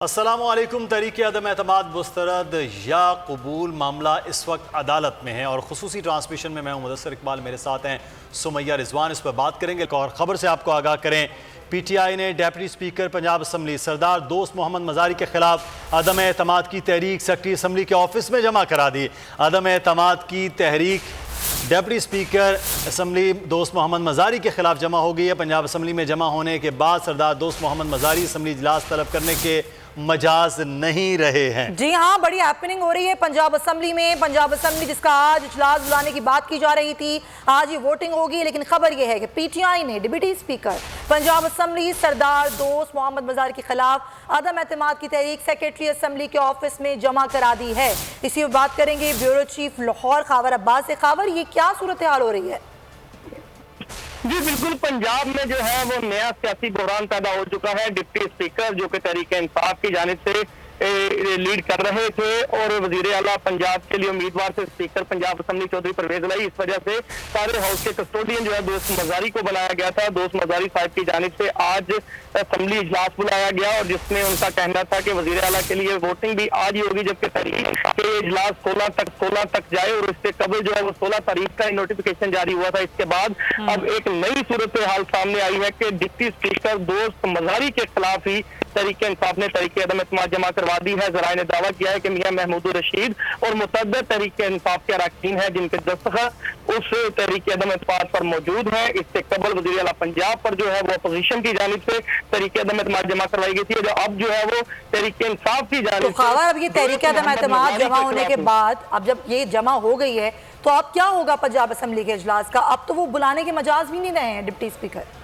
अस्सलामुअलैकुम। तहरीक अदम एतमाद मुस्तरद या कबूल मामला इस वक्त अदालत में है और खुसूसी ट्रांसमिशन में मैं हूं मुदस्सर इकबाल, मेरे साथ हैं सुमैया रिजवान। इस पर बात करेंगे और ख़बर से आपको आगाह करें, PTI ने डेप्टी स्पीकर पंजाब असम्बली सरदार दोस्त मोहम्मद मज़ारी के खिलाफ अदम एतमाद की तहरीक सेक्रेटरी असम्बली के ऑफिस में जमा करा दी। अदम एतमाद की तहरीक डेप्टी स्पीकर असम्बली दोस्त मोहम्मद मज़ारी के खिलाफ जमा हो गई है। पंजाब असम्बली में जमा होने के बाद सरदार दोस्त मोहम्मद मज़ारी असम्बली इजलास तलब करने के मजाज नहीं रहे हैं। जी हाँ, बड़ी हैपनिंग हो रही है पंजाब असम्बली में। पंजाब असम्बली जिसका आज इजलास बुलाने की बात की जा रही थी, आज ये वोटिंग होगी, लेकिन खबर यह है कि PTI ने डिप्टी स्पीकर पंजाब असम्बली सरदार दोस्त मोहम्मद मज़ारी के खिलाफ अदम एतमाद की तहरीक सेक्रेटरी असम्बली के ऑफिस में जमा करा दी है। इसी पर बात करेंगे ब्यूरो चीफ लाहौर खबर अब्बास से। खबर, ये क्या सूरत हाल हो रही है? जी बिल्कुल, पंजाब में जो है वो नया सियासी बहरान पैदा हो चुका है। डिप्टी स्पीकर जो कि तहरीक इंसाफ की जानिब से लीड कर रहे थे और वजीर आला पंजाब के लिए उम्मीदवार से स्पीकर पंजाब असम्बली चौधरी परवेज लाई, इस वजह से सारे हाउस के कस्टोडियन जो है दोस्त मज़ारी को बनाया गया था। दोस्त मज़ारी साहब की जानिब से आज असम्बली इजलास बुलाया गया और जिसमें उनका कहना था कि वजीर आला के लिए वोटिंग भी आज ही होगी, जबकि तारीख के इजलास 16 तक जाए और इससे कबल जो है वो 16 तारीख का नोटिफिकेशन जारी हुआ था। इसके बाद अब एक नई सूरत हाल सामने आई है कि डिप्टी स्पीकर दोस्त मज़ारी के खिलाफ ही तहरीक इंसाफ ने तहरीक अदम एतमाद जमा करवा दी है। ज़राए ने दावा किया है कि मियां महमूद रशीद और मुतअद्दिद तहरीक इंसाफ के अरकान हैं जिनके दस्तखत उस तहरीक अदम एतमाद पर मौजूद है। इससे कबल वज़ीर आला पंजाब पर जो है वो अपोजिशन की जानिब से तहरीक अदम एतमाद जमा करवाई गई थी, जो अब जो है वो तहरीक इंसाफ की जानिब से। अब ये तहरीक अदम एतमाद जमा होने के बाद, अब जब ये जमा हो गई है तो अब क्या होगा पंजाब असम्बली के इजलास का? अब तो वो बुलाने के मजाज भी नहीं रहे हैं डिप्टी स्पीकर।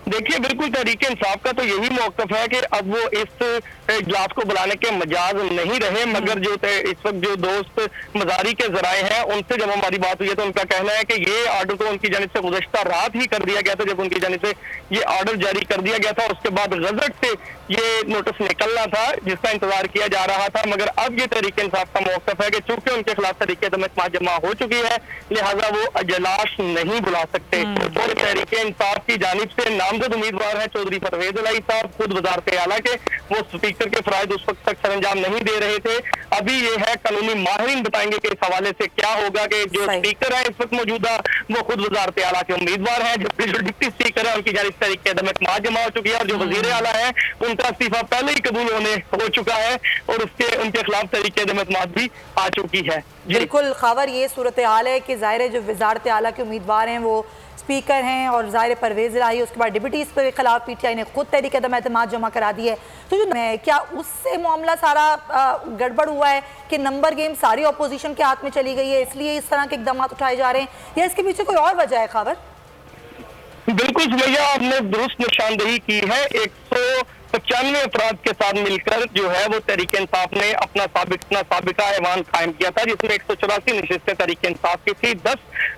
देखिए, बिल्कुल तहरीक इंसाफ का तो यही मौकफ है कि अब वो इस इजलास को बुलाने के मजाज नहीं रहे, मगर जो इस वक्त जो दोस्त मज़ारी के जराए हैं उनसे जब हमारी बात हुई है तो उनका कहना है कि ये ऑर्डर तो उनकी जानिब से गुज़श्ता रात ही कर दिया गया था, जब उनकी जानिब से ये ऑर्डर जारी कर दिया गया था। उसके बाद गजट से ये नोटिस निकलना था जिसका इंतजार किया जा रहा था, मगर अब ये तहरीक इंसाफ का मौकफ है कि चूंकि उनके खिलाफ तहरीक अदम एतमाद जमा हो चुकी है, लिहाजा वो इजलास नहीं बुला सकते। और तहरीक इंसाफ की जानिब से नामजद उम्मीदवार है चौधरी परवेज लाई साहब, खुद वजारत आला के, वो स्पीकर के फराइज उस वक्त तक सरंजाम नहीं दे रहे थे। अभी ये है कानूनी माहिरीन बताएंगे कि इस हवाले से क्या होगा कि जो स्पीकर है इस वक्त मौजूदा वो खुद वजारत आला के उम्मीदवार है, जबकि जो डिप्टी स्पीकर है उनकी जानिब से तहरीक अदम एतमाद जमा हो चुकी है और जो वजीर आला है उनका इस्तीफा पहले ही कबूल हो चुका है और उनके खिलाफ तहरीक अदम एतमाद भी आ चुकी है। बिल्कुल, खबर ये सूरत हाल है कि ज़ाहिर है जो वजारत आला के उम्मीदवार हैं वो स्पीकर हैं और ज़ाहिर परवेज़ लाई, उसके बाद डिप्टी स्पीकर के खिलाफ PTI ने खुद तहरीक अदम एतमाद जमा करा दी है। तो जो है, क्या उससे मामला सारा गड़बड़ हुआ है कि नंबर गेम सारी अपोजिशन के हाथ में चली गई है, इसलिए इस तरह के इकदाम उठाए जा रहे हैं, या इसके पीछे कोई और वजह है? खबर बिल्कुल सुमैया, आपने दुरुस्त निशानदेही की है। 195 अफराद के साथ मिलकर जो है वो तहरीक इंसाफ ने अपना साबिका ऐवान कायम किया था, जिसमें 184 नशिस्तें तहरीक इंसाफ की थी, 10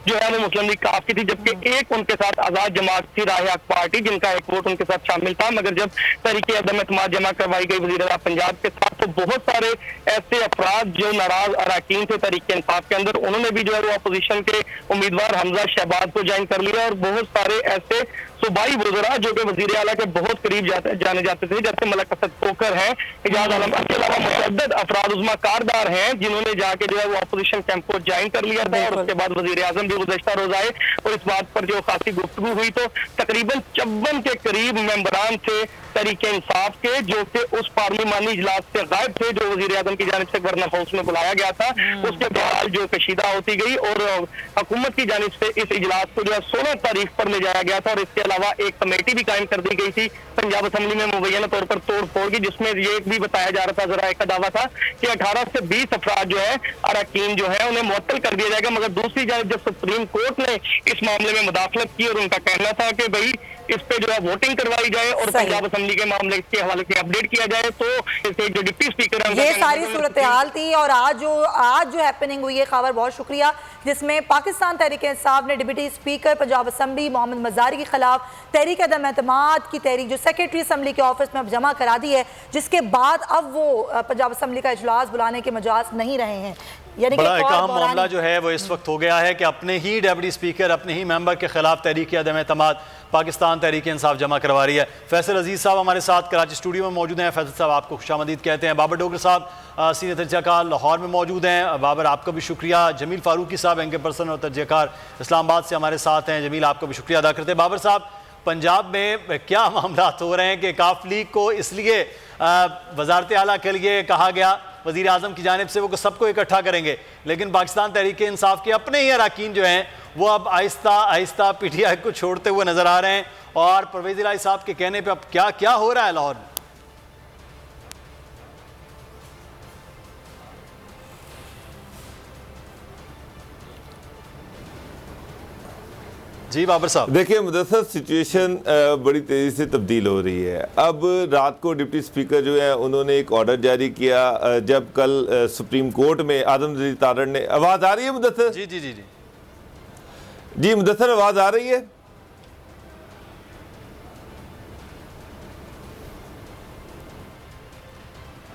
जो है वो मुस्लिम लीग काफ की थी, जबकि एक उनके साथ आजाद जमात थी राह हक पार्टी, जिनका एक वोट उनके साथ शामिल था। मगर जब तहरीक अदम एतमाद जमा करवाई गई वज़ीर आला पंजाब के साथ, तो बहुत सारे ऐसे अफराद जो नाराज अरकान थे तहरीक इंसाफ के अंदर, उन्होंने भी जो है वो अपोजिशन के उम्मीदवार हमजा शहबाज को ज्वाइन कर लिया और बहुत सारे ऐसे सूबाई वज़रा जो कि वज़ीर आला के बहुत करीब जाने जाते थे, जैसे मलक असद कोकर हैं, इजाज आलम के अलावा मुतअद्दिद अफराद उज़्मा कारदार हैं जिन्होंने जाके जो है वो अपोजिशन कैंप को ज्वाइन कर लिया था। और उसके बाद वज़ीर आज़म भी गुज़श्ता रोज आए और इस बात पर जो खासी गुफ्तगू हुई, तो तकरीबन 54 के करीब मेंबरान थे तहरीक इंसाफ के जो कि उस पार्लिमानी इजलास से गायब थे, जो वज़ीर आज़म की जानिब से गवर्नर हाउस में बुलाया गया था। उसके बाद जो कशीदा होती गई और हुकूमत की जानिब से इस इजलास को जो है 16 तारीख पर ले जाया गया था और इसके अलावा एक कमेटी भी कायम कर दी गई थी पंजाब असम्बली में मुबैना तौर पर तोड़ फोड़ की, जिसमें ये भी बताया जा रहा था, जरा एक दावा था कि 18 से 20 अफराद जो है अरकान जो है उन्हें मुअत्तल कर दिया जाएगा। मगर दूसरी जानिब जब सुप्रीम कोर्ट ने इस मामले में मुदाखलत की और उनका कहना था कि भाई इस पे जो है वोटिंग करवाई जाए और पंजाब असम्बली के मामले के हवाले से अपडेट किया जाए, तो इसे जो डिप्टी स्पीकर है ये सारी सूरत हाल थी। और आज जो हैपनिंग हुई है, खबर बहुत शुक्रिया, जिसमें पाकिस्तान तहरीक इंसाफ ने deputy speaker Punjab assembly Mohammad Mazari के खिलाफ तहरीक अदम एतमाद की तहरीक जो सेक्रेटरी असम्बली के ऑफिस में अब जमा करा दी है, जिसके बाद अब वो पंजाब असम्बली का इजलास बुलाने के मजाज नहीं रहे हैं। यानी कि बड़ा एक एक और अहम मामला बहरानी- जो है वो इस वक्त हो गया है कि अपने ही डेप्यूटी स्पीकर अपने ही मेंबर के खिलाफ तहरीक अदम एतमाद पाकिस्तान तहरीक इंसाफ जमा करवा रही है। फैसल अजीज़ साहब हमारे साथ कराची स्टूडियो में मौजूद हैं। फैसल साहब आपको खुशामदीद कहते हैं। बाबर डोगर साहब सीनियर तजज़ियाकार लाहौर में मौजूद हैं। बाबर आपका भी शुक्रिया। जमील फारूकी साहब एंकर पर्सन और तजज़ियाकार इस्लामाबाद से हमारे साथ हैं। जमील आपका भी शुक्रिया अदा करते हैं। बाबर साहब, पंजाब में क्या मामला हो रहे हैं कि काफ लीग को इसलिए वजारत आला के लिए कहा गया वज़ीर आज़म की जानिब से वो सबको इकट्ठा करेंगे, लेकिन पाकिस्तान तहरीक इंसाफ के अपने ही अरकान जो हैं वो अब आहिस्ता आहिस्ता PTI को छोड़ते हुए नजर आ रहे हैं। और परवेज़ इलाही साहब के कहने पे अब क्या क्या हो रहा है लाहौर में? जी बाबर साहब, देखिए मुदस्सर, सिचुएशन बड़ी तेज़ी से तब्दील हो रही है। अब रात को डिप्टी स्पीकर जो है उन्होंने एक ऑर्डर जारी किया। जब कल सुप्रीम कोर्ट में आदम नज़ीर तारड़ ने, आवाज़ आ रही है मुदस्सर? जी जी जी जी जी मुदस्सर, आवाज़ आ रही है?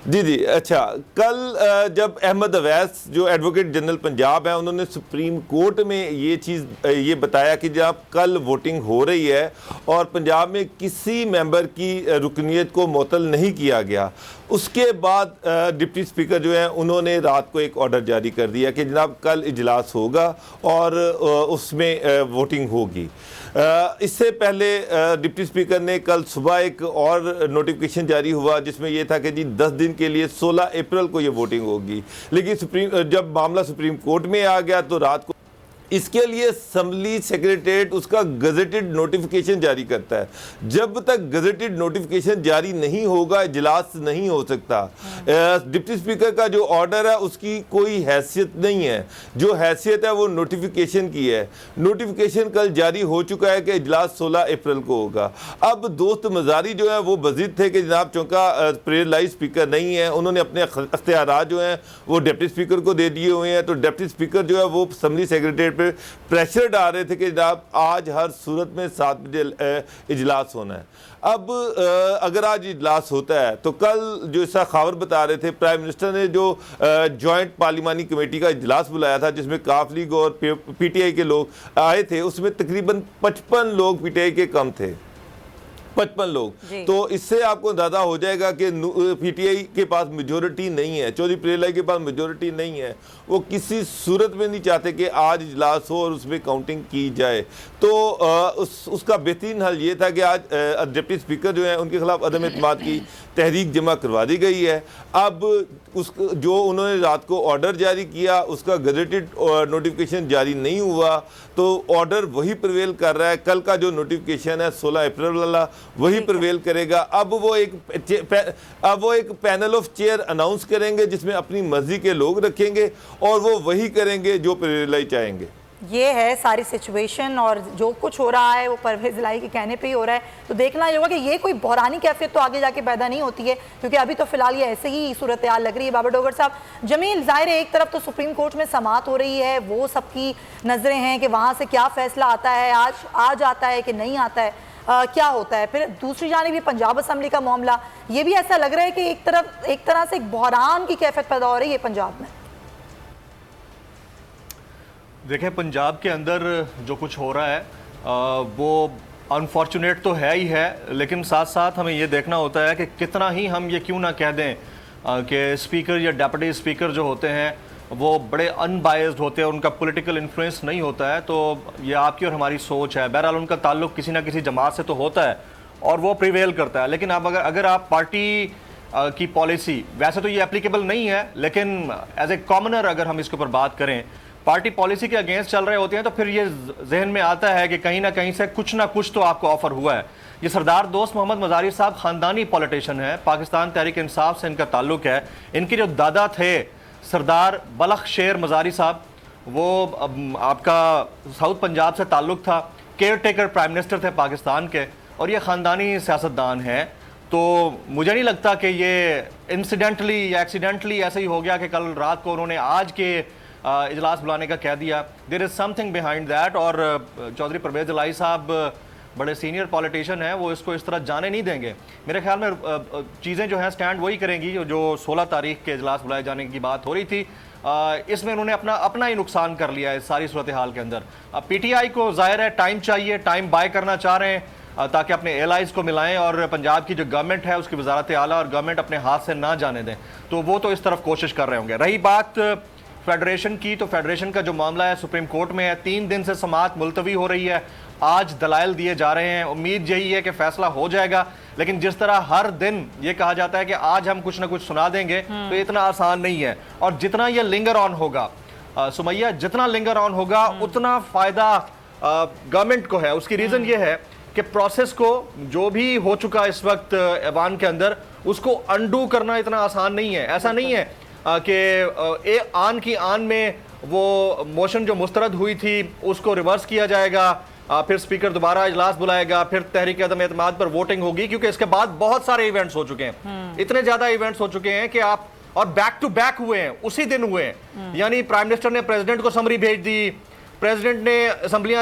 जी जी, अच्छा। कल जब अहमद अवैस जो एडवोकेट जनरल पंजाब है उन्होंने सुप्रीम कोर्ट में ये बताया कि जब कल वोटिंग हो रही है और पंजाब में किसी मेंबर की रुकनीत को मुअत्तल नहीं किया गया, उसके बाद डिप्टी स्पीकर जो है उन्होंने रात को एक ऑर्डर जारी कर दिया कि जनाब कल इजलास होगा और उसमें वोटिंग होगी। इससे पहले डिप्टी स्पीकर ने कल सुबह एक और नोटिफिकेशन जारी हुआ जिसमें यह था कि जी 10 दिन के लिए 16 अप्रैल को ये वोटिंग होगी, लेकिन जब मामला सुप्रीम कोर्ट में आ गया तो रात को इसके लिए असम्बली सेक्रेटरीट उसका गजेटेड नोटिफिकेशन जारी करता है। जब तक गजेटेड नोटिफिकेशन जारी नहीं होगा इजलास नहीं हो सकता। डिप्टी स्पीकर का जो ऑर्डर है उसकी कोई हैसियत नहीं है, जो हैसियत है वो नोटिफिकेशन की है। नोटिफिकेशन कल जारी हो चुका है कि इजलास 16 अप्रैल को होगा। अब दोस्त मजारी जो है वो बजिद थे कि जनाब चौंका प्रेरलाई स्पीकर नहीं है, उन्होंने अपने अख्तियारात जो हैं वो डिप्टी स्पीकर को दे दिए हुए हैं। तो डिप्टी स्पीकर जो है वो असम्बली सेक्रेटरीट पे प्रेशर डाल रहे थे कि जनाब आज हर सूरत में 7 बजे इजलास होना है। अब अगर आज इजलास होता है तो कल जो ऐसा खबर बता रहे थे प्राइम मिनिस्टर ने जो जॉइंट पार्लिमानी कमेटी का इजलास बुलाया था जिसमें काफ लीग और PTI के लोग आए थे, उसमें तकरीबन 55 लोग PTI के कम थे, 55 लोग। तो इससे आपको अंदाजा हो जाएगा कि PTI के पास मेजोरिटी नहीं है, चौधरी प्रेरलाई के पास मेजोरिटी नहीं है। वो किसी सूरत में नहीं चाहते कि आज इजलास हो और उसमें काउंटिंग की जाए। तो उसका बेहतरीन हल ये था कि आज डिप्टी स्पीकर जो है उनके खिलाफ अदम एतमाद की तहरीक जमा करवा दी गई है। अब जो उन्होंने रात को ऑर्डर जारी किया उसका गजेटेड नोटिफिकेशन जारी नहीं हुआ, तो ऑर्डर वही प्रिवेल कर रहा है। कल का जो नोटिफिकेशन है 16 अप्रैल वाला वही प्रिवेल करेगा। अब वो एक पैनल ऑफ चेयर अनाउंस करेंगे जिसमें अपनी मर्जी के लोग रखेंगे और वो वही करेंगे जो प्रेरलाई चाहेंगे। ये है सारी सिचुएशन और जो कुछ हो रहा है वो परवेज़ इलाही के कहने पे ही हो रहा है। तो देखना ये होगा कि ये कोई बहरानी कैफियत तो आगे जाके पैदा नहीं होती है, क्योंकि अभी तो फिलहाल ये ऐसे ही सूरत हाल लग रही है। बाबर डोगर साहब, जमील, जाहिर है एक तरफ तो सुप्रीम कोर्ट में समाअत हो रही है, वो सबकी नज़रें हैं कि वहाँ से क्या फैसला आता है, आज आता है कि नहीं आता है, क्या होता है। फिर दूसरी जानिब ये पंजाब असम्बली का मामला, ये भी ऐसा लग रहा है कि एक तरह से एक बहरान की कैफियत पैदा हो रही है पंजाब में। देखें, पंजाब के अंदर जो कुछ हो रहा है वो अनफॉर्चुनेट तो है ही है, लेकिन साथ साथ हमें ये देखना होता है कि कितना ही हम ये क्यों ना कह दें कि स्पीकर या डेप्यूटी स्पीकर जो होते हैं वो बड़े अनबायस्ड होते हैं, उनका पॉलिटिकल इन्फ्लुएंस नहीं होता है। तो ये आपकी और हमारी सोच है। बहरहाल उनका ताल्लुक किसी ना किसी जमात से तो होता है और वो प्रिवेल करता है। लेकिन अब अगर आप पार्टी की पॉलिसी, वैसे तो ये एप्लीकेबल नहीं है, लेकिन एज ए कॉमनर अगर हम इसके ऊपर बात करें, पार्टी पॉलिसी के अगेंस्ट चल रहे होते हैं, तो फिर ये जहन में आता है कि कहीं ना कहीं से कुछ ना कुछ तो आपको ऑफर हुआ है। ये सरदार दोस्त मोहम्मद मजारी साहब खानदानी पॉलिटिशियन है, पाकिस्तान तहरीक इंसाफ से इनका ताल्लुक है। इनके जो दादा थे सरदार बलख शेर मजारी साहब, वो आपका साउथ पंजाब से ताल्लुक था, केयर टेकर प्राइम मिनिस्टर थे पाकिस्तान के, और ये ख़ानदानी सियासतदान हैं। तो मुझे नहीं लगता कि ये इंसिडेंटली या एक्सीडेंटली ऐसा ही हो गया कि कल रात को उन्होंने आज के इजलास बुलाने का कह दिया। There is something behind that. और चौधरी परवेज़ इलाही साहब बड़े सीनियर पॉलिटिशियन हैं, वो इसको इस तरह जाने नहीं देंगे। मेरे ख्याल में चीज़ें जो हैं स्टैंड वही करेंगी जो 16 तारीख के इजलास बुलाए जाने की बात हो रही थी। इसमें उन्होंने अपना ही नुकसान कर लिया है इस सारी सूरत हाल के अंदर। PTI को जाहिर है टाइम चाहिए, टाइम बाय करना चाह रहे हैं ताकि अपने एलाइज को मिलाएं और पंजाब की जो गवर्नमेंट है उसकी वजारत आला और गवर्नमेंट अपने हाथ से ना जाने दें, तो वो तो इस तरफ कोशिश कर रहे होंगे। रही बात फेडरेशन की, तो फेडरेशन का जो मामला है सुप्रीम कोर्ट में है, 3 दिन से समाअत मुलतवी हो रही है, आज दलाइल दिए जा रहे हैं, उम्मीद यही है कि फैसला हो जाएगा। लेकिन जिस तरह हर दिन ये कहा जाता है कि आज हम कुछ ना कुछ सुना देंगे, तो इतना आसान नहीं है। और जितना ये लिंगर ऑन होगा सुमैया, जितना लिंगर ऑन होगा उतना फायदा गवर्नमेंट को है। उसकी रीजन ये है कि प्रोसेस को जो भी हो चुका इस वक्त ऐवान के अंदर, उसको अनडू करना इतना आसान नहीं है। ऐसा नहीं है कि आन की आन में वो मोशन जो मुस्तरद हुई थी उसको रिवर्स किया जाएगा, फिर स्पीकर दोबारा इजलास बुलाएगा, फिर तहरीक अदम एतमाद पर वोटिंग होगी, क्योंकि इसके बाद बहुत सारे इवेंट्स हो चुके हैं, इतने ज्यादा इवेंट्स हो चुके हैं कि आप, और बैक टू बैक हुए हैं, उसी दिन हुए हैं। यानी प्राइम मिनिस्टर ने प्रेसिडेंट को समरी भेज दी, प्रेसिडेंट ने असम्बली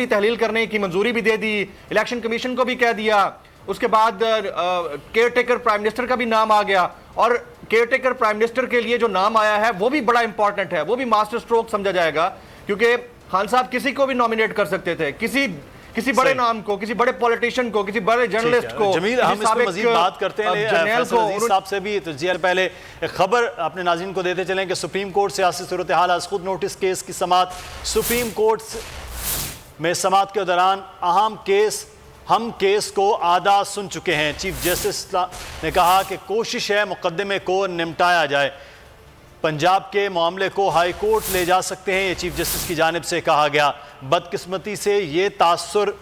तहलील करने की मंजूरी भी दे दी, इलेक्शन कमीशन को भी कह दिया, उसके बाद केयर टेकर प्राइम मिनिस्टर का भी नाम आ गया। और केयर टेकर प्राइम मिनिस्टर के लिए जो नाम आया है वो भी बड़ा इंपॉर्टेंट है, वो भी मास्टर स्ट्रोक समझा जाएगा, क्योंकि खान साहब किसी को भी नॉमिनेट कर सकते थे, किसी बड़े नाम को, किसी बड़े पॉलिटिशियन को, किसी बड़े जर्नलिस्ट को। जमील, हम इस पर मजीद बात करते हैं फैसल अजीज साहब से भी। तो जी पहले एक खबर अपने नाज़रीन को देते चलें कि सुप्रीम कोर्ट सियासी सूरत हाल आज खुद नोटिस केस की समाअत। सुप्रीम कोर्ट में समाअत के दौरान अहम केस, हम केस को आधा सुन चुके हैं। चीफ जस्टिस ने कहा कि कोशिश है मुकदमे को निपटाया जाए, पंजाब के मामले को हाई कोर्ट ले जा सकते हैं, ये चीफ जस्टिस की जानिब से कहा गया। बदकिस्मती से ये तासुर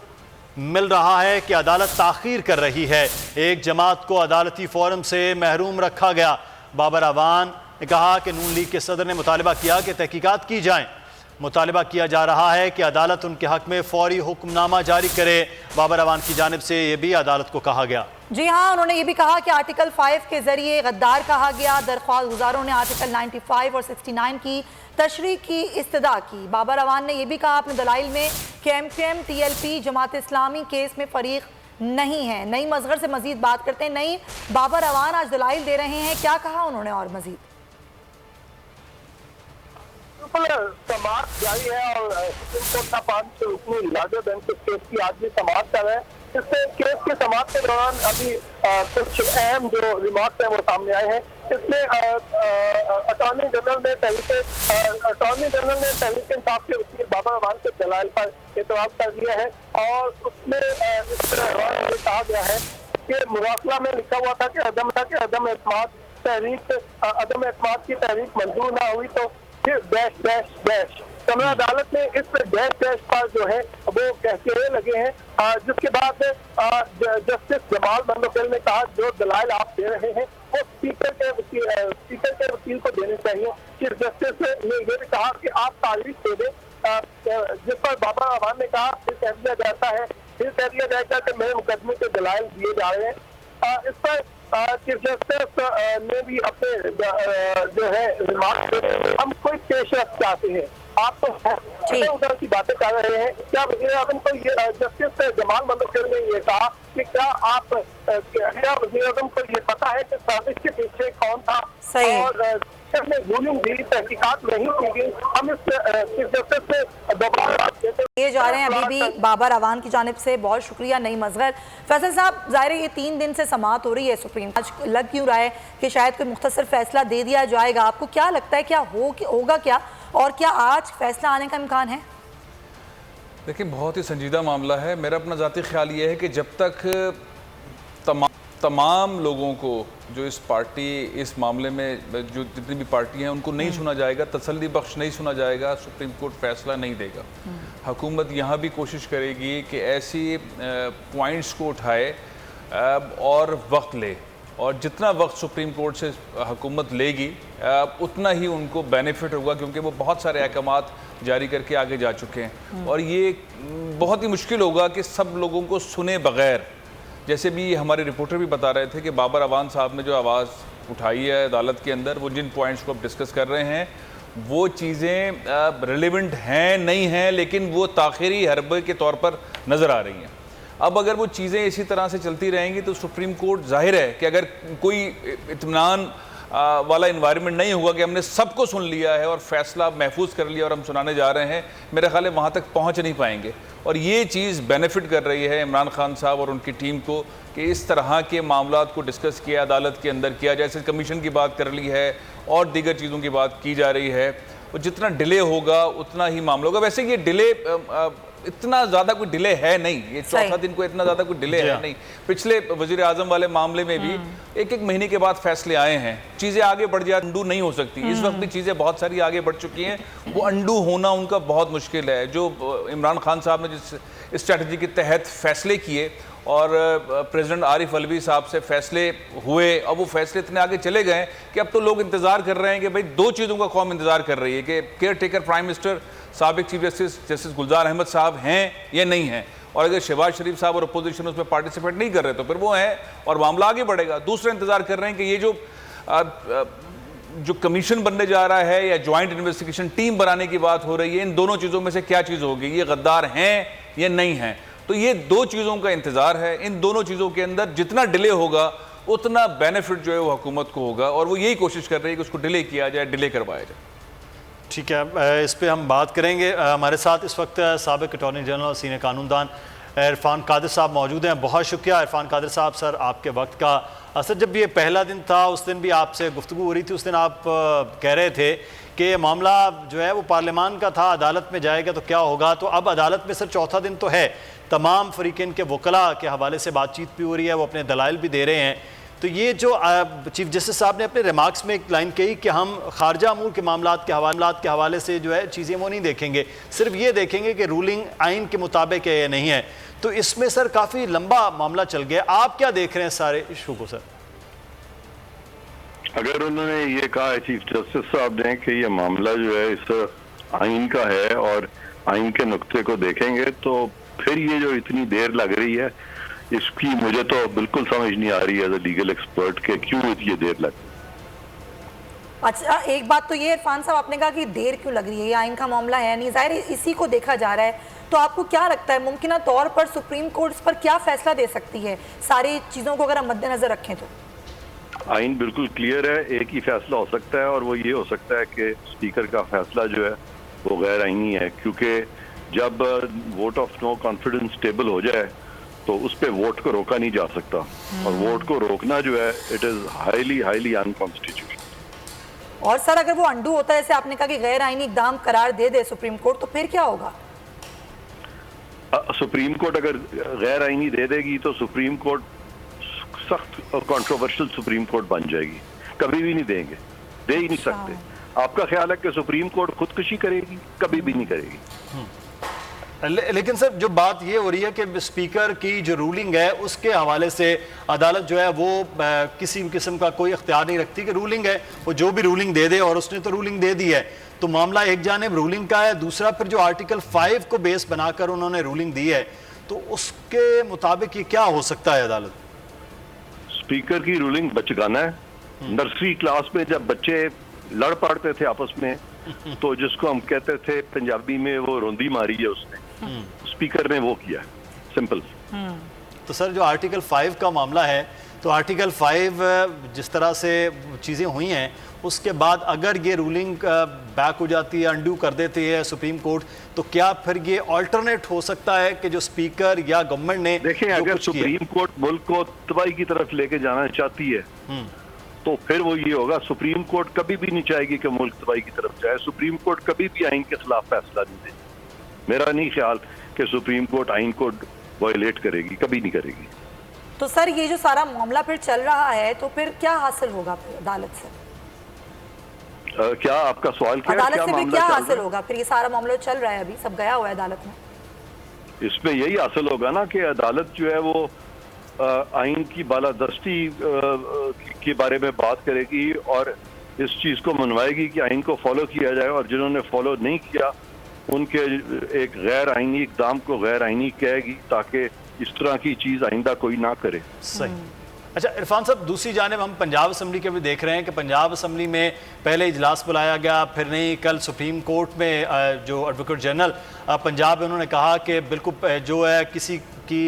मिल रहा है कि अदालत ताख़ीर कर रही है, एक जमात को अदालती फोरम से महरूम रखा गया। बाबर अवान ने कहा कि नून लीग के सदर ने मुतालबा किया कि तहकीकात की जाएँ, मुतालबा किया जा रहा है कि अदालत उनके हक में फौरी हुक्मनामा जारी करे। बाबर अवान की जानिब से ये भी अदालत को कहा गया। जी हाँ, उन्होंने ये भी कहा कि आर्टिकल 5 के जरिए गद्दार कहा गया। दरख्वास्त गुजारों ने आर्टिकल 95 और 69 की तशरीह की इस्तदा की। बाबर अवान ने यह भी कहा अपने दलाइल में कि MQM TLP Jamaat Islami case में फरीक नहीं है। नई मजहर से मजीद बात करते हैं। नई बाबर अवान आज दलाइल दे रहे हैं, क्या कहा उन्होंने और मजीद? समाअत जारी है और सुप्रीम कोर्ट का 5 रुकनी इलाजा बेंच इस केस की आज भी समाअत कर रहे हैं। इससे केस के समाअत के दौरान अभी कुछ अहम जो रिमार्क्स हैं वो सामने आए हैं। इसमें अटॉर्नी जनरल ने तहरीक इंसाफ के वकील बाबर अवान के दलाइल पर एतराज कर दिया है और उसमें इस तरह कहा गया है कि मुरासला में लिखा हुआ था कि अदम एतमाद की तहरीक मंजूर ना हुई तो फिर डैश डैश डैश। कमरा अदालत ने इस डैश डैश पर जो है वो कहते लगे हैं, जिसके बाद जस्टिस जमाल बंदोखेल ने कहा जो दलाइल आप दे रहे हैं वो स्पीकर के वकील को देने चाहिए। चीफ जस्टिस ने यह भी कहा कि आप तारीख दे दें, जिस पर बाबर अवान ने कहा फिर कह दिया जाएगा कि मेरे मुकदमे के दलाइल दिए जा रहे हैं। इस पर चीफ जस्टिस ने भी अपने जो है रिमार्क हम कोई पेशरफ चाहते हैं, आप तो उधर की बातें कर रहे हैं। क्या वज़ीर आज़म को ये जस्टिस जमाल बंदोखेल ने ये कहा कि क्या वज़ीर आज़म को ये पता है कि साजिश के पीछे कौन था और रूलिंग दी, तहकीकात नहीं की गई। हम इस चीफ जस्टिस से दोबारा ये जा रहे हैं अभी भी बाबर अवान की जानिब से। बहुत शुक्रिया नई मजहर। फैसल साहब, ज़ाहिर है ये 3 दिन से समाअत हो रही है सुप्रीम, आज लग क्यों रहा है कि शायद कोई मुख्तसर फैसला दे दिया जाएगा? आपको क्या लगता है, क्या होगा क्या, और क्या आज फैसला आने का इम्कान है? देखिए, बहुत ही संजीदा मामला है। मेरा अपना ज़ाती ख्याल ये है कि जब तक तमाम लोगों को जो इस मामले में जो जितनी भी पार्टी हैं उनको नहीं सुना जाएगा, तसल्ली बख्श नहीं सुना जाएगा, सुप्रीम कोर्ट फैसला नहीं देगा। हुकूमत यहाँ भी कोशिश करेगी कि ऐसी पॉइंट्स को उठाए और वक्त ले, और जितना वक्त सुप्रीम कोर्ट से हुकूमत लेगी उतना ही उनको बेनिफिट होगा, क्योंकि वो बहुत सारे अहकामात जारी करके आगे जा चुके हैं। और ये बहुत ही मुश्किल होगा कि सब लोगों को सुने बगैर, जैसे भी हमारे रिपोर्टर भी बता रहे थे कि बाबर अवान साहब ने जो आवाज़ उठाई है अदालत के अंदर, वो जिन पॉइंट्स को अब डिस्कस कर रहे हैं वो चीज़ें रिलेवेंट हैं नहीं हैं, लेकिन वो ताख़िरी हरबे के तौर पर नज़र आ रही हैं। अब अगर वो चीज़ें इसी तरह से चलती रहेंगी तो सुप्रीम कोर्ट जाहिर है कि अगर कोई इत्मीनान वाला इन्वायरमेंट नहीं होगा कि हमने सबको सुन लिया है और फैसला महफूज कर लिया और हम सुनाने जा रहे हैं, मेरे ख्याल है वहाँ तक पहुँच नहीं पाएंगे। और ये चीज़ बेनिफिट कर रही है इमरान खान साहब और उनकी टीम को कि इस तरह के मामलात को डिस्कस किया अदालत के अंदर किया, जैसे कमीशन की बात कर ली है और दीगर चीज़ों की बात की जा रही है। और जितना डिले होगा उतना ही मामला होगा। वैसे ये डिले इतना ज़्यादा कोई डिले है नहीं, ये चौथा दिन को इतना ज़्यादा कोई डिले है नहीं। पिछले वज़ीर आज़म वाले मामले में भी एक एक महीने के बाद फैसले आए हैं, चीज़ें आगे बढ़ जाती, अंडू नहीं हो सकती। इस वक्त भी चीज़ें बहुत सारी आगे बढ़ चुकी हैं, वो अंडू होना उनका बहुत मुश्किल है। जो इमरान खान साहब ने जिस स्ट्रैटेजी के तहत फैसले किए और प्रेसिडेंट आरिफ अलवी साहब से फैसले हुए, अब वो फैसले इतने आगे चले गए कि अब तो लोग इंतज़ार कर रहे हैं कि भाई दो चीज़ों का कौम इंतज़ार कर रही है कि केयर टेकर प्राइम मिनिस्टर साबिक चीफ जस्टिस गुलजार अहमद साहब हैं या नहीं हैं, और अगर शहबाज शरीफ साहब और अपोजिशन उसमें पार्टिसिपेट नहीं कर रहे तो फिर वो हैं और मामला आगे बढ़ेगा। दूसरा इंतज़ार कर रहे हैं कि ये जो कमीशन बनने जा रहा है या ज्वाइंट इन्वेस्टिगेशन टीम बनाने की बात हो रही है, इन दोनों चीज़ों में से क्या चीज़ होगी, ये गद्दार हैं या नहीं हैं। तो ये दो चीज़ों का इंतज़ार है। इन दोनों चीज़ों के अंदर जितना डिले होगा उतना बेनिफिट जो है वो हुकूमत को होगा, और वो यही कोशिश कर रही है कि उसको डिले किया जाए, डिले करवाया जाए। ठीक है, इस पे हम बात करेंगे। हमारे साथ इस वक्त साबिक अटॉर्नी जनरल और सीनियर कानूनदान इरफान कादिर साहब मौजूद हैं। बहुत शुक्रिया इरफान कादिर साहब सर आपके वक्त का। सर जब ये पहला दिन था उस दिन भी आपसे गुफ्तगू हो रही थी, उस दिन आप कह रहे थे कि मामला जो है वो पार्लियामान का था, अदालत में जाएगा तो क्या होगा। तो अब अदालत में सर चौथा दिन तो है, तमाम फरीकैन के वकला के हवाले से बातचीत भी हो रही है, वो अपने दलाइल भी दे रहे हैं। तो ये जो चीफ जस्टिस साहब ने अपने रिमार्क्स में एक लाइन कही कि हम खारजा अमूर के मामलात के हवाले से जो है चीज़ें वो नहीं देखेंगे, सिर्फ ये देखेंगे कि रूलिंग आइन के मुताबिक है या नहीं है। तो इसमें सर काफ़ी लंबा मामला चल गया, आप क्या देख रहे हैं सारे इशू को सर? अगर उन्होंने ये कहा है चीफ जस्टिस साहब ने कि ये मामला जो है इस आइन का है और आइन के नुक्ते को देखेंगे, तो फिर ये जो इतनी देर लग रही है इसकी मुझे तो बिल्कुल समझ नहीं आ रही है एज अ लीगल एक्सपर्ट के क्यों ये देर लग। अच्छा, एक बात तो ये इरफान साहब आपने कहा कि देर क्यों लग रही है, ये आइन का मामला है नहीं, जाहिर इसी को देखा जा रहा है। तो आपको क्या लगता है मुमकिन तौर पर सुप्रीम कोर्ट इस पर क्या फैसला दे सकती है, सारी चीज़ों को अगर हम मद्देनजर रखें तो? आइन बिल्कुल क्लियर है, एक ही फैसला हो सकता है और वो ये हो सकता है कि स्पीकर का फैसला जो है वो गैर आइनी है, क्योंकि जब vote of no confidence table हो जाए तो उस पर वोट को रोका नहीं जा सकता, और वोट को रोकना जो है इट इज हाईली अनकॉन्स्टिट्यूशनल। और सर अगर वो अंडू होता है, जैसे आपने कहा कि गैर आइनी इकदाम करार दे दे सुप्रीम कोर्ट, तो फिर क्या होगा? सुप्रीम कोर्ट अगर गैर आइनी दे देगी तो सुप्रीम कोर्ट सख्त और कंट्रोवर्शियल सुप्रीम कोर्ट बन जाएगी, कभी भी नहीं देंगे, दे ही नहीं सकते। आपका ख्याल है कि सुप्रीम कोर्ट खुदकुशी करेगी? कभी भी नहीं करेगी। लेकिन सर जो बात ये हो रही है कि स्पीकर की जो रूलिंग है उसके हवाले से अदालत जो है वो किसी भी किस्म का कोई इख्तियार नहीं रखती कि रूलिंग है वो जो भी रूलिंग दे दे, और उसने तो रूलिंग दे दी है। तो मामला एक जानिब रूलिंग का है, दूसरा फिर जो आर्टिकल 5 को बेस बनाकर उन्होंने रूलिंग दी है, तो उसके मुताबिक ये क्या हो सकता है? अदालत स्पीकर की रूलिंग बचगाना है। नर्सरी क्लास में जब बच्चे लड़ पड़ते थे आपस में, तो जिसको हम कहते थे पंजाबी में वो रोंदी मारी है उसने, स्पीकर ने वो किया, सिंपल। तो सर जो आर्टिकल 5 का मामला है, तो आर्टिकल 5 जिस तरह से चीज़ें हुई हैं उसके बाद अगर ये रूलिंग बैक हो जाती है, अंडू कर देती है सुप्रीम कोर्ट, तो क्या फिर ये ऑल्टरनेट हो सकता है कि जो स्पीकर या गवर्नमेंट ने देखें, अगर सुप्रीम कोर्ट मुल्क को तबाही की तरफ लेके जाना चाहती है तो फिर वो ये होगा, सुप्रीम कोर्ट कभी भी नहीं चाहेगी कि मुल्क तबाही की तरफ जाए। सुप्रीम कोर्ट कभी भी आइन के खिलाफ फैसला नहीं देगी। मेरा नहीं ख्याल कि सुप्रीम कोर्ट आइन को वायलेट करेगी, कभी नहीं करेगी। तो सर ये जो सारा मामला फिर चल रहा है, तो फिर क्या हासिल होगा फिर अदालत से? क्या आपका सवाल क्या है? अदालत से फिर क्या हासिल होगा? फिर ये सारा मामला चल रहा है, अभी सब गया हुआ है अदालत में, इसमें यही हासिल होगा ना कि अदालत जो है वो आइन की बालादस्ती के बारे में बात करेगी और इस चीज को मनवाएगी कि आइन को फॉलो किया जाए, और जिन्होंने फॉलो नहीं किया उनके एक गैर आइनी इकदाम को गैर आइनी कहेगी, ताकि इस तरह की चीज आइंदा कोई ना करे। सही। अच्छा इरफान साहब, दूसरी जानिब हम पंजाब असम्बली के भी देख रहे हैं कि पंजाब असम्बली में पहले इजलास बुलाया गया, फिर नहीं, कल सुप्रीम कोर्ट में जो एडवोकेट जनरल पंजाब है उन्होंने कहा कि बिल्कुल जो है किसी की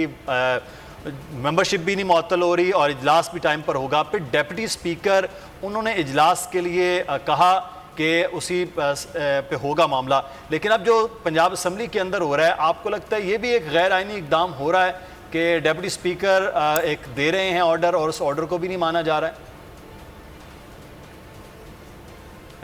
मेंबरशिप भी नहीं मुअत्तल हो रही और इजलास भी टाइम पर होगा। फिर डेप्यूटी स्पीकर उन्होंने इजलास के लिए कहा कि उसी पे होगा मामला, लेकिन अब जो पंजाब असम्बली के अंदर हो रहा है, आपको लगता है ये भी एक गैर आइनी इकदाम हो रहा है कि डेप्यूटी स्पीकर एक दे रहे हैं ऑर्डर और उस ऑर्डर को भी नहीं माना जा रहा है?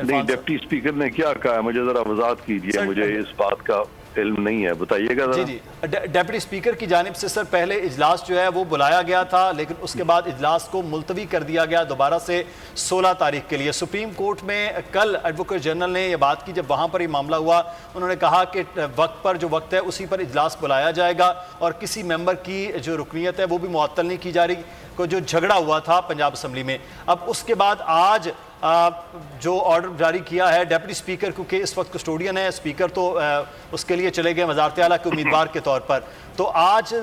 नहीं, डिप्टी स्पीकर ने क्या कहा, मुझे जरा वजाहत कीजिए, मुझे इस बात का इल्म नहीं है, बताइएगा जी जी। डेप्यूटी स्पीकर की जानिब से सर पहले इजलास जो है वो बुलाया गया था, लेकिन उसके बाद इजलास को मुलतवी कर दिया गया दोबारा से 16 तारीख के लिए। सुप्रीम कोर्ट में कल एडवोकेट जनरल ने यह बात की, जब वहाँ पर ये मामला हुआ उन्होंने कहा कि वक्त पर जो वक्त है उसी पर इजलास बुलाया जाएगा और किसी मेंबर की जो रुकनीत है वो भी मुअत्तल नहीं की जा रही, को जो झगड़ा हुआ था पंजाब असम्बली में। अब उसके बाद आज जो ऑर्डर जारी किया है डेप्यूटी स्पीकर, क्योंकि इस वक्त कस्टोडियन है, स्पीकर तो उसके लिए चले गए वज़ारत आला के उम्मीदवार के तौर पर, तो आज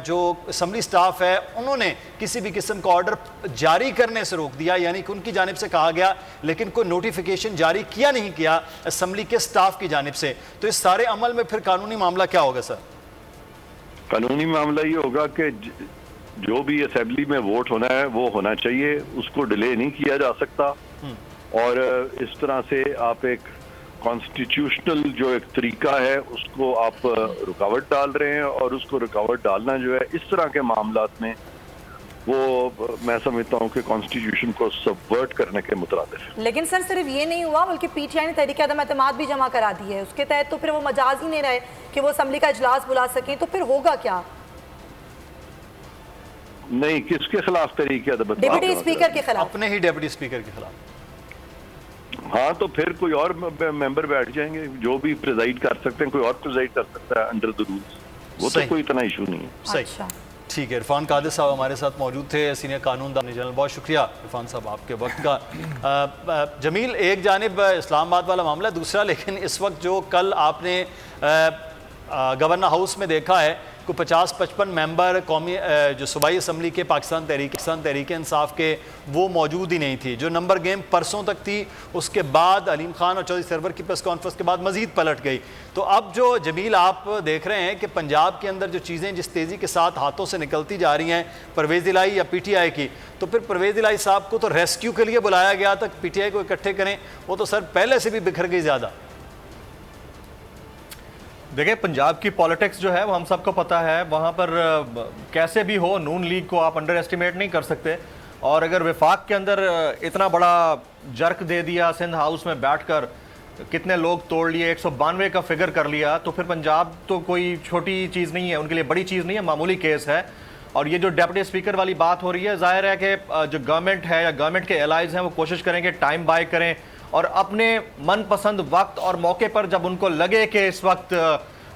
जो असम्बली स्टाफ है उन्होंने किसी भी किस्म का ऑर्डर जारी करने से रोक दिया, यानी कि उनकी जानिब से कहा गया, लेकिन कोई नोटिफिकेशन जारी किया नहीं किया असम्बली के स्टाफ की जानिब से। तो इस सारे अमल में फिर कानूनी मामला क्या होगा सर? कानूनी मामला ये होगा कि जो भी असेंबली में वोट होना है वो होना चाहिए, उसको डिले नहीं किया जा सकता। और इस तरह से आप एक कॉन्स्टिट्यूशनल जो एक तरीका है उसको आप रुकावट डाल रहे हैं, और उसको रुकावट डालना जो है इस तरह के मामलात में वो मैं समझता हूँ कि कॉन्स्टिट्यूशन को सबवर्ट करने के मुतरादिफ है। लेकिन सर सिर्फ ये नहीं हुआ, बल्कि पीटीआई ने तहरीक अदम एतमाद भी जमा करा दी है, उसके तहत तो फिर वो मजाज ही नहीं रहे कि वो असम्बली का इजलास बुला सकें, तो फिर होगा क्या? नहीं, किसके खिलाफ तरीके अदम? डिप्टी स्पीकर के खिलाफ। अपने ही डिप्टी स्पीकर के खिलाफ। हाँ, तो फिर कोई और मेंबर बैठ जाएंगे जो भी प्रिजाइड कर सकते हैं, कोई और प्रिजाइड कर सकता है अंडर द रूल्स, वो तो कोई इतना इशू नहीं है। सही, अच्छा। ठीक है। इरफान कादिर साहब हमारे साथ मौजूद थे, सीनियर कानूनदान जनरल, बहुत शुक्रिया इरफान साहब आपके वक्त का। जमील, एक जानिब इस्लामाबाद वाला मामला, दूसरा लेकिन इस वक्त जो कल आपने गवर्नर हाउस में देखा है को 50-55 मेंबर कौमी जो सूबाई असम्बली के पाकिस्तान तहरीक इंसाफ के वो मौजूद ही नहीं थी। जो नंबर गेम परसों तक थी, उसके बाद अलीम खान और चौधरी सरवर की प्रेस कॉन्फ्रेंस के बाद मजीद पलट गई। तो अब जो जमील आप देख रहे हैं कि पंजाब के अंदर जो चीज़ें जिस तेज़ी के साथ हाथों से निकलती जा रही हैं परवेज़ इलाही या PTI की, तो फिर परवेज़ इलाही साहब को तो रेस्क्यू के लिए बुलाया गया था, PTI को इकट्ठे करें, वो तो सर पहले से भी बिखर गई ज़्यादा। देखिए, पंजाब की पॉलिटिक्स जो है वो हम सबको पता है, वहाँ पर कैसे भी हो नून लीग को आप अंडर एस्टिमेट नहीं कर सकते। और अगर विफाक के अंदर इतना बड़ा जर्क दे दिया, सिंध हाउस में बैठकर कितने लोग तोड़ लिए, 192 का फिगर कर लिया, तो फिर पंजाब तो कोई छोटी चीज़ नहीं है, उनके लिए बड़ी चीज़ नहीं है, मामूली केस है। और ये जो डिप्टी स्पीकर वाली बात हो रही है, जाहिर है कि जो गवर्नमेंट है या गवर्नमेंट के एलाइज हैं वो कोशिश करेंगे टाइम बाय करें और अपने मनपसंद वक्त और मौके पर जब उनको लगे कि इस वक्त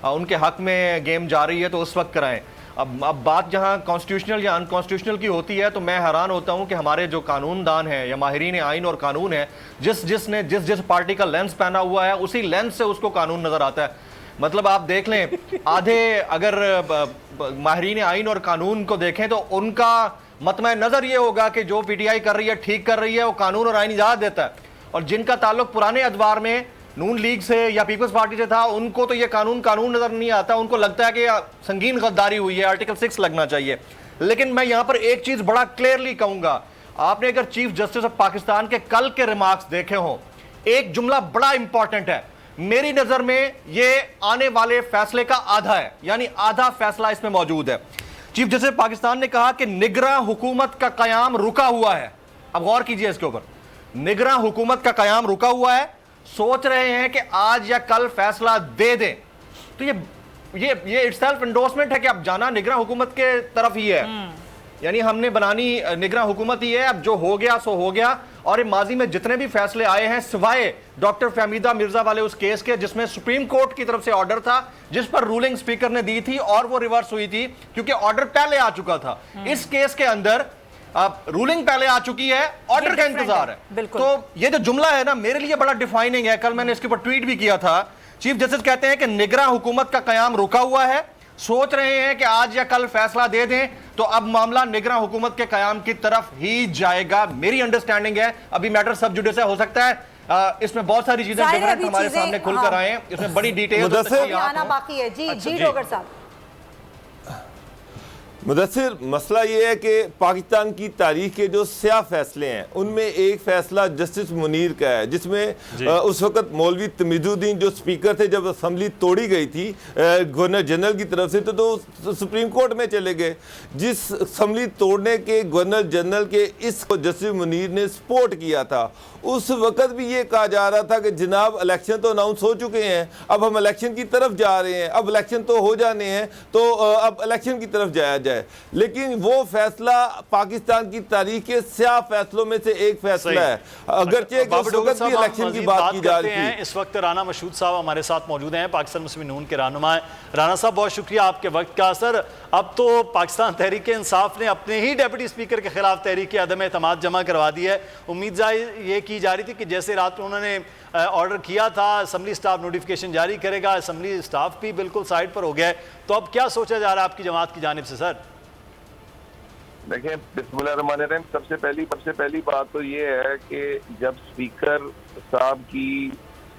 उनके हक में गेम जा रही है तो उस वक्त कराएं। अब बात जहां कॉन्स्टिट्यूशनल या अनकॉन्स्टिट्यूशनल की होती है तो मैं हैरान होता हूं कि हमारे जो कानूनदान हैं या माहिरीन आइन और कानून है, जिस पार्टी का लेंस पहना हुआ है उसी लेंस से उसको कानून नजर आता है। मतलब आप देख लें, आधे अगर माहिरीन आइन और कानून को देखें तो उनका मतम नजर ये होगा कि जो PTI कर रही है ठीक कर रही है, वो कानून और आइन इजाजत देता है। और जिनका ताल्लुक पुराने अदवार में नून लीग से या पीपल्स पार्टी से था, उनको तो ये कानून नजर नहीं आता, उनको लगता है कि संगीन गद्दारी हुई है, आर्टिकल 6 लगना चाहिए। लेकिन मैं यहां पर एक चीज बड़ा क्लियरली कहूंगा, आपने अगर चीफ जस्टिस ऑफ पाकिस्तान के कल के रिमार्क्स देखे हों, एक जुमला बड़ा इंपॉर्टेंट है, मेरी नजर में ये आने वाले फैसले का आधा है, यानी आधा फैसला इसमें मौजूद है। चीफ जस्टिस पाकिस्तान ने कहा कि निगरां हुकूमत का कयाम रुका हुआ है। अब गौर कीजिए इसके ऊपर, निगरां हुकूमत का कयाम रुका हुआ है, सोच रहे हैं कि आज या कल फैसला दे दें। तो ये इट्स सेल्फ एंडोर्समेंट है कि अब जाना निगरां हुकूमत के तरफ ही है, यानी हमने बनानी निगरां हुकूमत ही है, अब जो हो गया सो हो गया। और माजी में जितने भी फैसले आए हैं, सिवाय डॉक्टर फहमीदा मिर्जा वाले उस केस के जिसमें सुप्रीम कोर्ट की तरफ से ऑर्डर था, जिस पर रूलिंग स्पीकर ने दी थी और वो रिवर्स हुई थी क्योंकि ऑर्डर पहले आ चुका था। इस केस के अंदर अब रूलिंग पहले आ चुकी है, ऑर्डर का इंतजार है। तो ये जो जुमला है ना, मेरे लिए बड़ा डिफाइनिंग है, कल मैंने इसके ऊपर ट्वीट भी किया था। चीफ जस्टिस कहते हैं कि निगरां हुकूमत का कयाम रुका हुआ है, सोच रहे हैं कि आज या कल फैसला दे दें तो अब मामला निगरान हुकूमत के कयाम की तरफ ही जाएगा। मेरी अंडरस्टैंडिंग है अभी मैटर सब जुडिस हो सकता है, इसमें बहुत सारी चीजें डिफरेंट हमारे सामने खुलकर आए हैं, इसमें बड़ी डिटेल आना बाकी है। जी डॉक्टर साहब। मुदस्सिर, मसला ये है कि पाकिस्तान की तारीख के जो स्याह फैसले हैं उनमें एक फैसला जस्टिस मुनीर का है, जिसमें उस वक्त मौलवी तमीजुद्दीन जो स्पीकर थे जब असम्बली तोड़ी गई थी गवर्नर जनरल की तरफ से, तो सुप्रीम कोर्ट में चले गए। जिस असम्बली तोड़ने के गवर्नर जनरल के इसको जस्टिस मुनीर ने सपोर्ट किया था, उस वक्त भी ये कहा जा रहा था कि जनाब इलेक्शन तो अनाउंस हो चुके हैं, अब हम इलेक्शन की तरफ जा रहे हैं, अब इलेक्शन तो हो जाने हैं, तो अब इलेक्शन की तरफ जाया जाए। लेकिन वो फैसला पाकिस्तान की तारीख के स्याह फैसलों में से एक फैसला है, अगरचे कि उस वक्त भी इलेक्शन की बात की जा रही थी। इस वक्त राना मशहूद साहब हमारे साथ मौजूद हैं, पाकिस्तान मुस्लिम नून के रहनुमा। राना साहब बहुत शुक्रिया आपके वक्त का। सर, अब तो पाकिस्तान तहरीक इंसाफ ने अपने ही डेप्यूटी स्पीकर के खिलाफ तहरीक अदम एतमाद जमा करवा दी है। उम्मीद ये की जा रही थी कि जैसे रात में उन्होंने ऑर्डर किया था असेंबली स्टाफ नोटिफिकेशन जारी करेगा, असेंबली स्टाफ भी बिल्कुल साइड पर हो गया है, तो अब क्या सोचा जा रहा है आपकी जमात की जानिब से? सर देखिए, बिस्मिल्लाहिर्रहमानिर्रहीम, सबसे पहली बात तो ये है कि जब स्पीकर साहब की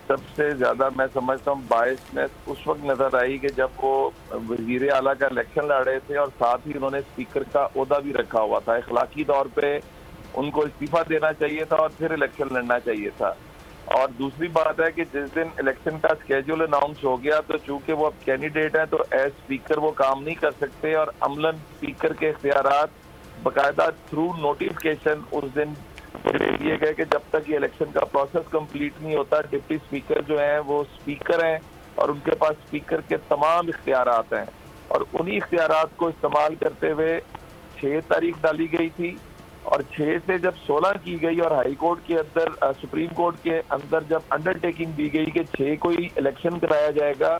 सबसे ज्यादा मैं समझता हूँ बायसनेस उस वक्त नजर आई कि जब वो वजीर आला का इलेक्शन लड़ रहे थे और साथ ही उन्होंने स्पीकर का ओहदा भी रखा हुआ था। अखलाकी तौर पे उनको इस्तीफा देना चाहिए था और फिर इलेक्शन लड़ना चाहिए था। और दूसरी बात है कि जिस दिन इलेक्शन का स्केड्यूल अनाउंस हो गया तो चूंकि वो अब कैंडिडेट हैं तो एज स्पीकर वो काम नहीं कर सकते, और अमलन स्पीकर के इख्तियारात बाकायदा थ्रू नोटिफिकेशन उस दिन दिए गए कि जब तक ये इलेक्शन का प्रोसेस कंप्लीट नहीं होता, डिप्टी स्पीकर जो हैं वो स्पीकर हैं और उनके पास स्पीकर के तमाम इख्तियारात हैं, और उन्हीं इख्तियारात को इस्तेमाल करते हुए 6 तारीख डाली गई थी, और 6 से जब 16 की गई और हाई कोर्ट के अंदर सुप्रीम कोर्ट के अंदर जब अंडरटेकिंग दी गई कि 6 को ही इलेक्शन कराया जाएगा,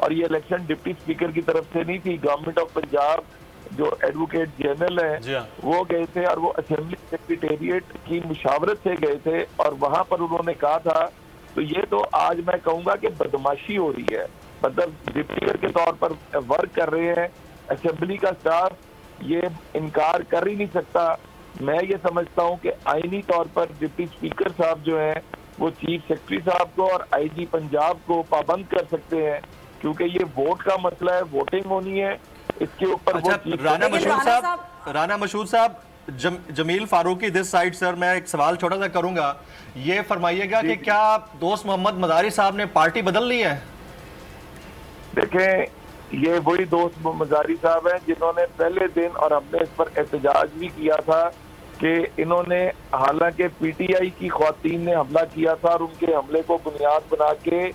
और ये इलेक्शन डिप्टी स्पीकर की तरफ से नहीं थी, गवर्नमेंट ऑफ पंजाब जो एडवोकेट जनरल है वो गए थे और वो असेंबली सेक्रेटेरिएट की मुशावरत से गए थे, और वहां पर उन्होंने कहा था, तो ये तो आज मैं कहूंगा कि बदमाशी हो रही है, मतलब स्पीकर के तौर पर वर्क कर रहे हैं, असेंबली का स्टाफ ये इनकार कर ही नहीं सकता। मैं ये समझता हूँ कि आईनी तौर पर डिप्टी स्पीकर साहब जो हैं वो चीफ सेक्रेटरी साहब को और आईजी पंजाब को पाबंद कर सकते हैं, क्योंकि ये वोट का मसला है, वोटिंग होनी है, इसके ऊपर। राना मशहूद साहब, Jameel Farooqui this side sir, मैं एक सवाल छोटा सा करूंगा, ये फरमाइएगा कि क्या दोस्त मोहम्मद मदारी साहब ने पार्टी बदल ली है? देखें, ये वही दोस्त मजारी साहब हैं जिन्होंने पहले दिन, और हमने इस पर एहतजाज भी किया था कि इन्होंने, हालांकि पीटीआई की ख्वातीन ने हमला किया था और उनके हमले को बुनियाद बना के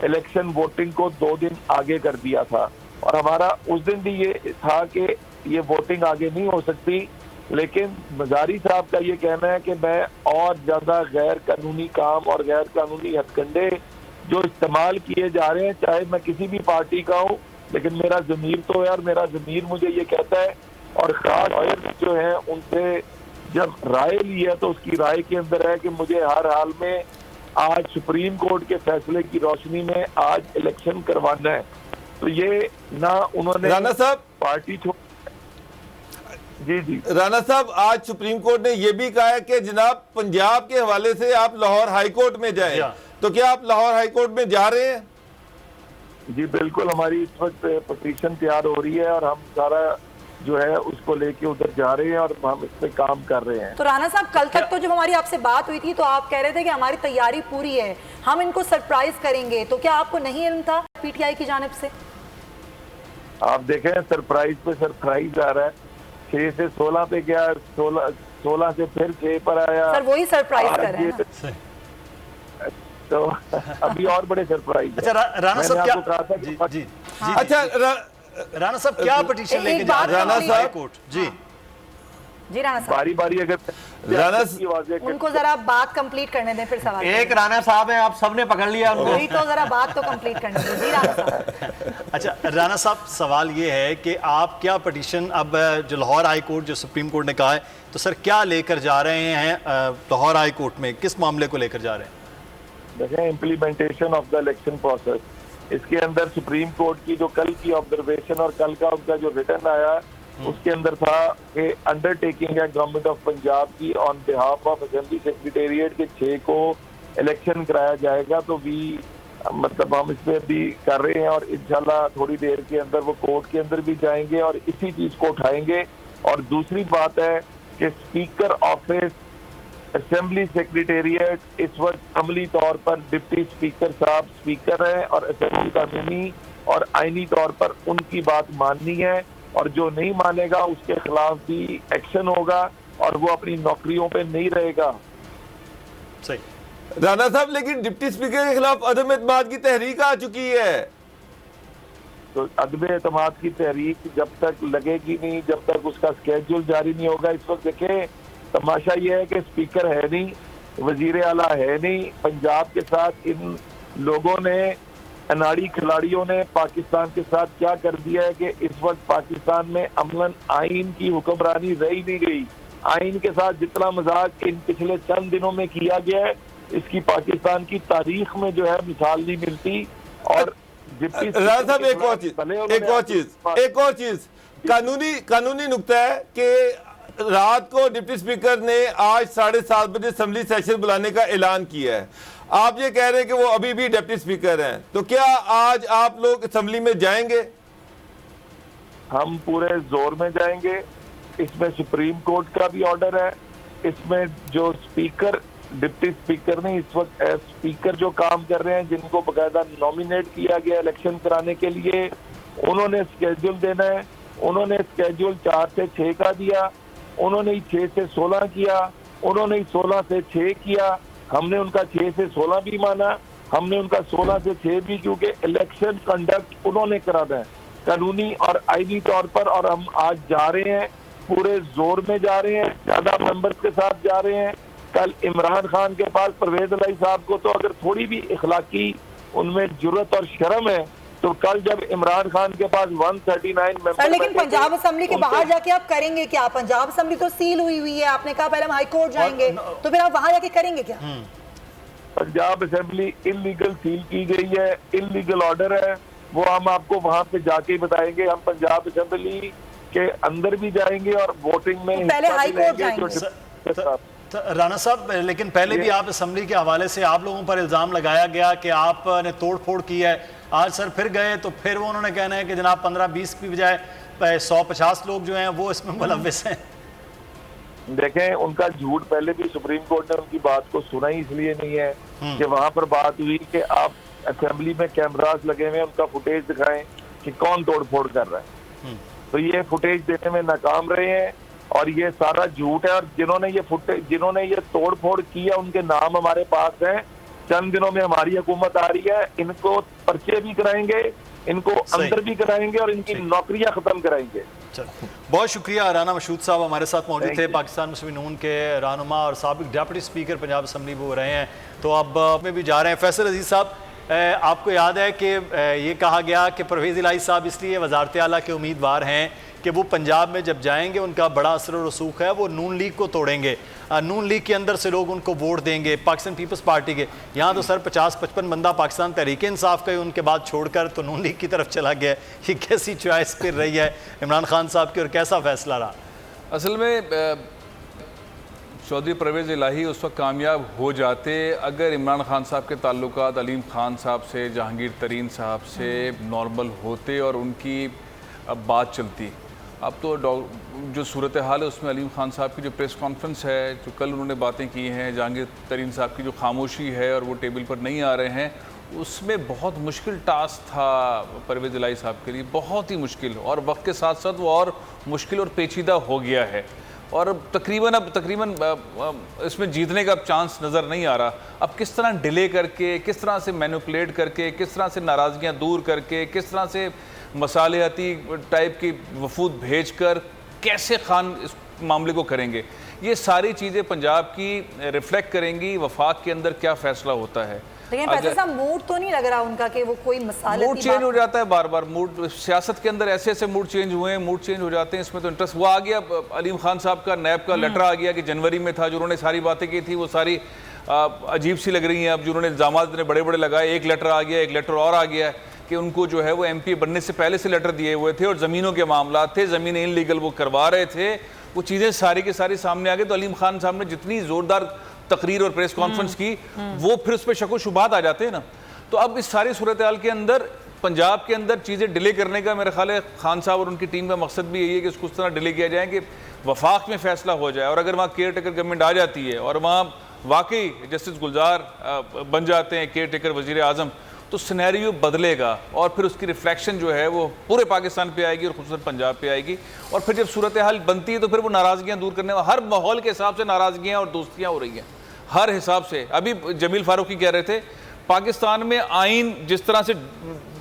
इलेक्शन वोटिंग को 2 दिन आगे कर दिया था, और हमारा उस दिन भी ये था कि ये वोटिंग आगे नहीं हो सकती, लेकिन मजारी साहब का ये कहना है कि मैं और ज्यादा गैर कानूनी काम और गैर कानूनी हथकंडे जो इस्तेमाल किए जा रहे हैं, चाहे मैं किसी भी पार्टी का हूँ, लेकिन मेरा ज़मीर तो है और मेरा ज़मीर मुझे ये कहता है, और खास लॉयर जो है उनसे जब राय ली है तो उसकी राय के अंदर है कि मुझे हर हाल में आज सुप्रीम कोर्ट के फैसले की रोशनी में आज इलेक्शन करवाना है। तो ये ना उन्होंने राना साहब पार्टी छोड़, जी राना साहब, आज सुप्रीम कोर्ट ने यह भी कहा है कि जनाब पंजाब के हवाले से आप लाहौर हाई कोर्ट में जाएं, तो क्या आप लाहौर हाई कोर्ट में जा रहे हैं? जी बिल्कुल, हमारी इस वक्त पटिशन तैयार हो रही है और हम सारा जो है उसको लेके उधर जा रहे हैं और हम इस पे काम कर रहे हैं। तो राना साहब, कल तक तो जब हमारी आपसे बात हुई थी तो आप कह रहे थे कि हमारी तैयारी पूरी है, हम इनको सरप्राइज करेंगे, तो क्या आपको नहीं इल्म था पीटीआई की जानिब से? आप देखें, सरप्राइज पे सरप्राइज आ रहा है, 6 से 16 पे गया, 16 से फिर 6 पर आया। सर वही सरप्राइज कर रहे हैं तो अभी और बड़े सरप्राइज। अच्छा राना साहब, क्या कहा था जी जी हाँ। अच्छा राना साहब, क्या पिटीशन लेके जा रहे हैं राना साहब कोर्ट? जी जी राना साहब, बारी बारी अगर उनको जरा बात कंप्लीट करने दें, फिर सवाल। एक राना साहब हैं, आप सबने पकड़ लिया उनको, वही तो जरा बात तो कंप्लीट करने दें। जी राना साहब। अच्छा राना साहब, सवाल ये है कि आप क्या पिटीशन, अब जो लाहौर हाई कोर्ट, जो सुप्रीम कोर्ट ने कहा है, तो सर क्या लेकर जा रहे हैं लाहौर हाई कोर्ट में, किस मामले को लेकर जा रहे हैं? देखें, implementation of the election process, इसके अंदर सुप्रीम कोर्ट की जो कल की ऑब्जर्वेशन और कल का उनका जो रिटर्न आया उसके अंदर था कि अंडरटेकिंग है गवर्नमेंट ऑफ पंजाब की on behalf of assembly secretariat के 6 को इलेक्शन कराया जाएगा। तो मतलब हम इसमें भी कर रहे हैं और इंशाल्लाह थोड़ी देर के अंदर वो कोर्ट के अंदर भी जाएंगे और इसी चीज को उठाएंगे। और दूसरी बात है कि स्पीकर ऑफिस असेंबली सेक्रेटेरिएट इस वक्त अमली तौर पर डिप्टी स्पीकर साहब स्पीकर है और असेंबली कानूनी और आईनी तौर पर उनकी बात माननी है और जो नहीं मानेगा उसके खिलाफ भी एक्शन होगा और वो अपनी नौकरियों पे नहीं रहेगा। सही राणा साहब, लेकिन डिप्टी स्पीकर के खिलाफ अदम एतमाद की तहरीक आ चुकी है। तो अदम एतमाद की तहरीक जब तक लगेगी नहीं, जब तक उसका स्केड्यूल जारी नहीं होगा। इस वक्त देखें तमाशा ये है कि स्पीकर है नहीं, वजीर आला है नहीं। पंजाब के साथ इन लोगों ने, अनाड़ी खिलाड़ियों ने पाकिस्तान के साथ क्या कर दिया है कि इस वक्त पाकिस्तान में अमलन आइन की हुक्मरानी रही नहीं गई। आइन के साथ जितना मजाक इन पिछले चंद दिनों में किया गया है इसकी पाकिस्तान की तारीख में जो है मिसाल नहीं मिलती। और राणा साहब एक और चीज कानूनी नुक्ता है कि रात को डिप्टी स्पीकर ने आज 7:30 बजे असेंबली सेशन बुलाने का ऐलान किया है। आप ये कह रहे हैं कि वो अभी भी डिप्टी स्पीकर हैं, तो क्या आज आप लोग असेंबली में जाएंगे? हम पूरे जोर में जाएंगे। इसमें सुप्रीम कोर्ट का भी ऑर्डर है। इसमें जो स्पीकर, डिप्टी स्पीकर ने इस वक्त एज स्पीकर जो काम कर रहे हैं, जिनको बकायदा नॉमिनेट किया गया इलेक्शन कराने के लिए, उन्होंने स्केड्यूल देना है। उन्होंने स्केड्यूल 4 से 6 का दिया, उन्होंने 6 से 16 किया, उन्होंने 16 से 6 किया। हमने उनका 6 से 16 भी माना, हमने उनका 16 से 6 भी, क्योंकि इलेक्शन कंडक्ट उन्होंने कराना है कानूनी और आईनी तौर पर। और हम आज जा रहे हैं, पूरे जोर में जा रहे हैं, ज्यादा मेंबर्स के साथ जा रहे हैं। कल इमरान खान के पास परवेज इलाही साहब को तो अगर थोड़ी भी इखलाकी उनमें जुर्रत और शर्म है तो कल जब इमरान खान के पास 139 मेंबर, लेकिन पंजाब असेंबली के बाहर जाके आप करेंगे क्या? पंजाब असेंबली तो सील हुई है, आपने कहा पहले हम हाई कोर्ट जाएंगे, तो फिर आप वहां जाके करेंगे क्या? पंजाब असेंबली इलीगल सील की गई है, इलीगल ऑर्डर है, वो हम आपको वहां पे जाके बताएंगे। हम पंजाब असेंबली के अंदर भी जाएंगे और वोटिंग में पहले हाई कोर्ट जाएंगे। राणा साहब, लेकिन पहले भी आप असेंबली के हवाले से आप लोगों पर इल्जाम लगाया गया कि आपने तोड़ फोड़ की है। आज सर फिर गए तो फिर वो उन्होंने कहना है कि जनाब 15-20 की बजाय 150 लोग जो हैं वो इसमें मुलव्विस हैं। देखें, उनका झूठ पहले भी सुप्रीम कोर्ट ने उनकी बात को सुना ही इसलिए नहीं है कि वहां पर बात हुई कि आप असेंबली में कैमरास लगे हुए, उनका फुटेज दिखाएं कि कौन तोड़ फोड़ कर रहा है। तो ये फुटेज देने में नाकाम रहे हैं और ये सारा झूठ है। और जिन्होंने ये तोड़ फोड़ किया उनके नाम हमारे पास हैं। चंद दिनों में हमारी हुकूमत आ रही है, इनको पर्चे भी कराएंगे, इनको अंदर भी कराएंगे और इनकी नौकरियां खत्म कराएंगे। बहुत शुक्रिया। राना मशहूद साहब हमारे साथ मौजूद थे, पाकिस्तान मुस्लिम नून के रहनुमा और साबिक डिप्टी स्पीकर पंजाब असेंबली वो रहे हैं। तो अब में भी जा रहे हैं। फैसल अजीज साहब, आपको याद है कि ये कहा गया कि परवेज़ इलाही साहब इसलिए वज़ारत आला के उम्मीदवार हैं कि वो पंजाब में जब जाएंगे उनका बड़ा असर और रसूख है, वो नून लीग को तोड़ेंगे, नून लीग के अंदर से लोग उनको वोट देंगे, पाकिस्तान पीपल्स पार्टी के। यहाँ तो सर 50-55 बंदा पाकिस्तान तहरीक इंसाफ का उनके बाद छोड़कर तो नून लीग की तरफ चला गया। ये कैसी चॉइस फिर रही है इमरान खान साहब की और कैसा फैसला रहा? असल में चौधरी परवेज़ इलाही उस वक्त कामयाब हो जाते अगर इमरान खान साहब के ताल्लुकात अलीम खान साहब से, जहांगीर तरीन साहब से नॉर्मल होते और उनकी अब बात चलती। अब तो जो सूरत हाल है उसमें अलीम खान साहब की जो प्रेस कॉन्फ्रेंस है, जो कल उन्होंने बातें की हैं, जहांगीर तरीन साहब की जो खामोशी है और वो टेबल पर नहीं आ रहे हैं, उसमें बहुत मुश्किल टास्क था परवेज़ इलाही साहब के लिए, बहुत ही मुश्किल। और वक्त के साथ साथ वो और मुश्किल और पेचीदा हो गया है और तकरीबन इसमें जीतने का चांस नज़र नहीं आ रहा। अब किस तरह डिले करके, किस तरह से मैनिपुलेट करके, किस तरह से नाराज़गियाँ दूर करके, किस तरह से मसालियाती टाइप की वफूद भेज कर कैसे खान इस मामले को करेंगे, ये सारी चीज़ें पंजाब की रिफ्लेक्ट करेंगी वफाक के अंदर क्या फ़ैसला होता है। लेकिन फैसल साहब, मूड तो नहीं लग रहा उनका कि वो कोई मसाले, मूड चेंज हो जाता है बार बार। मूड सियासत के अंदर ऐसे ऐसे मूड चेंज हुए हैं, मूड चेंज हो जाते हैं। इसमें तो इंटरेस्ट वो आ गया, अलीम खान साहब का नैब का लेटर आ गया कि जनवरी में था, जो उन्होंने सारी बातें की थी वो सारी अजीब सी लग रही हैं। अब जो उन्होंने इल्ज़ामात इतने बड़े बड़े लगाए, एक लेटर आ गया, एक लेटर और आ गया है कि उनको जो है वो MP बनने से पहले से लेटर दिए हुए थे और ज़मीनों के मामला थे, ज़मीनें इनलीगल वो करवा रहे थे, वो चीज़ें सारी की सारी सामने आ गई। तो अलीम खान साहब ने जितनी ज़ोरदार तकरीर और प्रेस कॉन्फ्रेंस की, वो फिर उस पर शक व शुबात आ जाते हैं ना। तो अब इस सारी सूरत हाल के अंदर पंजाब के अंदर चीज़ें डिले करने का मेरा ख्याल है खान साहब और उनकी टीम का मकसद भी यही है कि उसको उस तरह डिले किया जाए कि वफाक में फैसला हो जाए। और अगर वहाँ केयर टेकर गवर्नमेंट आ जाती है और वहाँ वाकई जस्टिस गुलजार बन जाते हैं केयर टेकर वज़ीर आज़म, तो सिनेरियो बदलेगा और फिर उसकी रिफ्लेक्शन जो है वो पूरे पाकिस्तान पे आएगी और खुसूसन पंजाब पे आएगी। और फिर जब सूरत हाल बनती है तो फिर वो नाराज़गियाँ दूर करने, हर माहौल के हिसाब से नाराज़गियाँ और दोस्तियाँ हो रही हैं हर हिसाब से। अभी जमील फारूकी कह रहे थे पाकिस्तान में आइन जिस तरह से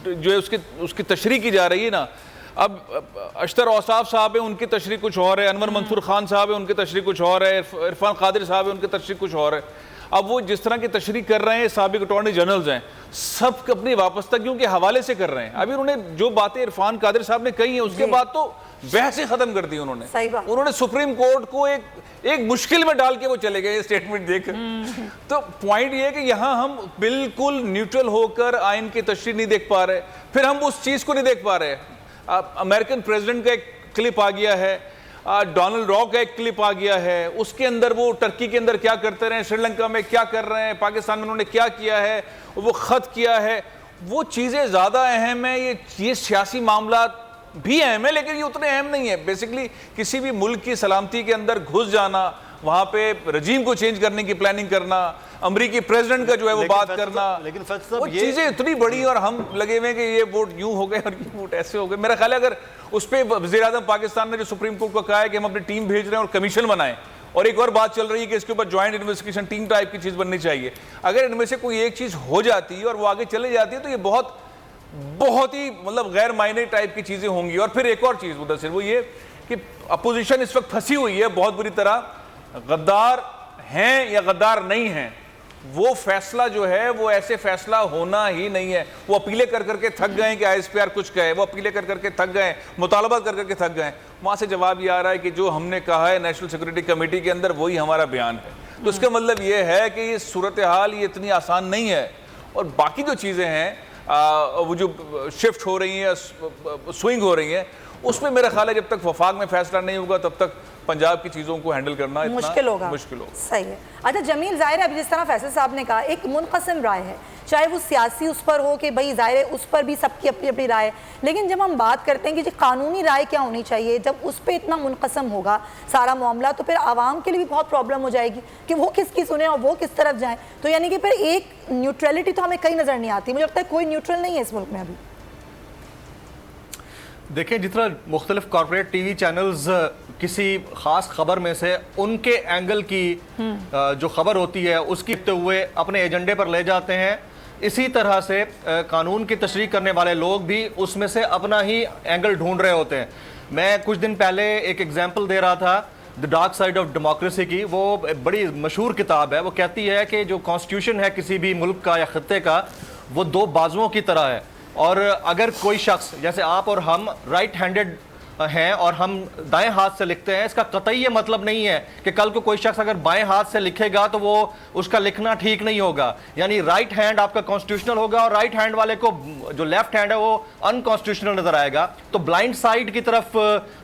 जो है उसकी तशरीह की जा रही है ना, अब अशतर औसाफ साहब है उनकी तशरीह कुछ और है, अनवर मंसूर खान साहब है उनकी तशरीह कुछ और है, इरफान कादिर साहब है उनकी तशरीह कुछ और है। अब वो जिस तरह की तशरीह कर रहे हैं, साबिक अटॉर्नी जनरल्स हैं, सब अपनी वापसतगियों के हवाले से कर रहे हैं। अभी उन्होंने जो बातें इरफान कादिर साहब ने कही हैं उसके बाद तो बहस ही खत्म कर दी उन्होंने। उन्होंने सुप्रीम कोर्ट को एक मुश्किल में डाल के वो चले गए स्टेटमेंट देकर। तो पॉइंट ये है कि यहाँ हम बिल्कुल न्यूट्रल होकर आइन की तशरीह नहीं देख पा रहे, फिर हम उस चीज को नहीं देख पा रहे। अमेरिकन प्रेसिडेंट का एक क्लिप आ गया है, डोनाल्ड रॉक का एक क्लिप आ गया है, उसके अंदर वो टर्की के अंदर क्या करते रहे, श्रीलंका में क्या कर रहे हैं, पाकिस्तान में उन्होंने क्या किया है, वो खत किया है, वो चीजें ज्यादा अहम है। ये सियासी मामला भी अहम है लेकिन ये उतने अहम नहीं है। बेसिकली किसी भी मुल्क की सलामती के अंदर घुस जाना, वहां पे रजीम को चेंज करने की प्लानिंग करना, अमरीकी प्रेसिडेंट का जो है वो बात करना, लेकिन वो चीजें इतनी बड़ी और हम लगे हुए कि ये वोट यूं हो गए और ये वोट ऐसे हो गए। मेरा ख्याल है अगर उस पर वज़ीर आज़म पाकिस्तान ने जो सुप्रीम कोर्ट को कहा है कि हम अपनी टीम भेज रहे हैं और कमीशन बनाएं, और एक और बात चल रही है कि इसके ऊपर ज्वाइंट इन्वेस्टिगेशन टीम टाइप की चीज बननी चाहिए, अगर इनमें से कोई एक चीज हो जाती है और वो आगे चले जाती है तो ये बहुत ही मतलब गैर मायने टाइप की चीजें होंगी। और फिर एक और चीज मुदस्सिर, वो ये कि अपोजिशन इस वक्त फंसी हुई है बहुत बुरी तरह, गद्दार हैं या गद्दार नहीं हैं, वो फैसला जो है वो ऐसे फैसला होना ही नहीं है। वो अपीलें कर करके थक गए कि ISPR कुछ कहे, वो अपीलें कर करके थक गए, मुतालबा कर करके थक गए, वहां से जवाब ये आ रहा है कि जो हमने कहा है नेशनल सिक्योरिटी कमेटी के अंदर वही हमारा बयान है। तो इसका मतलब ये है कि ये सूरत हाल ये इतनी आसान नहीं है। और बाकी जो चीज़ें हैं वो जो शिफ्ट हो रही हैं, स्विंग हो रही हैं, उसमें मेरा ख्याल है जब तक वफाक में फैसला नहीं होगा तब तक पंजाब की चीज़ों को हैंडल करना मुश्किल होगा। सही है। अच्छा जमील, जाहिर है अभी जिस तरह फैसल साहब ने कहा एक मुनक़सिम राय है, चाहे वो सियासी उस पर हो कि भाई जाहिर है उस पर भी सबकी अपनी अपनी राय है, लेकिन जब हम बात करते हैं कि जो कानूनी राय क्या होनी चाहिए, जब उस पर इतना मुनक़सिम होगा सारा मामला तो फिर आवाम के लिए भी बहुत प्रॉब्लम हो जाएगी कि वो किसकी सुने और वो किस तरफ जाए। तो यानी कि फिर एक न्यूट्रलिटी तो हमें कहीं नज़र नहीं आती। मुझे लगता है कोई न्यूट्रल नहीं है इस मुल्क में अभी। देखें, जितना मुख्तलिफ कॉर्पोरेट टीवी चैनल्स किसी ख़ास खबर में से उनके एंगल की जो खबर होती है उसकी देखते हुए अपने एजेंडे पर ले जाते हैं, इसी तरह से कानून की तशरीह करने वाले लोग भी उसमें से अपना ही एंगल ढूंढ रहे होते हैं। मैं कुछ दिन पहले एक एग्जाम्पल दे रहा था the dark side of democracy की, वो बड़ी मशहूर किताब है। वो कहती है कि जो कॉन्स्टिट्यूशन है किसी भी मुल्क का या खत्ते का, वो दो बाजुओं की तरह है, और अगर कोई शख्स जैसे आप और हम राइट हैंडेड हैं और हम दाएं हाथ से लिखते हैं, इसका कतई ये मतलब नहीं है कि कल को कोई शख्स अगर बाएं हाथ से लिखेगा तो वो उसका लिखना ठीक नहीं होगा। यानी राइट हैंड आपका कॉन्स्टिट्यूशनल होगा और राइट हैंड वाले को जो लेफ्ट हैंड है वो अनकॉन्स्टिट्यूशनल नजर आएगा। तो ब्लाइंड साइड की तरफ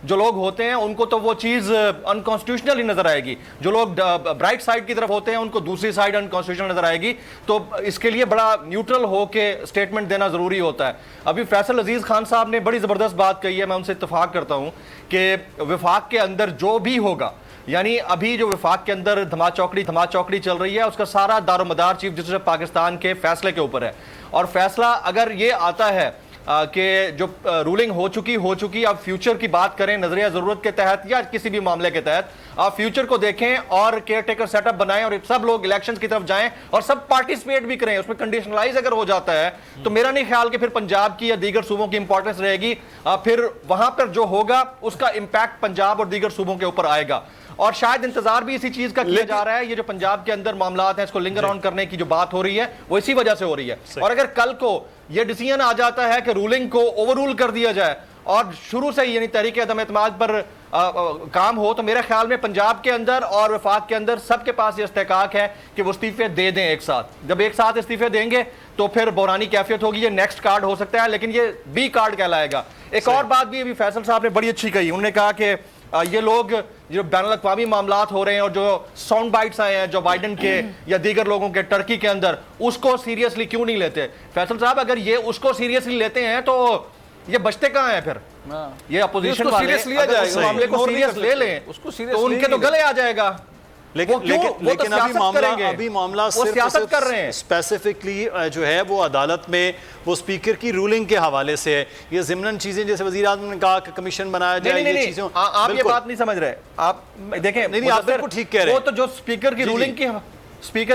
जो लोग होते हैं उनको तो वो चीज अनकॉन्स्टिट्यूशनल ही नजर आएगी, जो लोग ब्राइट साइड की तरफ होते हैं उनको दूसरी साइड अनकॉन्स्टिट्यूशनल नजर आएगी। तो इसके लिए बड़ा न्यूट्रल होके स्टेटमेंट देना जरूरी होता है। अभी फैसल अजीज खान साहब ने बड़ी जबरदस्त बात कही है, मैं उनसे इत्तेफाक करता हूं कि विफाक के अंदर जो भी होगा, यानी अभी जो विफाक के अंदर धमाचौकड़ी चल रही है उसका सारा दारोमदार चीफ जस्टिस पाकिस्तान के फैसले के ऊपर है। और फैसला अगर ये आता है कि जो रूलिंग हो चुकी, आप फ्यूचर की बात करें नजरिया जरूरत के तहत या किसी भी मामले के तहत, आप फ्यूचर को देखें और केयर टेकर सेटअप बनाएं और सब लोग इलेक्शंस की तरफ जाएं और सब पार्टिसिपेट भी करें, उसमें कंडीशनलाइज अगर हो जाता है तो मेरा नहीं ख्याल कि फिर पंजाब की या दीगर सूबों की इंपॉर्टेंस रहेगी। फिर वहां पर जो होगा उसका इंपैक्ट पंजाब और दीगर सूबों के ऊपर आएगा। और शायद इंतजार भी इसी चीज का किया जा रहा है। ये जो पंजाब के अंदर मामला है इसको लिंगर ऑन करने की जो बात हो रही है वो इसी वजह से हो रही है। और अगर कल को ये डिसीजन आ जाता है कि रूलिंग को ओवररूल कर दिया जाए और शुरू से ही यानी तहरीक अदम एतमाद पर काम हो, तो मेरे ख्याल में पंजाब के अंदर और वफाक के अंदर सबके पास ये इस्तेकाक है कि वो इस्तीफे दे दें एक साथ। जब एक साथ इस्तीफे देंगे तो फिर बौरानी कैफियत होगी, ये नेक्स्ट कार्ड हो सकता है, लेकिन ये बी कार्ड कहलाएगा। एक और बात भी अभी फैसल साहब ने बड़ी अच्छी कही, उन्होंने कहा कि ये लोग जो बैनुल-अक़वामी मामलात हो रहे हैं और जो साउंड बाइट्स आए हैं जो बाइडन के या दीगर लोगों के टर्की के अंदर, उसको सीरियसली क्यों नहीं लेते? फैसल साहब, अगर ये उसको सीरियसली लेते हैं तो ये बचते कहाँ हैं फिर? ये अपोजिशन वाले सीरियस लिया जाएगा, मामले को सीरियस ले लें उसको सीरियस तो उनके तो गले आ जाएगा। लेकिन अभी मामला सियासत कर रहे हैं। स्पेसिफिकली जो है वो अदालत में वो स्पीकर की रूलिंग के हवाले से है। ये ज़िमनन चीजें जैसे वज़ीर आज़म ने कहा कि कमीशन बनाया जाए, ये चीजें आप ये बात नहीं समझ रहे। आप देखें, नहीं आप बिल्कुल ठीक कह रहे हैं। वो तो जो स्पीकर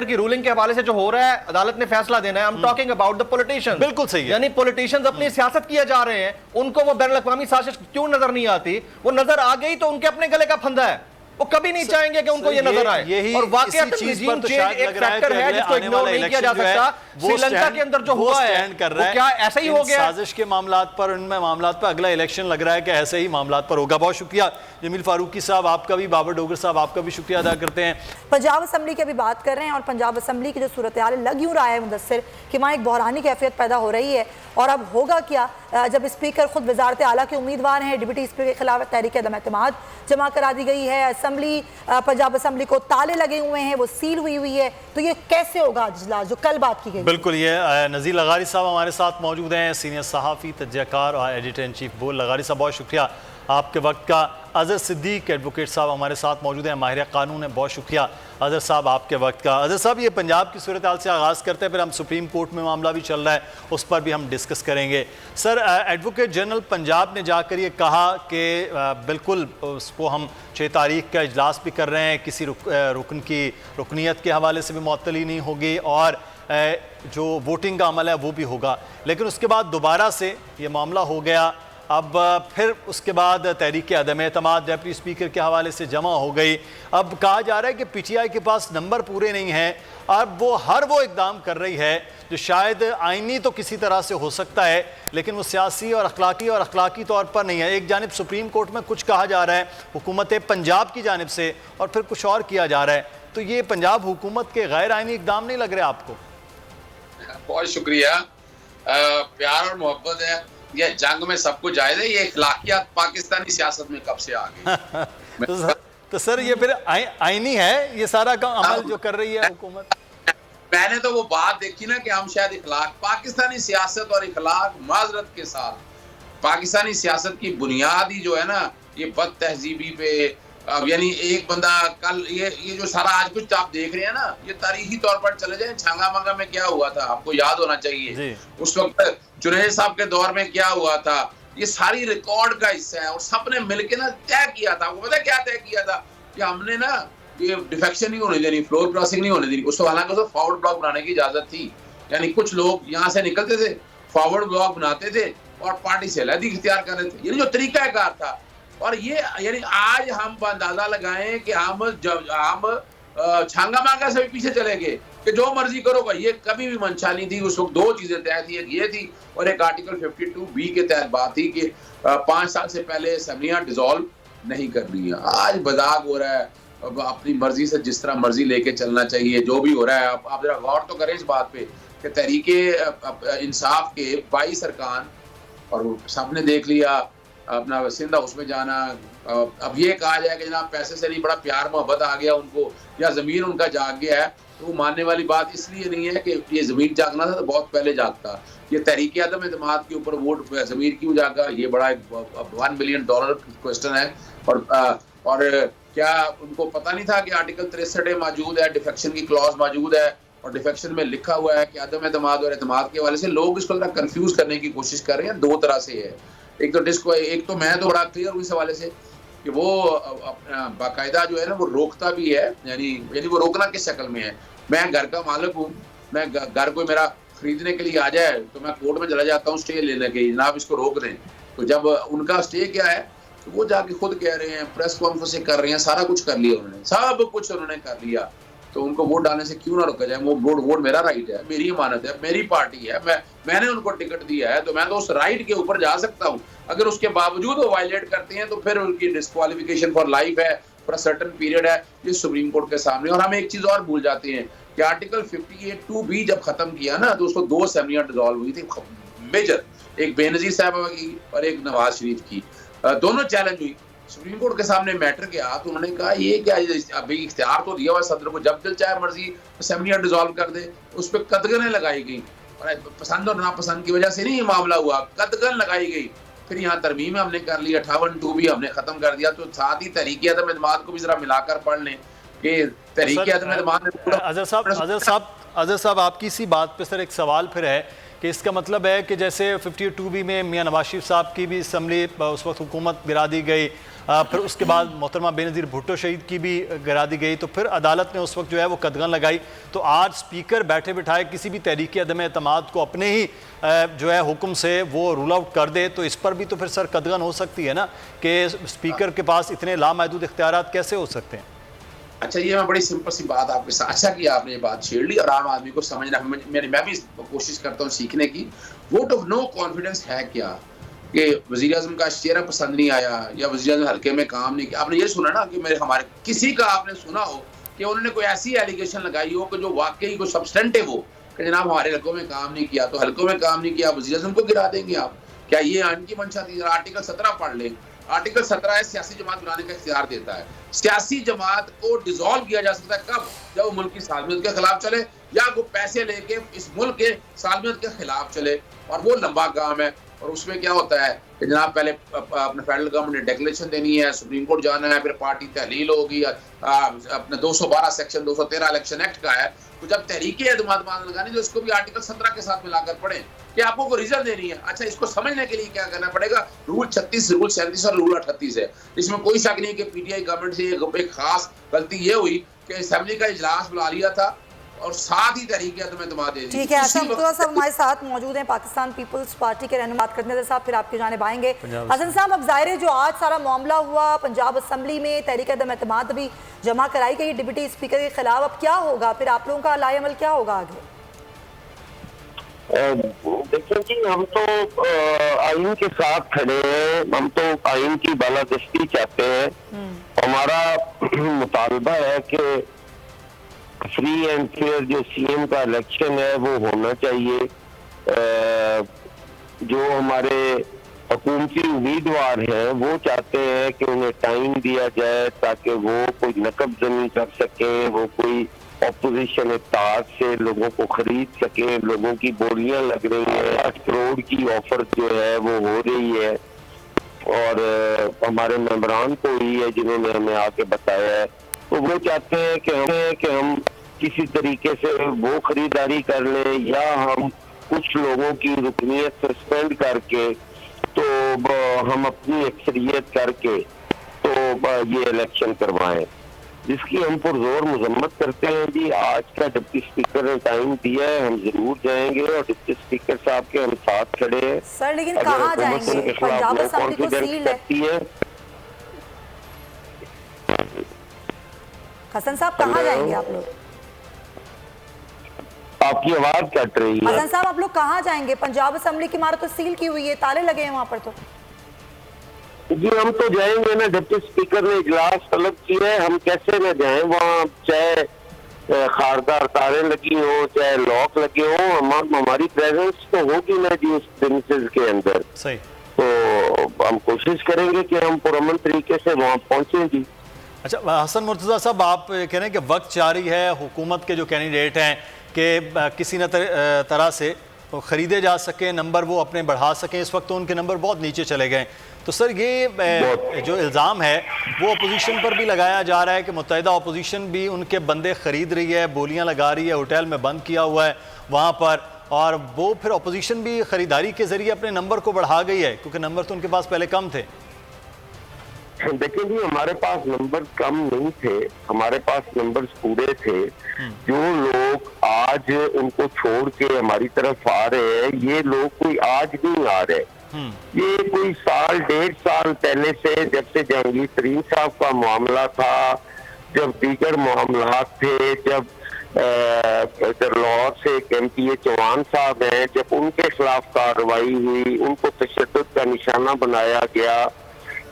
की रूलिंग के हवाले से जो हो रहा है, अदालत ने फैसला देना है। I am talking about the politicians. बिल्कुल सही है। यानी पॉलिटिशियंस अपनी सियासत किए जा रहे हैं, उनको वो बैनुल-अक़वामी साजिश क्यों नजर नहीं आती? वो नजर आ गई तो उनके अपने गले का फंदा है, वो कभी नहीं चाहेंगे कि उनको ये नजर आए। और वाकई चीज पर तो शायद एक फैक्टर है जिसको इग्नोर नहीं किया जा सकता। श्रीलंका के अंदर जो हुआ है वो क्या ऐसा ही हो गया? साजिश के मामलात पर, उनमें मामलात पर अगला इलेक्शन लग रहा है कि ऐसे ही मामलात पर होगा। बहुत शुक्रिया जमील फारूकी साहब, आपका भी, बाबर डोगर साहब आपका भी शुक्रिया अदा करते हैं। पंजाब असम्बली की अभी बात कर रहे हैं और पंजाब असम्बली की जो सूरत हाल लग यूँ रहा है मुदस्सिर कि वहाँ एक बहरानी कैफियत पैदा हो रही है। और अब होगा क्या जब स्पीकर खुद वजारत आला के उम्मीदवार हैं, डिप्टी स्पीकर के खिलाफ तहरीक अदम एतमाद जमा करा दी गई है, असम्बली पंजाब असम्बली को ताले लगे हुए हैं, वो सील हुई है, तो ये कैसे होगा इजलास जो कल बात की गई? बिल्कुल, ये नज़ीर लगारी साहब हमारे साथ मौजूद हैं, सीनियर सहाफ़ी, तज्ज़ियाकार और एडिटर इन चीफ बोल। लगारी साहब बहुत शुक्रिया आपके वक्त का। अज़हर सिद्दीक एडवोकेट साहब हमारे साथ मौजूद हैं, माहिर कानून है, बहुत शुक्रिया अज़हर साहब आपके वक्त का। अज़हर साहब, ये पंजाब की सूरत हाल से आगाज़ करते हैं, फिर हम सुप्रीम कोर्ट में मामला भी चल रहा है, उस पर भी हम डिस्कस करेंगे। सर, एडवोकेट जनरल पंजाब ने जाकर ये कहा कि बिल्कुल उसको हम 6 तारीख का इजलास भी कर रहे हैं, किसी रुकन की रुकनीत के हवाले से भी मुअत्तली नहीं होगी और जो वोटिंग का अमल है वो भी होगा। लेकिन उसके बाद दोबारा से ये मामला हो गया। अब फिर उसके बाद तहरीक अदम एतमाद डिप्टी स्पीकर के हवाले से जमा हो गई। अब कहा जा रहा है कि पीटीआई के पास नंबर पूरे नहीं हैं। अब वो हर वो इकदाम कर रही है जो शायद आइनी तो किसी तरह से हो सकता है, लेकिन वो सियासी और अखलाकी तौर पर नहीं है। एक जानिब सुप्रीम कोर्ट में कुछ कहा जा रहा है हुकूमत पंजाब की जानिब से, और फिर कुछ और किया जा रहा है। तो ये पंजाब हुकूमत के गैर आइनी इकदाम नहीं लग रहे आपको? बहुत शुक्रिया। प्यार और मोहब्बत है, ये जंग में सब कुछ जायज़ है। ये अखलाकियात पाकिस्तानी सियासत में कब से आ गई? तो सर ये फिर आईनी है ये सारा का अमल जो कर रही है हुकूमत? मैंने तो वो बात देखी ना कि हम शायद इखलाक, पाकिस्तानी सियासत और इखलाक, माजरत के साथ पाकिस्तानी सियासत की बुनियाद ही जो है ना, ये बद तहजीबी पे, अब यानी एक बंदा कल ये जो सारा आज कुछ आप देख रहे हैं ना, ये तारीखी तौर पर चले जाए, छांगा मांगा में क्या हुआ था आपको याद होना चाहिए। उस वक्त जुनैद साहब के दौर में क्या हुआ था, ये सारी रिकॉर्ड का हिस्सा है। और सबने मिलकर ना तय किया था, आपको पता है क्या तय किया था? कि हमने ना ये डिफेक्शन नहीं होने देनी, फ्लोर क्रॉसिंग नहीं होने देनी। उस हालांकि उसको फॉरवर्ड ब्लॉक बनाने की इजाजत थी, यानी कुछ लोग यहाँ से निकलते थे, फॉरवर्ड ब्लॉक बनाते थे और पार्टी से अलग इख्तियार कर रहे थे, यानी जो तरीकाकार था। और ये यानी आज हम अंदाजा लगाएं कि हम छांगा मांगा से भी पीछे चले गए कि जो मर्जी करोगा, ये कभी भी मंशा नहीं थी। उस वक्त 2 चीजें तय थी, एक ये थी और एक आर्टिकल 52B के तहत बात थी कि 5 साल से पहले असेंबलियां डिसॉल्व नहीं करनी है। आज मजाक हो रहा है, अपनी मर्जी से जिस तरह मर्जी लेके चलना चाहिए, जो भी हो रहा है। आप जरा गौर तो करें इस बात पे कि तहरीके इंसाफ के 22 अरकान, और सबने देख लिया अपना सिंध हाउस में जाना। अब ये कहा जाए कि जनाब पैसे से नहीं, बड़ा प्यार मोहब्बत आ गया उनको, या जमीन उनका जाग गया है, तो वो मानने वाली बात इसलिए नहीं है कि ये जमीन जागना था तो बहुत पहले जागता। ये तहरीक अदम एतमाद के ऊपर वोट जमीन क्यों जागा, ये बड़ा $1 बिलियन क्वेश्चन है। और क्या उनको पता नहीं था कि आर्टिकल 63 मौजूद है, डिफेक्शन की क्लॉज मौजूद है, और डिफेक्शन में लिखा हुआ है कि अदम एतमाद और एतमाद के हवाले से लोग इसको जरा कंफ्यूज करने की कोशिश कर रहे हैं। 2 तरह से है, एक तो मैं तो बड़ा क्लियर हूँ इस हवाले से कि वो बाकायदा जो है ना वो रोकता भी है, यानी वो रोकना किस शक्ल में है। मैं घर का मालिक हूँ, मैं घर कोई मेरा खरीदने के लिए आ जाए तो मैं कोर्ट में चला जाता हूँ स्टे लेने के, जनाब इसको रोक दें। तो जब उनका स्टे क्या है तो वो जाके खुद कह रहे हैं, प्रेस कॉन्फ्रेंस कर रहे हैं, सारा कुछ कर लिया उन्होंने, सब कुछ उन्होंने कर लिया। तो उनको वोट डालने से क्यों ना रोका जाए। वो वोट मेरा राइट है, मेरी अमानत है, मेरी पार्टी है, मैंने उनको टिकट दिया है, तो मैं तो उस राइट के ऊपर जा सकता हूँ। अगर उसके बावजूद वो वायलेट करते हैं तो फिर उनकी डिस्क्वालिफिकेशन फॉर लाइफ है, फॉर सर्टेन पीरियड है, ये सुप्रीम कोर्ट के सामने। और हम एक चीज और भूल जाते हैं कि आर्टिकल 58(2) भी जब खत्म किया ना तो उसको 2 असेंबलियां डिसॉल्व हुई थी मेजर, एक बेनजीर साहब की और एक नवाज शरीफ की, दोनों चैलेंज हुई। सुप्रीम कोर्ट के सामने मैटर गया तो उन्होंने कहा ये क्या, अभी इख्तियार तो दिया हुआ सदर को, जब दिल चाहे मर्जी असेंबलियां डिसॉल्व कर दे। उस पर कदगनें लगाई गई और पसंद और नापसंद की वजह से नहीं ये मामला हुआ, कदगन लगाई गई। फिर यहाँ तरमीम हमने कर ली, 58(2) भी हमने खत्म कर दिया। तो साथ ही तहरीक अदम एतमाद को भी जरा मिलाकर पढ़ लें कि तहरीक अदम एतमाद ने। अजहर साहब आपकी इसी बात पे सर एक सवाल फिर है कि इसका मतलब है कि जैसे 52B में मियां नवाज शरीफ साहब की भी असम्बली उस वक्त हुकूमत गिरा दी गई, फिर उसके बाद मोहतरमा बेनज़ीर भुट्टो शहीद की भी गिरा दी गई, तो फिर अदालत ने उस वक्त जो है वो कदगन लगाई। तो आज स्पीकर बैठे बिठाए किसी भी तहरीक अदम एतमाद को अपने ही जो है हुक्म से वो रूल आउट कर दे, तो इस पर भी तो फिर सर कदगन हो सकती है ना कि स्पीकर के पास इतने लामहदूद इख्तियारात कैसे हो सकते हैं। अच्छा, ये मैं बड़ी सिंपल सी बात आपके साथ, अच्छा कि आपने ये बात छेड़ ली और आम आदमी को समझना, मैं भी कोशिश करता हूँ सीखने की। वोट ऑफ नो कॉन्फिडेंस है क्या कि वज़ीर आज़म का चेहरा पसंद नहीं आया या वज़ीर आज़म हल्के में काम नहीं किया। आपने ये सुना ना कि हमारे किसी का आपने सुना हो कि उन्होंने कोई ऐसी एलिगेशन लगाई हो कि जो वाकई कोई सब्सटेंटिव हो कि जनाब हमारे हल्कों में काम नहीं किया, तो हल्कों में काम नहीं किया वज़ीर आज़म को गिरा देंगे आप? क्या ये इनकी मंशा थी? आर्टिकल 17 पढ़ ले। आर्टिकल 17 है सियासी जमात बनाने का इख्तियार देता है। सियासी जमात को डिसॉल्व किया जा सकता है कब? जब वो मुल्क की सालमियत के खिलाफ चले या वो पैसे लेके इस मुल्क के सालमियत के खिलाफ चले, और वो लंबा काम है। और उसमें क्या होता है कि जनाब पहले अपने फेडरल गवर्नमेंट ने डिक्लेरेशन देनी है, सुप्रीम कोर्ट जाना है, फिर पार्टी तहलील होगी, अपने 212 सेक्शन 213 इलेक्शन एक्ट का है। तो जब तहरीक एतमाद लगानी तो इसको भी आर्टिकल 17 के साथ मिलाकर पढ़ें कि आपको कोई रीजन देनी है। अच्छा, इसको समझने के लिए क्या करना पड़ेगा? रूल 36, रूल 37 और रूल 38 है। इसमें कोई शक नहीं कि पीटीआई गवर्नमेंट से एक खास गलती ये हुई कि असेंबली का इजलास बुला लिया था और साथ ही तरीके तुम्हें दे दी। ठीक है, हसन मुर्तज़ा साहब हमारे साथ मौजूद हैं, पाकिस्तान पीपल्स पार्टी के रहनुमा। बात करने साहब फिर आपकी जानिब आएंगे। हसन साहब, अब ज़ाहिर है जो आज सारा मामला हुआ पंजाब असम्बली में तहरीक अदम एतमाद भी जमा कराई गई डिप्टी स्पीकर के खिलाफ, अब क्या होगा फिर? आप लोगों का लाएअमल क्या होगा आगे? देखिए जी, हम तो आइन के साथ खड़े हैं, हम तो आइन की बालादस्ती चाहते हैं। हमारा मुतालबा है कि फ्री एंड फेयर जो सीएम का इलेक्शन है वो होना चाहिए। जो हमारे हुकूमती उम्मीदवार हैं वो चाहते हैं कि उन्हें टाइम दिया जाए ताकि वो कोई नकबजनी कर सके, वो कोई ऑपोजिशन इत्तेहाद से लोगों को खरीद सके। लोगों की बोलियां लग रही है, 8 करोड़ की ऑफर जो है वो हो रही है, और हमारे मेंबरान को ही है जिन्होंने हमें आके बताया है। तो वो चाहते हैं कि हम किसी तरीके से वो खरीदारी कर लें या हम कुछ लोगों की रुकनीत सस्पेंड करके तो हम अपनी अक्सरियत करके तो ये इलेक्शन करवाएं, जिसकी हम पुरजोर मजम्मत करते हैं जी। आज का डिप्टी स्पीकर ने टाइम दिया है, हम जरूर जाएंगे और डिप्टी स्पीकर साहब के हम साथ खड़े हैं। सर लेकिन कहाँ जाएंगे? पंजाब असेंबली को सील है। हसन साहब कहाँ जाएंगे आप लोग? आपकी आवाज कट रही है। हसन साहब आप लोग कहाँ जाएंगे? पंजाब असेंबली की इमारत तो सील की हुई है, ताले लगे हैं वहां पर। तो जी हम तो जाएंगे ना, डिप्टी स्पीकर ने इजलास तलब किया है, हम कैसे न जाएं वहाँ? चाहे खारदार तारे लगी हो, चाहे लॉक लगे हो, हमारी प्रेजेंस तो होगी ना जी उस प्रेमिसेस के अंदर। सही। तो हम कोशिश करेंगे कि हम पुरअमन तरीके से वहाँ पहुँचे जी। अच्छा हसन मुर्तज़ा साहब, आप कह रहे हैं कि वक्त जारी है, हुकूमत के जो कैंडिडेट हैं कि किसी न तरह से ख़रीदे जा सके, नंबर वो अपने बढ़ा सकें। इस वक्त तो उनके नंबर बहुत नीचे चले गए। तो सर ये जो इल्ज़ाम है वो अपोजिशन पर भी लगाया जा रहा है कि मुत्तहिदा अपोजिशन भी उनके बंदे ख़रीद रही है, बोलियां लगा रही है, होटल में बंद किया हुआ है वहाँ पर, और वो फिर अपोजिशन भी ख़रीदारी के ज़रिए अपने नंबर को बढ़ा गई है क्योंकि नंबर तो उनके पास पहले कम थे। देखिए जी, हमारे पास नंबर कम नहीं थे, हमारे पास नंबर्स पूरे थे। जो लोग आज उनको छोड़ के हमारी तरफ आ रहे हैं, ये लोग कोई आज नहीं आ रहे। ये कोई 1.5 साल पहले से, जब से जहांगीर तरीन साहब का मामला था जब दीगर मामलात थे, जब इधर लाहौर से एक MPA चौहान साहब हैं, जब उनके खिलाफ कार्रवाई हुई, उनको तशद्दुद का निशाना बनाया गया,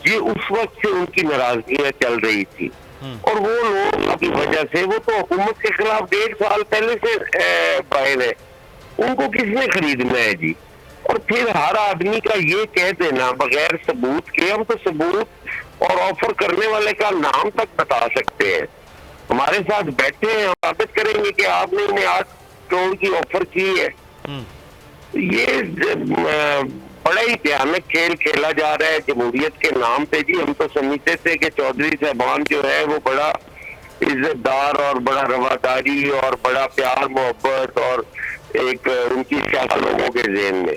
ये उस वक्त से उनकी नाराजगियां चल रही थी। और वो लोगों की वजह से, वो तो हुकूमत के खिलाफ 1.5 साल पहले से बाहर है, उनको किसने खरीदना है जी। और फिर हर आदमी का ये कह देना बगैर सबूत के, हम तो सबूत और ऑफर करने वाले का नाम तक बता सकते हैं, हमारे साथ बैठे हैं, हम साबित करेंगे कि आपने इन्हें 8 करोड़ की ऑफर की है। ये बड़ा ही भयानक खेल खेला जा रहा है जमहूरियत के नाम पे जी। हम तो समझते थे कि चौधरी साहबान जो है वो बड़ा इज्जतदार और बड़ा रवादारी और बड़ा प्यार मोहब्बत और एक उनकी सियासत लोगों के ज़हन में,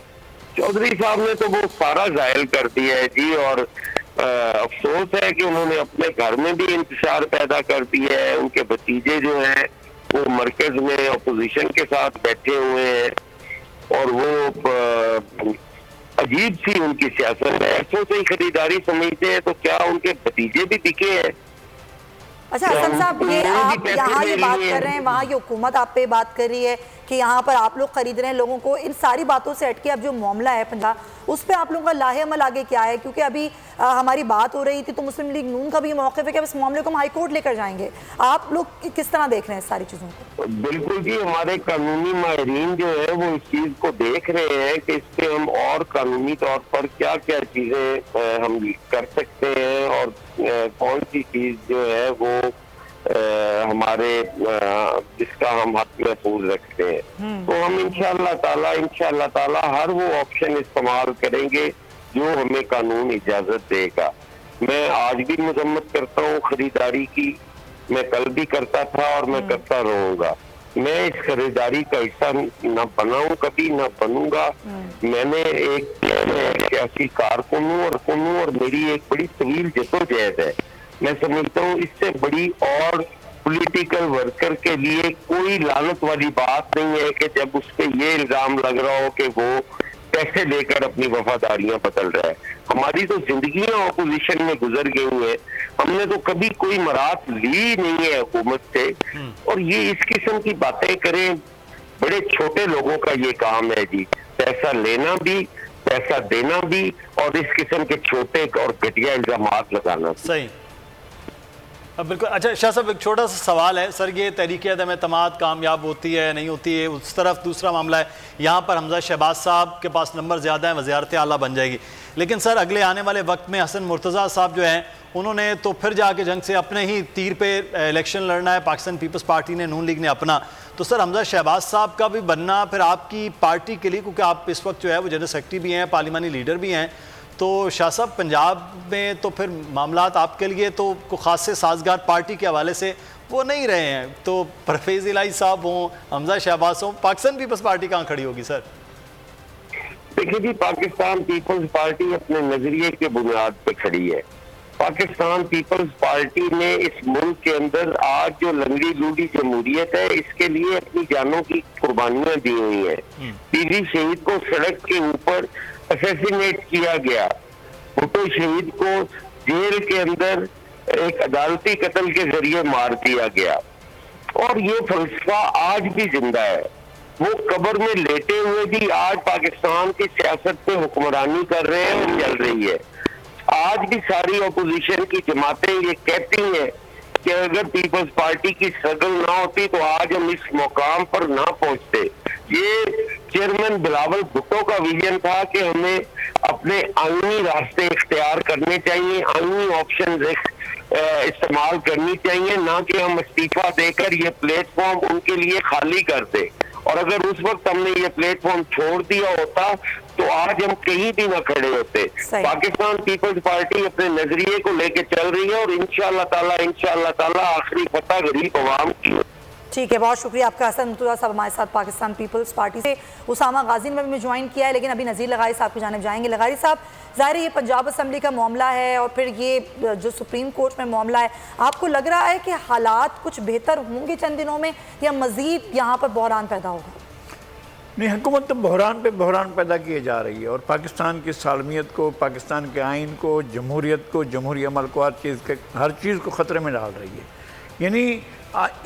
चौधरी साहब ने तो वो सारा ज़ायल कर दिया है जी। और अफसोस है कि उन्होंने अपने घर में भी इंतशार पैदा कर दिया है। उनके भतीजे जो हैं वो मरकज में अपोजिशन के साथ बैठे हुए हैं और वो अजीब सी उनकी सियासत है। ऐसों से ही खरीदारी समझते हैं, तो क्या उनके भतीजे भी दिखे हैं? अच्छा हसन साहब, ये आप यहाँ ये बात कर रहे हैं, वहाँ की हुकूमत आप पे बात कर रही है कि यहाँ पर आप लोग खरीद रहे हैं लोगों को, इन सारी बातों से हटके अब जो मामला है पंजाब, उस पर आप लोगों का लाहे-अमल आगे क्या है? क्योंकि अभी हमारी बात हो रही थी तो मुस्लिम लीग नून का भी मौक़िफ़ है कि अब इस मामले को हम हाई कोर्ट लेकर जाएंगे। आप लोग किस तरह देख रहे हैं सारी चीज़ों को? बिल्कुल जी, हमारे कानूनी माहिरीन जो है वो इस चीज़ को देख रहे हैं कि इस पे हम और कानूनी तौर पर क्या क्या चीज़ें हम कर सकते हैं और कौन सी चीज़ जो है वो हमारे जिसका हम हक महफूज रखते हैं। तो हम इंशाअल्लाह ताला हर वो ऑप्शन इस्तेमाल करेंगे जो हमें कानून इजाजत देगा। मैं आज भी मजम्मत करता हूँ खरीदारी की, मैं कल भी करता था और मैं करता रहूंगा। मैं इस खरीदारी का हिस्सा न बनाऊं, कभी न बनूंगा। मैंने एक सियासी कारकुन हूँ और मेरी एक बड़ी तवील जद्दोजहद है। मैं समझता हूँ इससे बड़ी और पॉलिटिकल वर्कर के लिए कोई लानत वाली बात नहीं है कि जब उस पर ये इल्जाम लग रहा हो कि वो पैसे लेकर अपनी वफादारियां बदल रहा है। हमारी तो जिंदगियां ऑपोजिशन में गुजर गई हैं, हमने तो कभी कोई मराद ली नहीं है हुकूमत से। और ये इस किस्म की बातें करें, बड़े छोटे लोगों का ये काम है जी, पैसा लेना भी, पैसा देना भी और इस किस्म के छोटे और घटिया इल्जामात लगाना। सही, अब बिल्कुल। अच्छा शाह साहब, एक छोटा सा सवाल है सर, ये तहरीक अदम एतमाद कामयाब होती है नहीं होती है, उस तरफ दूसरा मामला है, यहाँ पर हमजा शहबाज साहब के पास नंबर ज़्यादा है, वज़ारत आला बन जाएगी। लेकिन सर अगले आने वाले वक्त में हसन मुर्तज़ा साहब जो हैं उन्होंने तो फिर जाके जंग से अपने ही तीर पे इलेक्शन लड़ना है, पाकिस्तान पीपल्स पार्टी ने, नून लीग ने अपना। तो सर हमजा शहबाज साहब का भी बनना फिर आपकी पार्टी के लिए, क्योंकि आप इस वक्त जो है वो जनरल सेक्रेटरी भी हैं, पार्लिमानी लीडर भी हैं, तो शाह साहब पंजाब में तो फिर मामलात आपके लिए तो को ख़ास से साजगार पार्टी के हवाले से वो नहीं रहे हैं। तो परवेज़ इलाही साहब हों, हमजा शहबाज हों, पाकिस्तान पीपल्स पार्टी कहाँ खड़ी होगी सर? देखिए जी, पाकिस्तान पीपल्स पार्टी अपने नजरिए के बुनियाद पे खड़ी है। पाकिस्तान पीपल्स पार्टी ने इस मुल्क के अंदर आज जो लंगड़ी लूडी जमहूरियत है, इसके लिए अपनी जानों की कुर्बानियां दी हुई है। पीली शहीद को सड़क के ऊपर असैसिनेट किया गया, भुट्टो शहीद को जेल के अंदर एक अदालती कत्ल के जरिए मार दिया गया। और ये फलसफा आज भी जिंदा है। वो कब्र में लेटे हुए भी आज पाकिस्तान की सियासत पे हुक्मरानी कर रहे हैं और चल रही है। आज भी सारी अपोजिशन की जमातें ये कहती हैं कि अगर पीपल्स पार्टी की स्ट्रगल ना होती तो आज हम इस मुकाम पर ना पहुंचते। ये चेयरमैन बिलावल भुट्टो का विजन था कि हमें अपने आईनी रास्ते इख्तियार करने चाहिए, आईनी ऑप्शन इस्तेमाल करनी चाहिए, ना कि हम इस्तीफा देकर ये प्लेटफॉर्म उनके लिए खाली कर दे। और अगर उस वक्त हमने ये प्लेटफॉर्म छोड़ दिया होता तो आज हम कहीं भी ना खड़े होते। पाकिस्तान पीपल्स पार्टी अपने नजरिए को लेके चल रही है और इंशाअल्लाह ताला आखिरी फतह गरीब अवाम की। ठीक है, बहुत शुक्रिया आपका हसन मुर्तज़ा साहब हमारे साथ पाकिस्तान पीपल्स पार्टी से। उसामा गाजी ने भी ज्वाइन किया है, लेकिन अभी नज़ीर लगारी साहब की जानिब जाएंगे। लगारी साहब, ज़ाहिर है ये पंजाब असम्बली का मामला है और फिर ये जो सुप्रीम कोर्ट में मामला है, आपको लग रहा है कि हालात कुछ बेहतर होंगे चंद दिनों में या मज़ीद यहाँ पर बहरान पैदा होगा? नहीं, हुकूमत तो बहरान पे बहरान पैदा किए जा रही है और पाकिस्तान की सालमियत को, पाकिस्तान के आइन को, जमहूरियत को, जमहूरी अमल को, हर चीज़ को ख़तरे में डाल रही है। यानी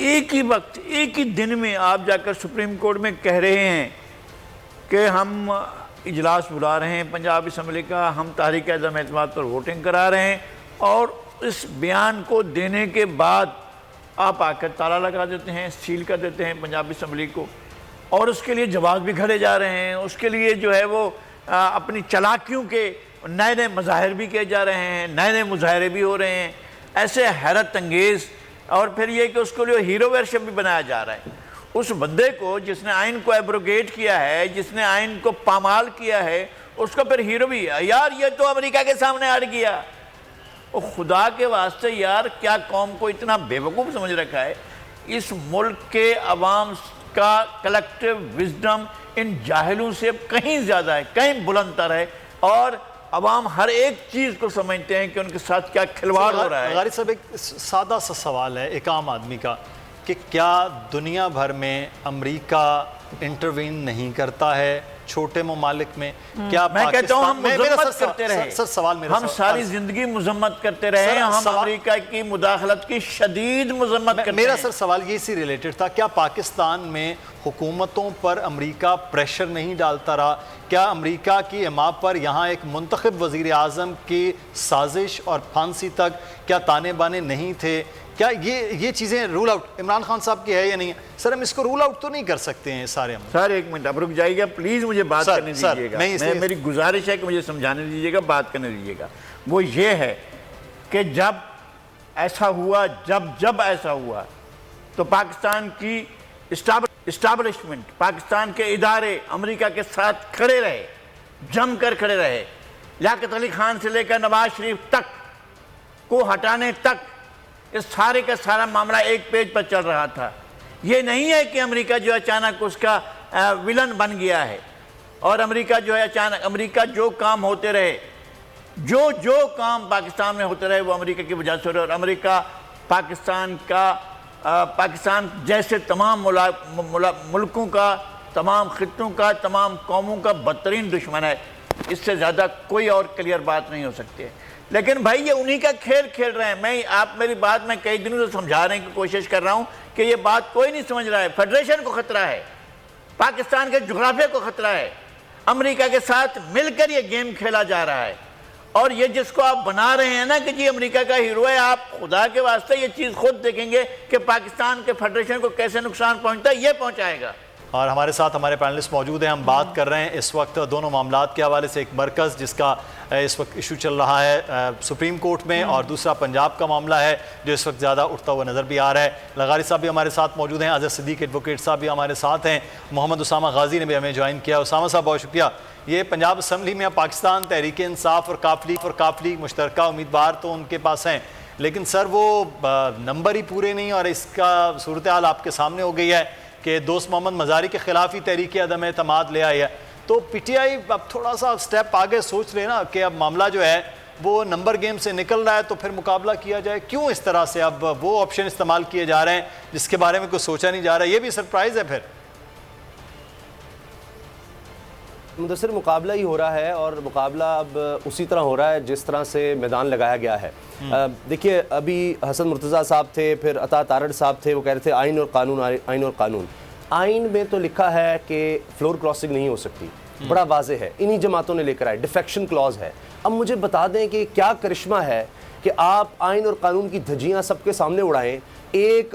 एक ही वक्त, एक ही दिन में आप जाकर सुप्रीम कोर्ट में कह रहे हैं कि हम इजलास बुला रहे हैं पंजाब असम्बली का, हम तहरीक अदम एतमाद पर वोटिंग करा रहे हैं, और इस बयान को देने के बाद आप आकर ताला लगा देते हैं, सील कर देते हैं पंजाब असम्बली को, और उसके लिए जवाब भी घड़े जा रहे हैं। उसके लिए जो है वो अपनी चालाकियों के नए नए मज़ाहिर भी किए जा रहे हैं, नए नए मुजाहरे भी हो रहे हैं, ऐसे हैरत अंगेज़। और फिर ये कि उसको लिए हीरो वर्शिप भी बनाया जा रहा है। उस बंदे को जिसने आइन को एब्रोगेट किया है, जिसने आइन को पामाल किया है, उसको फिर हीरो भी है। यार ये तो अमेरिका के सामने अड़ गया। और खुदा के वास्ते यार, क्या कौम को इतना बेवकूफ़ समझ रखा है? इस मुल्क के अवाम का कलेक्टिव विजडम इन जाहिलों से कहीं ज़्यादा है, कहीं बुलंदतर है, और अवाम हर एक चीज़ को समझते हैं कि उनके साथ क्या खिलवाड़ हो रहा है। गारी साहब, एक सादा सा सवाल है एक आम आदमी का कि क्या दुनिया भर में अमेरिका इंटरवीन नहीं करता है छोटे ममालिक में? क्या मैं कहता हूं हम मुजम्मत करते रहे, सर सवाल मेरा, हम सारी जिंदगी मुजम्मत करते रहे, हम अमेरिका की मुदाखलत की शदीद मुजम्मत करते हैं। मेरा सर सवाल ये इसी रिलेटेड था, क्या पाकिस्तान में हुकूमतों पर अमेरिका प्रेशर नहीं डालता रहा? क्या अमेरिका की इमा पर यहाँ एक मुंतखब वज़ीर आज़म की साजिश और फांसी तक क्या ताने बाने नहीं थे? क्या ये चीज़ें रूल आउट इमरान खान साहब की है या नहीं है? सर हम इसको रूल आउट तो नहीं कर सकते हैं सारे हम। सर एक मिनट आप रुक जाइएगा प्लीज़, मुझे बात करने दीजिएगा। मेरी गुजारिश है कि मुझे समझाने दीजिएगा, बात करने दीजिएगा। वो ये है कि जब ऐसा हुआ, जब ऐसा हुआ तो पाकिस्तान की इस्टाब्लिशमेंट, पाकिस्तान के इदारे अमेरिका के साथ खड़े रहे, जम कर खड़े रहे। लियाकत अली खान से लेकर नवाज शरीफ तक को हटाने तक ये सारे का सारा मामला एक पेज पर चल रहा था। ये नहीं है कि अमेरिका जो अचानक उसका विलन बन गया है, और अमेरिका जो है अचानक, अमेरिका जो काम होते रहे, जो काम पाकिस्तान में होते रहे वो अमेरिका की वजह से हो रहे। और अमेरिका पाकिस्तान जैसे तमाम मुल्कों का, तमाम खित्तों का, तमाम कौमों का बदतरीन दुश्मन है। इससे ज़्यादा कोई और क्लियर बात नहीं हो सकती है। लेकिन भाई ये उन्हीं का खेल खेल रहे हैं। आप मेरी बात मैं कई दिनों से समझाने की कोशिश कर रहा हूँ कि ये बात कोई नहीं समझ रहा है। फेडरेशन को खतरा है, पाकिस्तान के जुग्राफिया को खतरा है, अमेरिका के साथ मिलकर ये गेम खेला जा रहा है। और ये जिसको आप बना रहे हैं ना कि जी अमेरिका का हीरो है, आप खुदा के वास्ते ये चीज़ खुद देखेंगे कि पाकिस्तान के फेडरेशन को कैसे नुकसान पहुँचता है, ये पहुँचाएगा। और हमारे साथ हमारे पैनलिस्ट मौजूद हैं। हम बात कर रहे हैं इस वक्त दोनों मामलात के हवाले से। एक मरकज़ जिसका इस वक्त इशू चल रहा है सुप्रीम कोर्ट में, और दूसरा पंजाब का मामला है जो इस वक्त ज़्यादा उठता हुआ नज़र भी आ रहा है। लगारी साहब भी हमारे साथ मौजूद हैं, अज़हर सिद्दीक एडवोकेट साहब भी हमारे साथ हैं, मोहम्मद उसामा गाजी ने भी हमें ज्वाइन किया। उसामा साहब बहुत शुक्रिया। ये पंजाब असम्बली में पाकिस्तान तहरीक इंसाफ और काफली मुश्तरका उम्मीदवार तो उनके पास हैं, लेकिन सर वो नंबर ही पूरे नहीं, और इसका सूरत हाल आपके सामने हो गई है कि दोस्त मोहम्मद मज़ारी के ख़िलाफ़ ही तहरीक अदम एतमाद ले आई है। तो पीटीआई अब थोड़ा सा स्टेप आगे सोच रहे ना कि अब मामला जो है वो नंबर गेम से निकल रहा है, तो फिर मुकाबला किया जाए। क्यों इस तरह से अब वो ऑप्शन इस्तेमाल किए जा रहे हैं जिसके बारे में कुछ सोचा नहीं जा रहा है? ये भी सरप्राइज़ है फिर। मुदस्सिर मुकाबला ही हो रहा है, और मुकाबला अब उसी तरह हो रहा है जिस तरह से मैदान लगाया गया है। देखिए अभी हसन मुर्तज़ा साहब थे, फिर अता तारड़ साहब थे, वो कह रहे थे आइन और कानून, आइन और कानून। आइन में तो लिखा है कि फ्लोर क्रॉसिंग नहीं हो सकती, बड़ा वाज़ेह है, इन्हीं जमातों ने लेकर आए, डिफेक्शन क्लॉज है। अब मुझे बता दें कि क्या करिश्मा है कि आप आइन और कानून की धज्जियाँ सबके सामने उड़ाएं। एक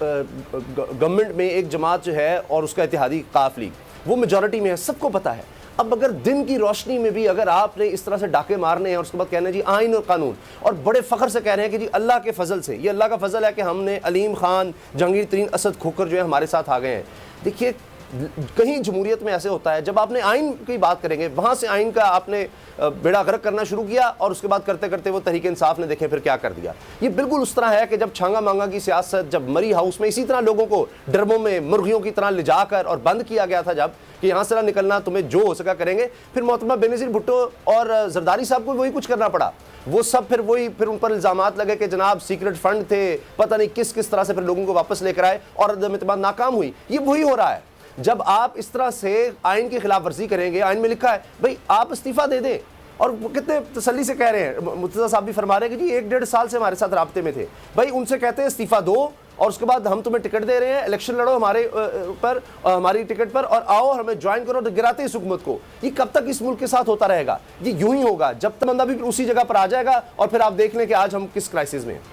गवर्नमेंट में एक जमात जो है और उसका इत्तेहादी काफ लीग वो मेजॉरिटी में है, सबको पता है। अब अगर दिन की रोशनी में भी अगर आपने इस तरह से डाके मारने हैं और उसके बाद कहना है जी आइन और कानून, और बड़े फ़ख्र से कह रहे हैं कि जी अल्लाह के फजल से, ये अल्लाह का फजल है कि हमने अलीम खान, जहांगीर तरीन असद खोकर जो है हमारे साथ आ गए हैं। देखिए कहीं जमहूरियत में ऐसे होता है, जब आपने आइन की बात करेंगे वहाँ से आइन का आपने बेड़ा गर्क करना शुरू किया, और उसके बाद करते करते वो तहरीक इंसाफ ने देखें फिर क्या कर दिया। ये बिल्कुल उस तरह है कि जब छांगा मांगा की सियासत, जब मरी हाउस में इसी तरह लोगों को ड्रमों में मुर्गियों की तरह ले जाकर और बंद किया गया था, जब कि यहाँ से ना निकलना, तुम्हें जो हो सका करेंगे, फिर मोहतरमा बेनज़ीर भुट्टो और जरदारी साहब को वही कुछ करना पड़ा। वो सब फिर उन पर इल्ज़ामात लगे कि जनाब सीक्रेट फंड थे, पता नहीं किस किस तरह से फिर लोगों को वापस लेकर आए और अदम एतमाद नाकाम हुई। ये वही हो रहा है जब आप इस तरह से आइन की खिलाफ वर्जी करेंगे। आइन में लिखा है भाई आप इस्तीफ़ा दे दें और वो कितने तसल्ली से कह रहे हैं, मुर्तज़ा साहब भी फरमा रहे हैं कि जी 1-1.5 साल से हमारे साथ राब्ते में थे। भाई उनसे कहते हैं इस्तीफ़ा दो और उसके बाद हम तुम्हें टिकट दे रहे हैं, इलेक्शन लड़ो हमारे पर, हमारी टिकट पर, और आओ हमें ज्वाइन करो, तो गिराते इस हुकूमत को। ये कब तक इस मुल्क के साथ होता रहेगा? ये यूं ही होगा जब तक बंदा भी उसी जगह पर आ जाएगा और फिर आप देख लें कि आज हम किस क्राइसिस में हैं।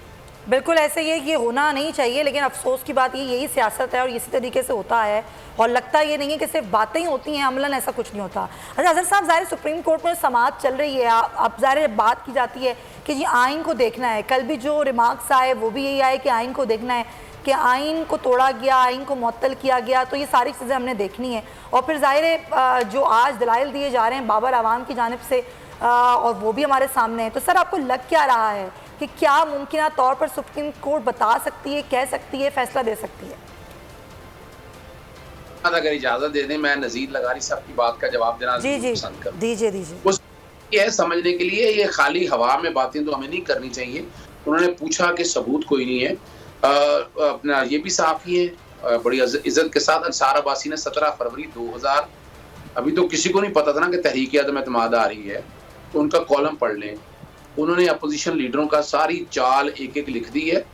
बिल्कुल ऐसे ही है, ये होना नहीं चाहिए, लेकिन अफसोस की बात यही सियासत है और इसी तरीके से होता है। और लगता ये नहीं है कि सिर्फ बातें ही होती हैं, अमलन ऐसा कुछ नहीं होता। अच्छा अजहर साहब, ज़ाहिर सुप्रीम कोर्ट में समाअत चल रही है, अब ज़ाहिर बात की जाती है कि जी आइन को देखना है। कल भी जो रिमार्क्स आए वो भी यही आए कि आइन को देखना है, कि आइन को तोड़ा गया, आइन को मुअत्तल किया गया, तो ये सारी चीज़ें हमने देखनी है। और फिर ज़ाहिर है जो आज दलाइल दिए जा रहे हैं बाबर आवाम की जानिब से, और वो भी हमारे सामने है। तो सर आपको लग क्या रहा है कि क्या मुमकिन तौर पर सुप्रीम कोर्ट बता सकती है, कह सकती है, फैसला दे सकती है? अगर इजाजत दे दें, मैं नज़ीर लगारी साहब की बात का जवाब देना पसंद करूं। दीजिए। ये समझने के लिए ये खाली हवा में बातें तो हमें नहीं करनी चाहिए। उन्होंने पूछा कि सबूत कोई नहीं है, अपना ये भी साफ ही है बड़ी इज्जत के साथ। अंसार अब्बासी ने 17 फरवरी 2000, अभी तो किसी को नहीं पता था ना कि तहरीक अदम एतमाद आ रही है, तो उनका कॉलम पढ़ लें। उन्होंने अपोजिशन लीडरों का सारी चाल एक एक लिख दी है,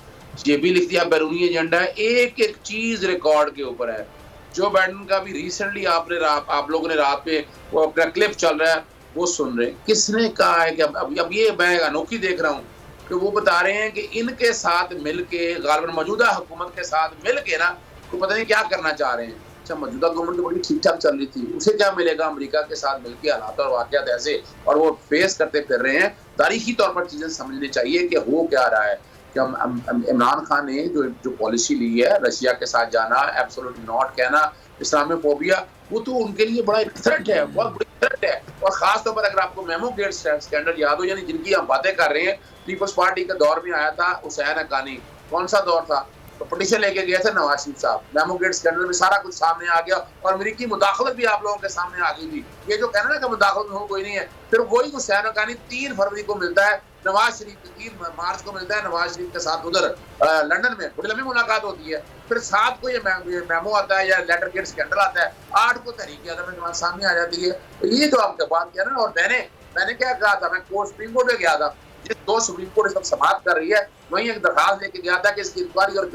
ये भी लिख दिया बैरूनी एजेंडा है, एक एक चीज रिकॉर्ड के ऊपर है। जो बाइडेन का भी रिसेंटली आप लोगों ने रात में वो अपना क्लिप चल रहा है वो सुन रहे हैं। किसने कहा है कि अब ये मैं अनोखी देख रहा हूँ कि वो बता रहे हैं कि इनके साथ मिलके, गालिबन मौजूदा हुकूमत के साथ मिलके ना, तो पता नहीं क्या करना चाह रहे हैं। अच्छा मौजूदा गवर्नमेंट तो बड़ी ठीक ठाक चल रही थी, उसे क्या मिलेगा? अमेरिका के साथ मिलके हालात और वाक़यात ऐसे, और वो फेस करते फिर रहे हैं। तारीखी तौर पर चीजें समझनी चाहिए कि हो क्या रहा है। कि इमरान खान ने जो पॉलिसी ली है, रशिया के साथ जाना, एब्सोल्युटली नॉट कहना, इस्लामोफोबिया, वो तो उनके लिए बड़ा थ्रेट है, बहुत बड़ी थ्रेट है। और खास तौर पर अगर आपको मेमो गेट स्कैंडल याद हो, यानी जिनकी हम बातें कर रहे हैं, पीपल्स पार्टी के दौर में आया था हुसैन हक्कानी, कौन सा दौर था, तो पिटीशन लेके गए थे नवाज शरीफ साहब, मेमो गेट स्कैंडल में सारा कुछ सामने आ गया और अमेरिकी मुदाखलत भी आप लोगों के सामने आ गई थी। ये जो कहना ना कि मुदाखलत में हो कोई नहीं है, फिर वही हुसैन हक्कानी 3 फरवरी को मिलता है नवाज शरीफ, 3 मार्च को मिलता है नवाज शरीफ के साथ उधर लंदन में, बड़ी लंबी मुलाकात होती है। फिर 7 को ये मेमो आता है या लेटर गेट स्कैंडल आता है, 8 को तहरीक अदम सामने आ जाती है। तो ये जो आपके बात किया ना, और मैंने क्या कहा था, मैं सुप्रीम कोर्ट में गया था, जिस 2 सुप्रीम कोर्ट इस वक्त समाप्त कर रही है, वहीं एक दरखास्त लेके गया था कि इसकी इंक्वायरी और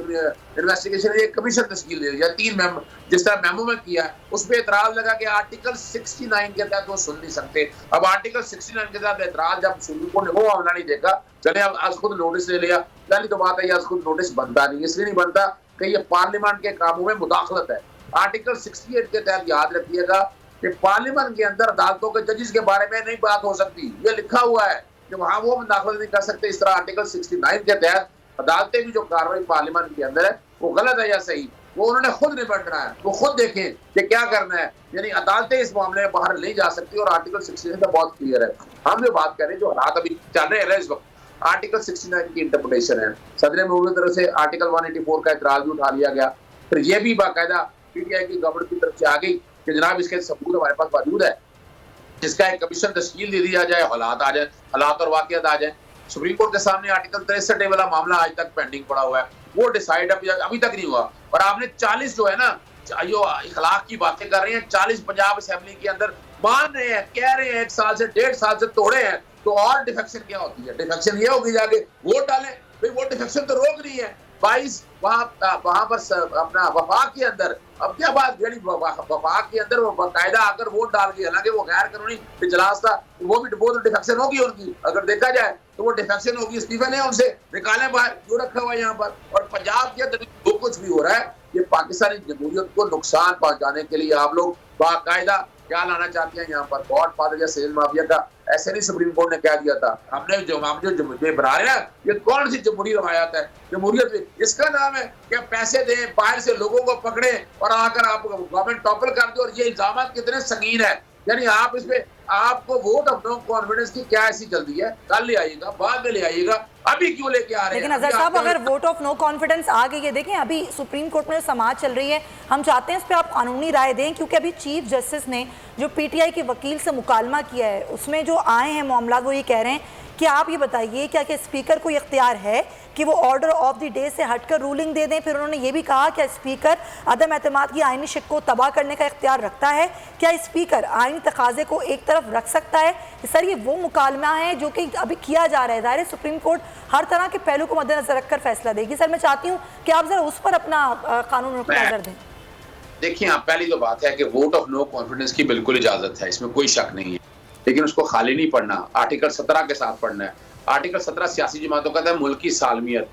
इन्वेस्टिगेशन एक कमीशन तश्कील दे दिया, 3 मेंबर, जिस तरह मेमो में किया है। उस पर एतराज लगा कि आर्टिकल 69 के तहत वो सुन नहीं सकते। अब आर्टिकल 69 के तहत एतराज जब सुप्रीम कोर्ट ने वो मामला नहीं देखा, चले अब आज खुद नोटिस ले लिया। पहली तो बात है ये आज खुद नोटिस बनता नहीं, इसलिए नहीं बनता कि ये पार्लियामेंट के कामों में मुदाखलत है। आर्टिकल 68 के तहत याद रखिएगा कि पार्लियामेंट के अंदर अदालतों के जजेस के बारे में नहीं बात हो सकती, ये लिखा हुआ है कि वहां वो मुदाखलत नहीं कर सकते। इस तरह आर्टिकल 69 के तहत अदालतें भी जो कार्रवाई पार्लियामेंट के अंदर है वो गलत है या सही, वो उन्होंने खुद निपटना है, वो खुद देखें कि क्या करना है। यानी अदालतें इस मामले में बाहर नहीं जा सकती और आर्टिकल 69 का बहुत क्लियर है। हम जो बात कर रहे हैं, जो हालात अभी चल रहे हैं इस वक्त, आर्टिकल 69 की इंटरप्रिटेशन है। सदर महमूद की तरफ से आर्टिकल 184 का एतराज भी उठा लिया गया। फिर ये भी बाकायदा पीटीआई की गवर्नमेंट की तरफ से आ गई कि जनाब इसके सबूत हमारे पास मौजूद है, जिसका एक कमीशन तश्कील दे दिया जाए, हालात आ जाए, हालात और वाकयात आ जाए। सुप्रीम कोर्ट के सामने आर्टिकल 63 वाला मामला आज तक पेंडिंग पड़ा हुआ है, वो डिसाइड अभी तक नहीं हुआ। और आपने 40 जो है ना, जो इखलाक की बातें कर रहे हैं, 40 पंजाब असेंबली के अंदर मान रहे हैं, कह रहे हैं 1 साल से 1.5 साल से तोड़े हैं, तो और डिफेक्शन क्या होती है? डिफेक्शन ये होगी जाके वोट डालें, भाई वो डिफेक्शन तो रोक नहीं है। 22 वहां पर अपना वफाक के अंदर, अब क्या बात, यानी वफाक के अंदर वो बाकायदा आकर वोट डाल गए, हालांकि वो गैर कानूनी इजलास था, वो तो डिफेक्शन होगी उनकी, अगर देखा जाए तो वो डिफेक्शन होगी। इस्तीफे नहीं उनसे, निकालें बाहर, क्यों रखा हुआ है यहाँ पर? और पंजाब के अंदर जो कुछ भी हो रहा है, ये पाकिस्तानी जमहूरियत को नुकसान पहुंचाने के लिए आप लोग बाकायदा क्या लाना चाहते हैं यहाँ पर? गॉड फादर या सेल माफिया का ऐसे नहीं सुप्रीम कोर्ट ने कह दिया था। हमने जो बना रहे हैं, ये कौन सी जमहूरी रवायत है? जमहूरियत इसका नाम है कि पैसे दें, बाहर से लोगों को पकड़े और आकर आप गवर्नमेंट टॉपल कर दो। और ये इल्जाम कितने संगीन है, यानी आप इसमें आपको वोट ऑफ नो कॉन्फिडेंस की क्या ऐसी जल्दी है? कल ले आइएगा, बाद में ले आइएगा, अभी क्यों लेके आ रहे हैं? लेकिन अजहर साहब, अगर वोट ऑफ नो कॉन्फिडेंस आ गई है, देखें अभी सुप्रीम कोर्ट में समाअत चल रही है, हम चाहते हैं इस पर आप कानूनी राय दें, क्योंकि अभी चीफ जस्टिस ने जो पीटीआई के वकील से मुकालमा किया है, उसमें जो आए हैं मामला, वो ये कह रहे हैं कि आप ये बताइए क्या कि स्पीकर को इख्तियार है कि वो ऑर्डर ऑफ द डे से हटकर रूलिंग दे दें। फिर उन्होंने ये भी कहा कि स्पीकर अदम एतमाद की आईनी शिक को तबाह करने का इख्तियार रखता है। क्या स्पीकर आईनी तकाजे को एक तरफ तरफ रख सकता है? सर ये वो मुकालमा है जो कि अभी किया जा रहा है, ज़ाहिर है सुप्रीम कोर्ट हर तरह के पहलू को मद्देनजर रखकर फैसला देगी। सर मैं चाहती हूँ कि आप जरा उस पर अपना कानून नजर दें। देखिए, आप पहली तो बात है कि वोट ऑफ नो कॉन्फिडेंस की बिल्कुल इजाजत है, इसमें कोई शक नहीं है, लेकिन उसको खाली नहीं पढ़ना, आर्टिकल 17 के साथ पढ़ना है। आर्टिकल 17 सियासी जमातों का है मुल्क की सालमियत,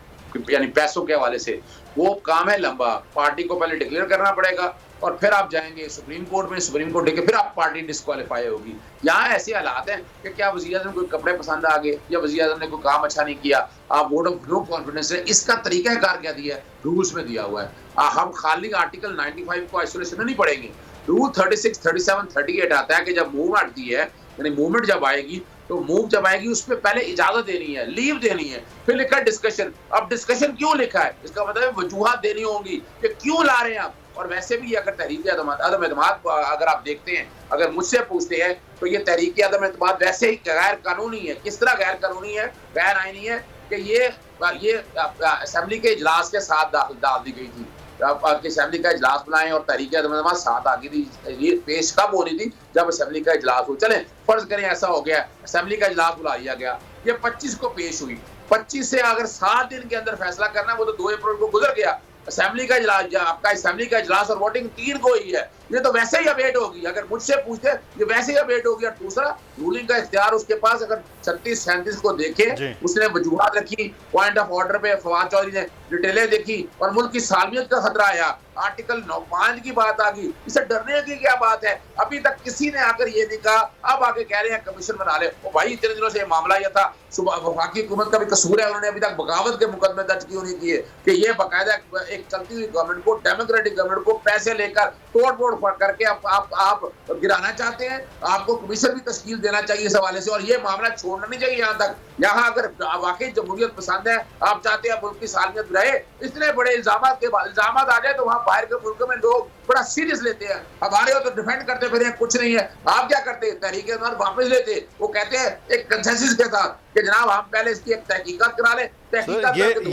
यानी पैसों के हवाले से वो काम है लंबा। पार्टी को पहले डिक्लेयर करना पड़ेगा और फिर आप जाएंगे सुप्रीम कोर्ट में, सुप्रीम कोर्ट देखे फिर आप पार्टी डिस्क्वालीफाई होगी। यहाँ ऐसे हालात हैं कि क्या वज़ीर-ए-आज़म को कपड़े पसंद आ गए या वज़ीर-ए-आज़म ने कोई काम अच्छा नहीं किया, आप वोट ऑफ नो कॉन्फिडेंस है, इसका तरीकाकार क्या दिया है, रूल्स में दिया हुआ है। हम खाली आर्टिकल 95 को आइसोलेशन में नहीं पढ़ेंगे। रूल 36, 37, 38 आता है कि जब मूव आती है, यानी मूवमेंट जब आएगी तो मूव जब आएगी उस पर पहले इजाजत देनी है, लीव देनी है, फिर लिखा डिस्कशन। अब डिस्कशन क्यों लिखा है, इसका मतलब वजूहात देनी होंगी कि क्यों ला रहे हैं आप। और वैसे भी अगर तहरीक अदम एतमाद अगर आप देखते हैं, अगर मुझसे पूछते हैं तो ये तहरीक अदम एतमाद वैसे ही गैर कानूनी है। किस तरह गैर कानूनी है, गैर आईनी है कि ये असेंबली के इजलास के साथ डाल दी गई थी। असेंबली का इजलास बुलाएं और तहरीक अदम एतमाद साथ आ गई थी। ये पेश कब होनी थी, जब असेंबली का इजलास हो। चले फर्ज करें ऐसा हो गया, असेंबली का इजलास बुला लिया गया, ये 25 को पेश हुई, 25 से अगर 7 दिन के अंदर फैसला करना, वो तो 2 अप्रैल को गुजर गया। असेंबली का इजलास, आपका असेंबली का इजलास और वोटिंग 3 को ही है, ये तो वैसे ही अवेट होगी। अगर मुझसे पूछते ये वैसे ही अवेट होगी। और दूसरा, रूलिंग का इख्तियार उसके पास, अगर 36-37 को देखे, उसने वजूहात रखी, पॉइंट ऑफ ऑर्डर पे फवाद चौधरी ने डिटेलें देखी और मुल्क की सालमियत का खतरा आया, आर्टिकल 5 की बात आ गई। इसे डरने की क्या बात है? अभी तक किसी ने आकर ये नहीं कहा, अब आके कह रहे हैं कमीशन बना ले। ओ भाई, इतने दिनों से मामला यह था, वफाकी हुकूमत का भी कसूर है, उन्होंने अभी तक बगावत के मुकदमे दर्ज क्यों नहीं किए कि ये बाकायदा एक चलती हुई गवर्नमेंट को, डेमोक्रेटिक गवर्नमेंट को पैसे लेकर तोड़ फोड़ करके आप गिराना चाहते हैं। आपको कमीशन भी तश्कील देना चाहिए इस हवाले से, और ये मामला छोड़ना नहीं चाहिए। यहाँ तक, यहाँ अगर वाकई जमहूरियत पसंद है, आप चाहते हैं मुल्क की सालमियत रहे, इतने बड़े इल्जाम के बाद इल्जाम आ जाए तो वहाँ बाहर के मुल्क में लोग बड़ा सीरियस लेते हैं। हमारे हो तो डिफेंड करते फिर कुछ नहीं है। आप क्या करते हैं, तहरीक अदम वापस लेते, वो कहते हैं एक कंसेंसस के साथ कि जनाब हम पहले इसकी एक तहकीकात करा लें।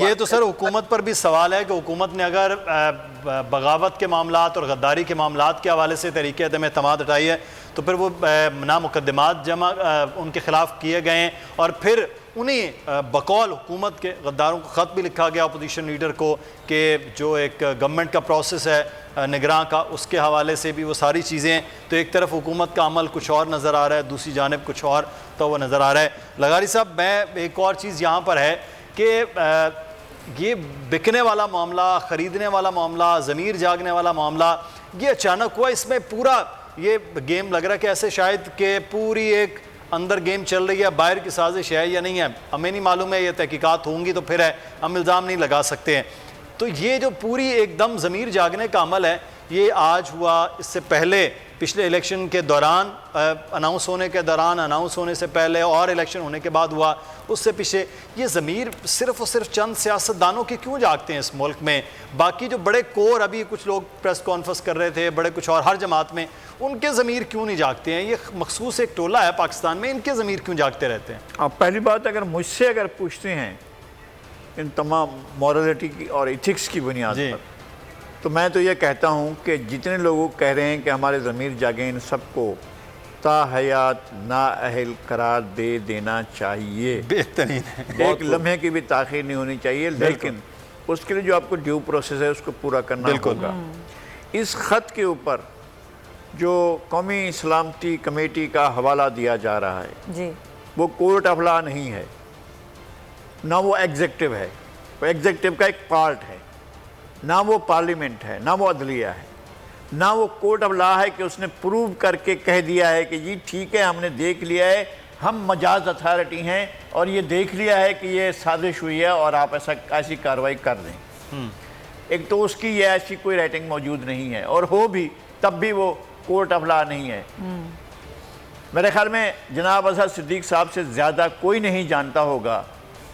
ये तो सर हुकूमत पर भी सवाल है कि हुकूमत ने अगर बगावत के मामलात और गद्दारी के मामलात के हवाले से तहरीक अदम एतमाद हटाई है, तो फिर वो ना मुकदमात जमा उनके खिलाफ किए गए हैं, और फिर उन्हीं बकौल हुकूमत के गद्दारों को ख़त भी लिखा गया अपोजिशन लीडर को कि जो एक गवर्नमेंट का प्रोसेस है निगरान का, उसके हवाले से भी वो सारी चीज़ें। तो एक तरफ हुकूमत का अमल कुछ और नज़र आ रहा है, दूसरी जानिब कुछ और तो वो नज़र आ रहा है। लगारी साहब, मैं एक और चीज़ यहाँ पर है कि ये बिकने वाला मामला, ख़रीदने वाला मामला, ज़मीर जागने वाला मामला, ये अचानक हुआ। इसमें पूरा ये गेम लग रहा है कि ऐसे शायद कि पूरी एक अंदर गेम चल रही है, बाहर की साजिश है या नहीं है, हमें नहीं मालूम है। ये तहकीकात होंगी तो फिर है, हम इल्ज़ाम नहीं लगा सकते हैं। तो ये जो पूरी एकदम ज़मीर जागने का अमल है, ये आज हुआ, इससे पहले पिछले इलेक्शन के दौरान अनाउंस होने के दौरान, अनाउंस होने से पहले और इलेक्शन होने के बाद हुआ, उससे पीछे ये ज़मीर सिर्फ़ और सिर्फ चंद सियासतदानों के क्यों जागते हैं इस मुल्क में? बाकी जो बड़े कोर, अभी कुछ लोग प्रेस कॉन्फ्रेंस कर रहे थे, बड़े कुछ और हर जमात में, उनके ज़मीर क्यों नहीं जागते हैं? ये मखसूस एक टोला है पाकिस्तान में, इनके ज़मीर क्यों जागते रहते हैं? अब पहली बात, अगर मुझसे अगर पूछते हैं इन तमाम मॉरलिटी की और इथिक्स की बुनियाद पर, तो मैं तो ये कहता हूँ कि जितने लोग कह रहे हैं कि हमारे ज़मीर जागे, इन सबको ताहयात नाअहल करार दे देना चाहिए। बेहतरीन है, एक लम्हे की भी ताख़ीर नहीं होनी चाहिए, लेकिन उसके लिए जो आपको ड्यू प्रोसेस है उसको पूरा करना होगा। इस ख़त के ऊपर जो कौमी सलामती कमेटी का हवाला दिया जा रहा है जी, वो कोर्ट ऑफ लॉ नहीं है, ना वो एग्जेक्टिव है, वो एग्जेक्टिव का एक पार्ट है, ना वो पार्लियामेंट है, ना वो अदलिया है, ना वो कोर्ट ऑफ लॉ है कि उसने प्रूव करके कह दिया है कि जी ठीक है, हमने देख लिया है, हम मजाज अथॉरिटी हैं और ये देख लिया है कि ये साजिश हुई है और आप ऐसी कार्रवाई कर दें। एक तो उसकी ये ऐसी कोई राइटिंग मौजूद नहीं है, और हो भी तब भी वो कोर्ट ऑफ लॉ नहीं है। मेरे ख्याल में जनाब अजहर सिद्दीक साहब से ज़्यादा कोई नहीं जानता होगा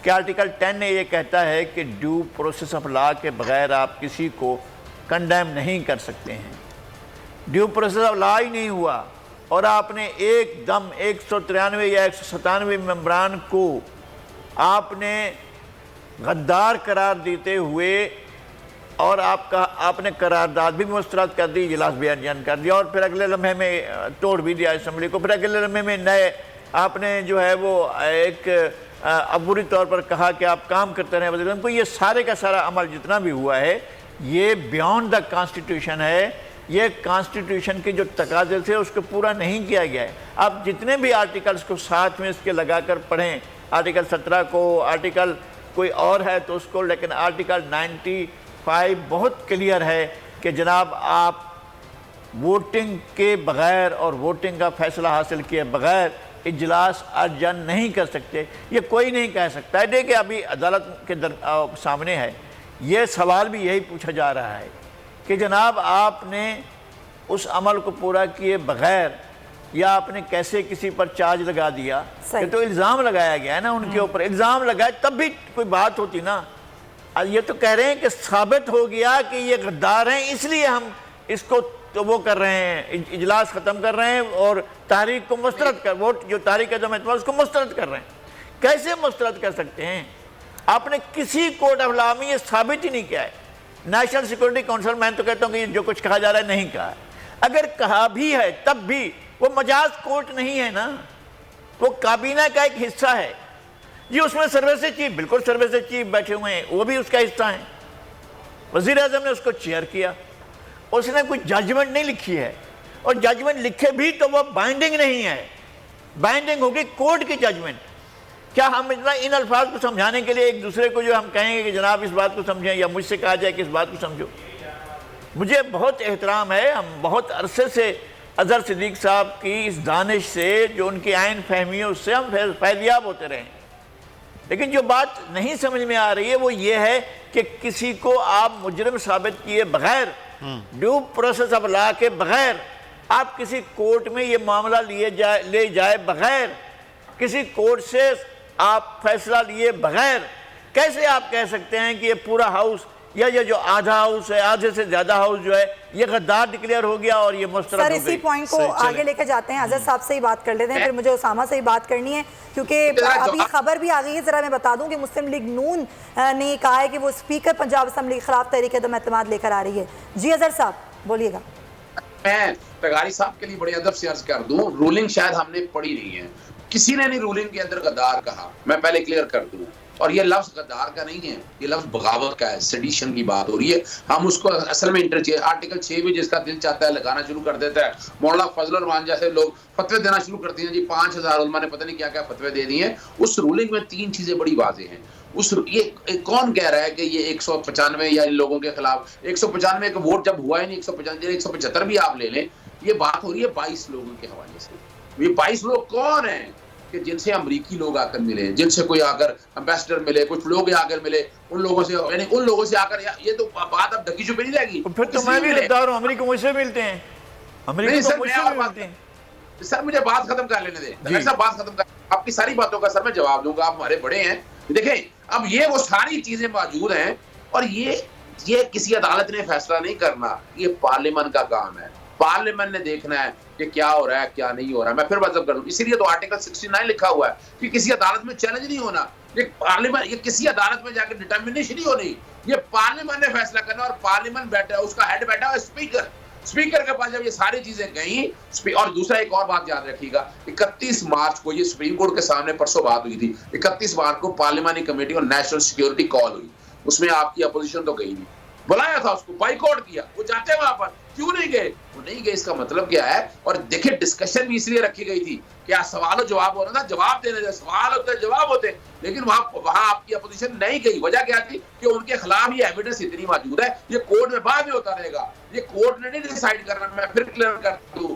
कि आर्टिकल 10 ने ये कहता है कि ड्यू प्रोसेस ऑफ लॉ के बगैर आप किसी को कंडेम नहीं कर सकते हैं। ड्यू प्रोसेस ऑफ लॉ ही नहीं हुआ और आपने एकदम 193 या 197 मेंबरान को आपने गद्दार करार देते हुए और आपने करारदाद भी मुस्तरद कर दी, इजलास बयान कर दिया और फिर अगले लम्हे में तोड़ भी दिया असम्बली को। फिर अगले लम्हे में नए आपने जो है वो एक अबूरी तौर पर कहा कि आप काम करते रहे वज़ीर आज़म को। ये सारे का सारा अमल जितना भी हुआ है ये बियॉन्ड द कॉन्स्टिट्यूशन है, ये कॉन्स्टिट्यूशन के जो तकाजे थे उसको पूरा नहीं किया गया है। आप जितने भी आर्टिकल्स को साथ में इसके लगाकर पढ़ें, आर्टिकल 17 को, आर्टिकल कोई और है तो उसको, लेकिन आर्टिकल 95 बहुत क्लियर है कि जनाब आप वोटिंग के बग़ैर और वोटिंग का फ़ैसला हासिल किए बग़ैर इजलास अर्जन नहीं कर सकते। ये कोई नहीं कह सकता है। देखिए अभी अदालत के सामने है, ये सवाल भी यही पूछा जा रहा है कि जनाब आपने उस अमल को पूरा किए बग़ैर या आपने कैसे किसी पर चार्ज लगा दिया। ये तो इल्ज़ाम लगाया गया है ना उनके ऊपर, इल्ज़ाम लगाए तब भी कोई बात होती ना। ये तो कह रहे हैं कि साबित हो गया कि ये गद्दार हैं इसलिए हम इसको तो वो कर रहे हैं, इजलास ख़त्म कर रहे हैं और तारीख को मुस्तरद कर, वोट जो तारीख अदम एतमाद उसको मुस्तरद कर रहे हैं। कैसे मुस्तरद कर सकते हैं? आपने किसी कोर्ट ऑफ लॉ में ये साबित ही नहीं किया है। नेशनल सिक्योरिटी काउंसिल, मैं तो कहता हूँ कि जो कुछ कहा जा रहा है नहीं कहा है। अगर कहा भी है तब भी वो मजाज कोर्ट नहीं है ना, वो काबीना का एक हिस्सा है जी। उसमें सर्विस चीफ, बिल्कुल सर्विस चीफ बैठे हुए हैं, वो भी उसका हिस्सा है। वज़ीर आज़म ने उसको चेयर किया, उसने कोई जजमेंट नहीं लिखी है और जजमेंट लिखे भी तो वो बाइंडिंग नहीं है, बाइंडिंग होगी कोर्ट की जजमेंट। क्या हम इतना इन अल्फाज को समझाने के लिए एक दूसरे को जो हम कहेंगे कि जनाब इस बात को समझें या मुझसे कहा जाए कि इस बात को समझो। मुझे बहुत एहतराम है, हम बहुत अरसे से अज़हर सिद्दीक़ साहब की इस दानिश से, जो उनकी आइन फहमी है उससे हम फैज़याब होते रहे। लेकिन जो बात नहीं समझ में आ रही है वो ये है कि किसी को आप मुजरिम साबित किए बगैर, ड्यू प्रोसेस ऑफ लॉ के बगैर, आप किसी कोर्ट में ये मामला ले जाए बगैर, किसी कोर्ट से आप फैसला लिए बगैर, कैसे आप कह सकते हैं कि ये पूरा हाउस या ये जो आधा हाउस है, आधे से ज्यादा हाउस जो है, ये गद्दार डिक्लेयर हो गया और ये मुस्तरद हो गई। सर इसी पॉइंट को आगे लेकर जाते हैं, अजहर साहब से ही बात कर लेते हैं, फिर मुझे उसामा से ही बात करनी है क्योंकि अभी खबर भी आ गई है। जरा मैं बता दूं कि मुस्लिम लीग नून ने कहा है कि वो स्पीकर पंजाब असम्बली के खिलाफ तहरीक अदम एतमाद लेकर आ रही है। जी अजहर साहब बोलिएगा। मैं तगारी साहब के लिए बड़े अदब से अर्ज कर दूं, रूलिंग शायद हमने पढ़ी नहीं है, किसी ने नहीं रूलिंग के अंदर गद्दार कहा, मैं पहले क्लियर कर दूं। और ये लफ्ज गद्दार का नहीं है, ये लफ्ज बगावत का है, सेडिशन की बात हो रही है। हम उसको असल में इंटरचेंज, आर्टिकल 6 भी जिसका दिल चाहता है लगाना शुरू कर देता है। मौलाना फजल रहमान जैसे लोग फतवे देना शुरू करते हैं जी, 5000 उलमा ने पता नहीं क्या क्या फतवे दे दिए हैं। उस रूलिंग में 3 चीजें बड़ी वाज़ेह हैं। उस ये कौन कह रहा है कि ये 195 या इन लोगों के खिलाफ 195 का वोट जब हुआ ही नहीं, 175 भी आप ले लें, ये बात हो रही है 22 लोगों के हवाले से। ये 22 लोग कौन हैं कि जिनसे अमरीकी लोग आकर मिले, जिनसे कोई आकर एम्बेसडर मिले, कुछ लोग आकर मिले, उन लोगों से, यानी उन लोगों से आकर, ये तो बात अब ढकी छुपी नहीं रहेगी। फिर तो मैं भी गद्दार हूं, अमरीका मुझसे मिलते हैं, अमरीका मुझसे मिलते हैं। सर मुझे बात खत्म कर लेने दें, सर बात खत्म कर, आपकी सारी बातों का सर मैं जवाब दूंगा, आप हमारे बड़े हैं। देखें अब ये वो सारी चीजें मौजूद हैं और ये किसी अदालत ने फैसला नहीं करना, ये पार्लियामेंट का काम है। पार्लियामेंट ने देखना है कि क्या हो रहा है क्या नहीं हो रहा है। मैं फिर मतलब कर दूं, इसीलिए तो आर्टिकल 69 लिखा हुआ है कि किसी अदालत में चैलेंज नहीं होना, ये पार्लियामेंट, ये किसी अदालत में जाकर डिटर्मिनेशन नहीं होनी, ये पार्लियामेंट ने फैसला करना। और पार्लियामेंट बैठा है, उसका हेड बैठा है स्पीकर, स्पीकर के पास जब ये सारी चीजें गई। और दूसरा एक और बात याद रखिएगा, 31 मार्च को ये सुप्रीम कोर्ट के सामने परसों बात हुई थी, 31 मार्च को पार्लियामानी कमेटी और नेशनल सिक्योरिटी कॉल हुई, उसमें आपकी अपोजिशन तो गई नहीं, बुलाया था उसको, बाइकआउट किया, वो जाते वहां पर क्यों नहीं गए? वो नहीं गए, इसका मतलब क्या है? और देखिए डिस्कशन भी इसलिए रखी गई थी, क्या सवाल जवाब हो रहा था, जवाब देने थे, सवाल होते जवाब होते, लेकिन वहां आपकी अपोजिशन नहीं गई। वजह क्या थी कि उनके खिलाफ ये एविडेंस इतनी मौजूद है, ये कोर्ट में बाद में होता रहेगा, ये कोर्ट ने नहीं डिसाइड करना। मैं फिर क्लियर कर दूं,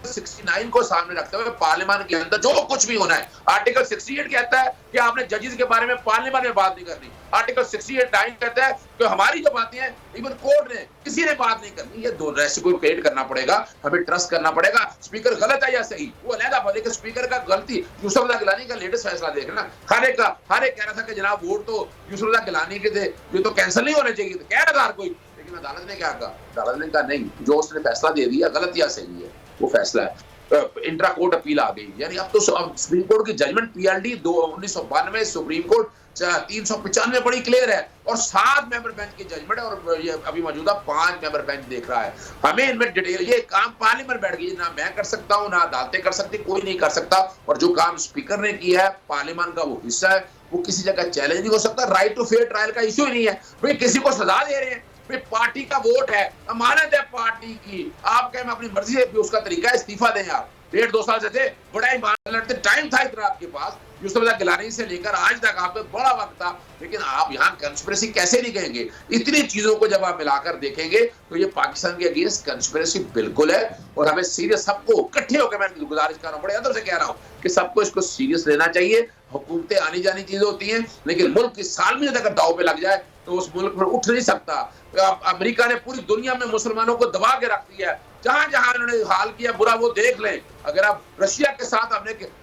69 को सामने रखते हुए पार्लियामेंट के अंदर जो कुछ भी होना है, आर्टिकल 68 कहता है कि आपने जजेस के बारे में पार्लियामेंट में बात नहीं करनी, आर्टिकल 68 कहता है कि हमारी जो बातें हैं इवन कोर्ट ने किसी ने बात नहीं करनी। ये दो रेस्ट को क्रिएट करना पड़ेगा, हमें ट्रस्ट करना पड़ेगा। स्पीकर गलत है या सही वो अलग बात है कि स्पीकर का गलती, यूसुफ गिलानी का लेटेस्ट फैसला देखना, हर एक कह रहा था कि जनाब वोट तो यूसुफ गिलानी के थे, ये तो कैंसिल नहीं होने चाहिए, कह रहा था हर कोई, लेकिन अदालत ने क्या कहा? अदालत ने कहा नहीं, जो उसने फैसला दे दिया गलत या सही है, वो फैसला है। इंट्रा कोर्ट अपील आ गई। यानी अब तो सुप्रीम कोर्ट की जजमेंट PLD 1992 सुप्रीम कोर्ट 395 बड़ी क्लियर है और 7 मेंबर बेंच की जजमेंट है और ये अभी मौजूदा 5 मेंबर बेंच देख रहा है। हमें इनमें डिटेल, ये काम पार्लियामेंट बैठ गई, ना मैं कर सकता हूं ना अदालतें कर सकती, कोई नहीं कर सकता। और जो काम स्पीकर ने किया है पार्लियामेंट का वो हिस्सा है, वो किसी जगह चैलेंज नहीं हो सकता। राइट टू फेयर ट्रायल का इश्यू ही नहीं है भाई, किसी को सजा दे रहे हैं भाई, पार्टी का वोट है, अमानत है पार्टी की, आप कहें मैं अपनी मर्जी से, उसका तरीका है इस्तीफा दें आप। 1.5-2 साल से थे, बड़ा ईमान लड़ते, टाइम था इतना आपके पास, यूसुफ गिलानी से लेकर आज तक आप पे बड़ा वक्त था, लेकिन आप यहाँ कंस्पिरेसी कैसे नहीं कहेंगे? इतनी चीजों को जब आप मिलाकर देखेंगे तो ये पाकिस्तान के अगेंस्ट कंस्पिरेसी बिल्कुल है और हमें सीरियस सबको इकट्ठे होकर मैं गुजारिश कर रहा हूँ, बड़े अदब से कह रहा हूँ कि सबको इसको सीरियस लेना चाहिए। हुकूमतें आनी जानी चीजें होती हैं, लेकिन मुल्क की सालमियत अगर दाव पे लग जाए तो उस मुल्क में उठ नहीं सकता। अमेरिका ने पूरी दुनिया में मुसलमानों को दबा के रख दिया है, जहां जहां उन्होंने हाल किया बुरा वो देख लें। अगर आप रशिया के साथ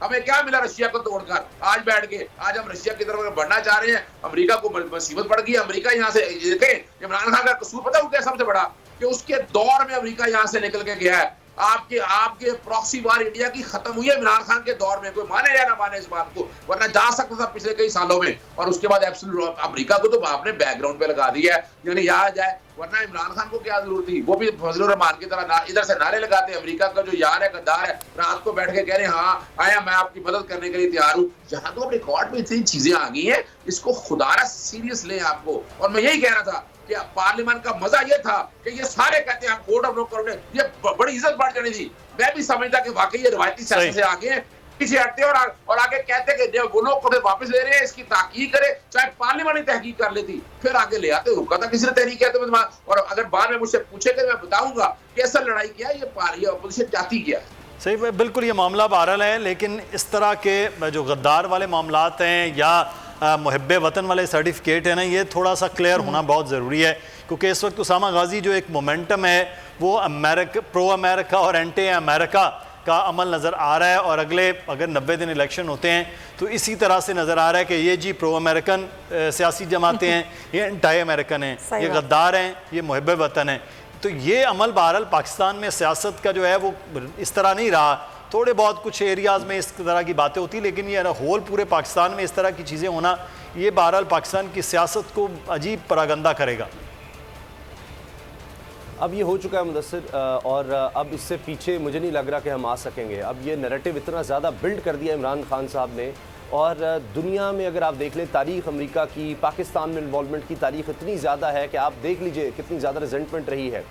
हमें क्या मिला रशिया को तोड़कर, आज बैठ के आज हम रशिया की तरफ बढ़ना चाह रहे हैं, अमेरिका को मुसीबत पड़ गई। अमेरिका यहाँ से देखें, इमरान खान का कसूर पता है सबसे बड़ा कि उसके दौर में अमेरिका यहाँ से निकल के गया है। आपके प्रॉक्सी वार इंडिया की खत्म हुई है इमरान खान के दौर में, कोई माने या ना माने इस बात को, वरना जा सकता था पिछले कई सालों में। और उसके बाद एब्सोल्यूट अमेरिका को तो आपने बैकग्राउंड पे लगा दिया है, यानी याद जाए, वरना इमरान खान को क्या जरूरत थी? वो भी फजलुर रहमान की तरह इधर से नारे लगाते, अमेरिका का जो यार है गद्दार है, रात को बैठ के कह रहे हैं हाँ आया मैं आपकी मदद करने के लिए तैयार हूँ। जहां तो अपने रिकॉर्ड में इतनी चीजें आ गई हैं, इसको खुदारा सीरियस लें आपको। और मैं यही कह रहा था कि पार्लियामेंट का मजा ये था कि ये सारे कहते हैं कोर्ट ऑफ नो करोगे, ये बड़ी इज्जत बढ़ जानी थी। मैं भी समझता कि वाकई ये रवायती सियासत से आगे हैं, पीछे हटते और आगे कहते कि वो लोग को वापस ले रहे हैं, इसकी तहकीक करे, चाहे पार्लियामेंट ही तहकीक कर लेती, फिर आगे ले आते। रुका था किसी ने तहरीक किया तो और अगर बाद में मुझसे पूछेगा मैं बताऊंगा कि ऐसा लड़ाई किया ये अपोजिशन चाहती क्या है। सही, बिल्कुल ये मामला बहरहाल है, लेकिन इस तरह के जो गद्दार वाले मामलात हैं या मुहब्बे वतन वाले सर्टिफिकेट है ना, ये थोड़ा सा क्लियर होना बहुत ज़रूरी है, क्योंकि इस वक्त उसामा गाजी जो एक मोमेंटम है वो प्रो अमेरिका और एंटी अमेरिका का अमल नज़र आ रहा है। और अगले अगर 90 दिन इलेक्शन होते हैं तो इसी तरह से नज़र आ रहा है कि ये जी प्रो अमेरिकन सियासी जमातें हैं, ये एंटी अमेरिकन हैं, ये गद्दार हैं, ये मुहब्बे वतन हैं। तो ये अमल बहरहाल पाकिस्तान में सियासत का जो है वो इस तरह नहीं रहा। थोड़े बहुत कुछ एरियाज़ में इस तरह की बातें होती, लेकिन ये होल पूरे पाकिस्तान में इस तरह की चीज़ें होना, ये बहरहाल पाकिस्तान की सियासत को अजीब परागंदा करेगा। अब ये हो चुका है मुदस्सिर, और अब इससे पीछे मुझे नहीं लग रहा कि हम आ सकेंगे। अब ये नैरेटिव इतना ज़्यादा बिल्ड कर दिया इमरान खान साहब ने, और दुनिया में अगर आप देख लें तारीख़ अमेरिका की, पाकिस्तान में इन्वॉल्वमेंट की तारीख़ इतनी ज़्यादा है कि आप देख लीजिए कितनी ज़्यादा रिजेंटमेंट रही है,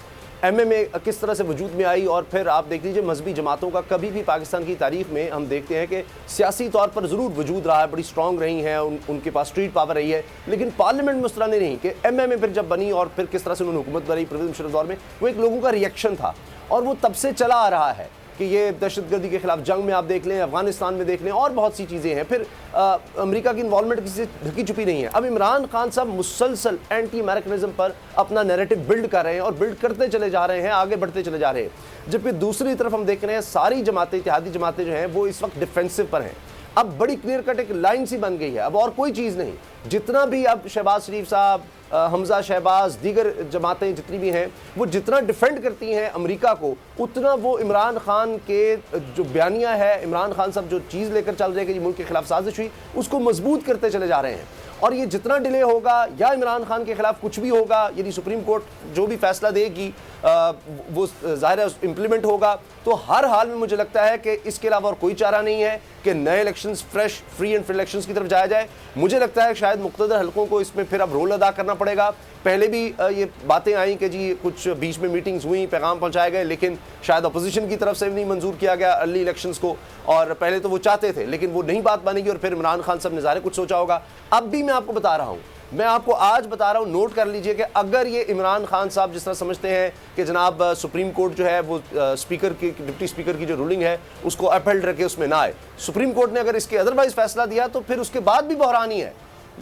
MMA किस तरह से वजूद में आई। और फिर आप देख लीजिए मजहबी जमातों का कभी भी पाकिस्तान की तारीख में हम देखते हैं कि सियासी तौर पर ज़रूर वजूद रहा है, बड़ी स्ट्रॉन्ग रही हैं, उनके पास स्ट्रीट पावर रही है, लेकिन पार्लियामेंट में उस तरह नहीं कि MMA फिर जब बनी और फिर किस तरह से उन्होंने हुकूमत बनाई परवेज़ मुशर्रफ दौर में, वो एक लोगों का रिएक्शन था और वो तब से चला आ रहा है कि ये दहशतगर्दी के खिलाफ जंग में आप देख लें, अफगानिस्तान में देख लें, और बहुत सी चीज़ें हैं। फिर अमेरिका की इन्वॉल्वमेंट किसी से ढकी छुपी नहीं है। अब इमरान खान साहब मुसलसल एंटी अमेरिकनिज्म पर अपना नैरेटिव बिल्ड कर रहे हैं और बिल्ड करते चले जा रहे हैं, आगे बढ़ते चले जा रहे हैं। जबकि दूसरी तरफ हम देख रहे हैं सारी जमातें, इत्तेहादी जमातें जो हैं वो इस वक्त डिफेंसिव पर हैं। अब बड़ी क्लियर कट एक लाइन सी बन गई है, अब और कोई चीज़ नहीं। जितना भी अब शहबाज शरीफ साहब, हमजा शहबाज, दीगर जमातें जितनी भी हैं, वो जितना डिफेंड करती हैं अमेरिका को, उतना वो इमरान खान के जो बयानिया है, इमरान खान साहब जो चीज़ लेकर चल रहे हैं कि मुल्क के खिलाफ साजिश हुई, उसको मजबूत करते चले जा रहे हैं। और ये जितना डिले होगा या इमरान खान के खिलाफ कुछ भी होगा, यदि सुप्रीम कोर्ट जो भी फैसला देगी वो ज़ाहिर है इम्प्लीमेंट होगा, तो हर हाल में मुझे लगता है कि इसके अलावा और कोई चारा नहीं है कि नए elections, fresh free and fair elections की तरफ जाया जाए। मुझे लगता है शायद मुख्तदर हलकों को इसमें फिर अब रोल अदा करना पड़ेगा। पहले भी ये बातें आई कि जी कुछ बीच में मीटिंग्स हुई, पैगाम पहुंचाए गए, लेकिन शायद अपोजिशन की तरफ से भी नहीं मंजूर किया गया अर्ली इलेक्शंस को, और पहले तो वो चाहते थे लेकिन वो नहीं बात बनेगी और फिर इमरान खान साहब ने ज़ाहिर कुछ सोचा होगा। अब भी मैं आपको बता रहा हूँ, मैं आपको आज बता रहा हूँ, नोट कर लीजिए कि अगर ये इमरान खान साहब जिस तरह समझते हैं कि जनाब सुप्रीम कोर्ट जो है वो स्पीकर की, डिप्टी स्पीकर की जो रूलिंग है उसको अपहेल्ड रखे, उसमें ना आए, सुप्रीम कोर्ट ने अगर इसके अदरवाइज फैसला दिया तो फिर उसके बाद भी बहरानी है।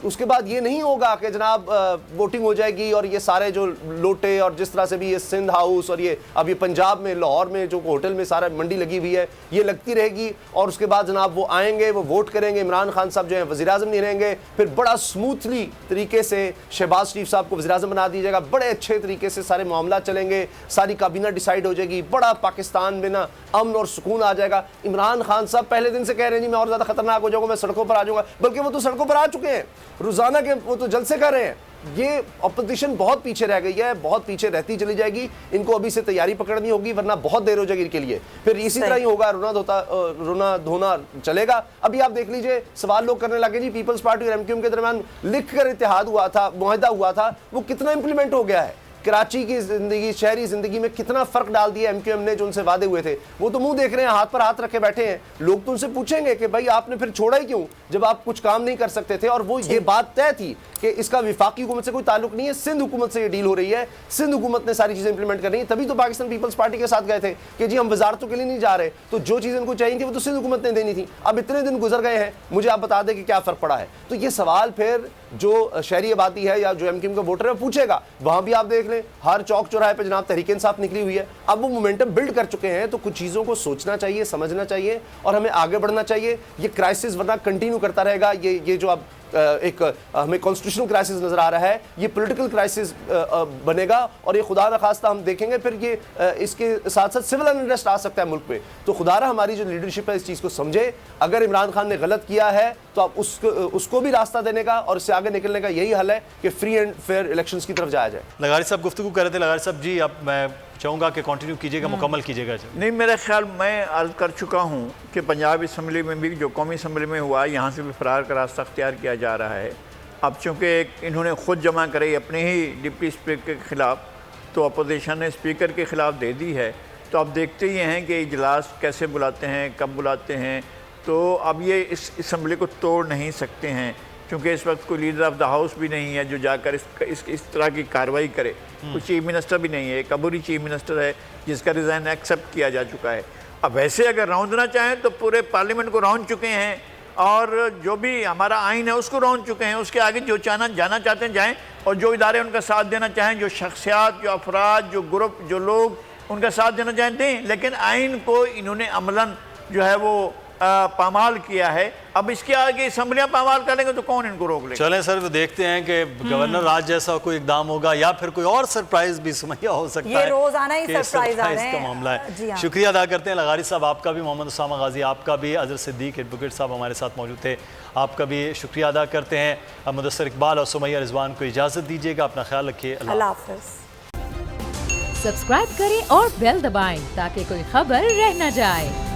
उसके बाद ये नहीं होगा कि जनाब वोटिंग हो जाएगी और ये सारे जो लोटे और जिस तरह से भी ये सिंध हाउस और ये अब ये पंजाब में लाहौर में जो होटल में सारा मंडी लगी हुई है ये लगती रहेगी, और उसके बाद जनाब वो आएंगे, वो वोट करेंगे, इमरान खान साहब जो है वज़ीर आज़म नहीं रहेंगे, फिर बड़ा स्मूथली तरीके से शहबाज शरीफ साहब को वज़ीर आज़म बना दिया जाएगा, बड़े अच्छे तरीके से सारे मामला चलेंगे, सारी काबीना डिसाइड हो जाएगी, बड़ा पाकिस्तान में ना अमन और सुकून आ जाएगा। इमरान खान साहब पहले दिन से कह रहे हैं जी मैं और ज़्यादा खतरनाक हो जाऊंगा, मैं सड़कों पर आ जाऊंगा, बल्कि वो तो सड़कों पर आ चुके हैं, रोजाना के वो तो जलसे कर रहे हैं। ये अपोजिशन बहुत पीछे रह गई है, बहुत पीछे रहती चली जाएगी, इनको अभी से तैयारी पकड़नी होगी वरना बहुत देर हो जाएगी इनके लिए। फिर इसी तरह ही होगा, रोना धोना चलेगा। अभी आप देख लीजिए सवाल लोग करने लगे जी पीपल्स पार्टी और एमक्यूएम के दरमियान लिख कर इत्तेहाद हुआ था, मुआहदा हुआ था, वो कितना इंप्लीमेंट हो गया है? कराची की जिंदगी, शहरी जिंदगी में कितना फर्क डाल दिया एमक्यूएम ने जो उनसे वादे हुए थे। वो तो मुंह देख रहे हैं, हाथ पर हाथ रखे बैठे हैं। लोग तो उनसे पूछेंगे कि भाई आपने फिर छोड़ा ही क्यों जब आप कुछ काम नहीं कर सकते थे। और वो ये बात तय थी कि इसका विफाकी हुकूमत से कोई ताल्लुक नहीं है, सिंध हुकूमत से ये डील हो रही है, सिंध हुकूमत ने सारी चीजें इंप्लीमेंट करनी है। तभी तो पाकिस्तान पीपल्स पार्टी के साथ गए थे कि जी हम वजारतों के लिए नहीं जा रहे, तो जो चीजें इनको चाहिए थी वो तो सिंध हुकूमत ने देनी थी। अब इतने दिन गुजर गए हैं, मुझे आप बता दें कि क्या फर्क पड़ा है। तो ये सवाल फिर जो शहरी आबादी है या जो एमक्यूएम का वोटर है पूछेगा। वहां भी आप देख लें हर चौक चौराहे पे जनाब तहरीक इंसाफ निकली हुई है। अब वो मोमेंटम बिल्ड कर चुके हैं, तो कुछ चीज़ों को सोचना चाहिए, समझना चाहिए और हमें आगे बढ़ना चाहिए। ये क्राइसिस वरना कंटिन्यू करता रहेगा। ये जो अब एक हमें कॉन्स्टिट्यूशनल क्राइसिस नजर आ रहा है, ये पॉलिटिकल क्राइसिस बनेगा और ये खुदा न खास्ता हम देखेंगे फिर ये इसके साथ साथ सिविल अनरेस्ट आ सकता है मुल्क पे। तो खुदारा हमारी जो लीडरशिप है इस चीज़ को समझे। अगर इमरान खान ने गलत किया है तो आप उसको भी रास्ता देने का और इससे आगे निकलने का यही हल है कि फ्री एंड फेयर इलेक्शंस की तरफ जाया जाए। लगारी साहब गुफ्तगू कर रहे थे। लगारी साहब जी अब मैं चाहूँगा कि कंटिन्यू कीजिएगा, मुकम्मल कीजिएगा। नहीं, मेरा ख्याल मैं अर्ज़ कर चुका हूँ कि पंजाब असम्बली में भी जो कौमी असम्बली में हुआ, यहाँ से भी फरार का रास्ता अख्तियार किया जा रहा है। अब चूँकि इन्होंने ख़ुद जमा करे अपने ही डिप्टी स्पीकर के ख़िलाफ़, तो अपोजिशन ने स्पीकर के ख़िलाफ़ दे दी है। तो अब देखते ही हैं कि इजलास कैसे बुलाते हैं, कब बुलाते हैं। तो अब ये इस असम्बली को तोड़ नहीं सकते हैं, क्योंकि इस वक्त कोई लीडर ऑफ द हाउस भी नहीं है जो जाकर इस तरह की कार्रवाई करे। कोई चीफ मिनिस्टर भी नहीं है, एक अबूरी चीफ मिनिस्टर है जिसका रिज़ाइन एक्सेप्ट किया जा चुका है। अब वैसे अगर रौंदना चाहें तो पूरे पार्लियामेंट को रौंद चुके हैं और जो भी हमारा आइन है उसको रौंद चुके हैं। उसके आगे जो जाना चाहते हैं जाएँ, और जो इदारे उनका साथ देना चाहें, जो शख्सियात, जो अफराद, जो ग्रुप, जो लोग उनका साथ देना चाहें दें। लेकिन आइन को इन्होंने अमलन जो है वो पामाल किया है। अब इसके आगे असम्बलियां पामाल करेंगे तो कौन इनको रोक लेगा? चलें सर, देखते हैं कि गवर्नर राज जैसा कोई इकदाम होगा या फिर कोई और सरप्राइज भी सुमैया हो सकता है। ये रोजाना ही सरप्राइज आ रहे हैं। का मामला है। जी हाँ। शुक्रिया अदा करते हैं लगारी साहब आपका भी, मोहम्मद उसामा गाजी आपका भी, अजहर सिद्दीक एडवोकेट साहब हमारे साथ मौजूद थे, आपका भी शुक्रिया अदा करते हैं। अब मुदस्सिर इकबाल और सुमैया रिजवान को इजाज़त दीजिएगा। अपना ख्याल रखिए। अल्लाह हाफ़िज़। सब्सक्राइब करें और बेल दबाएं ताकि कोई खबर रह न जाए।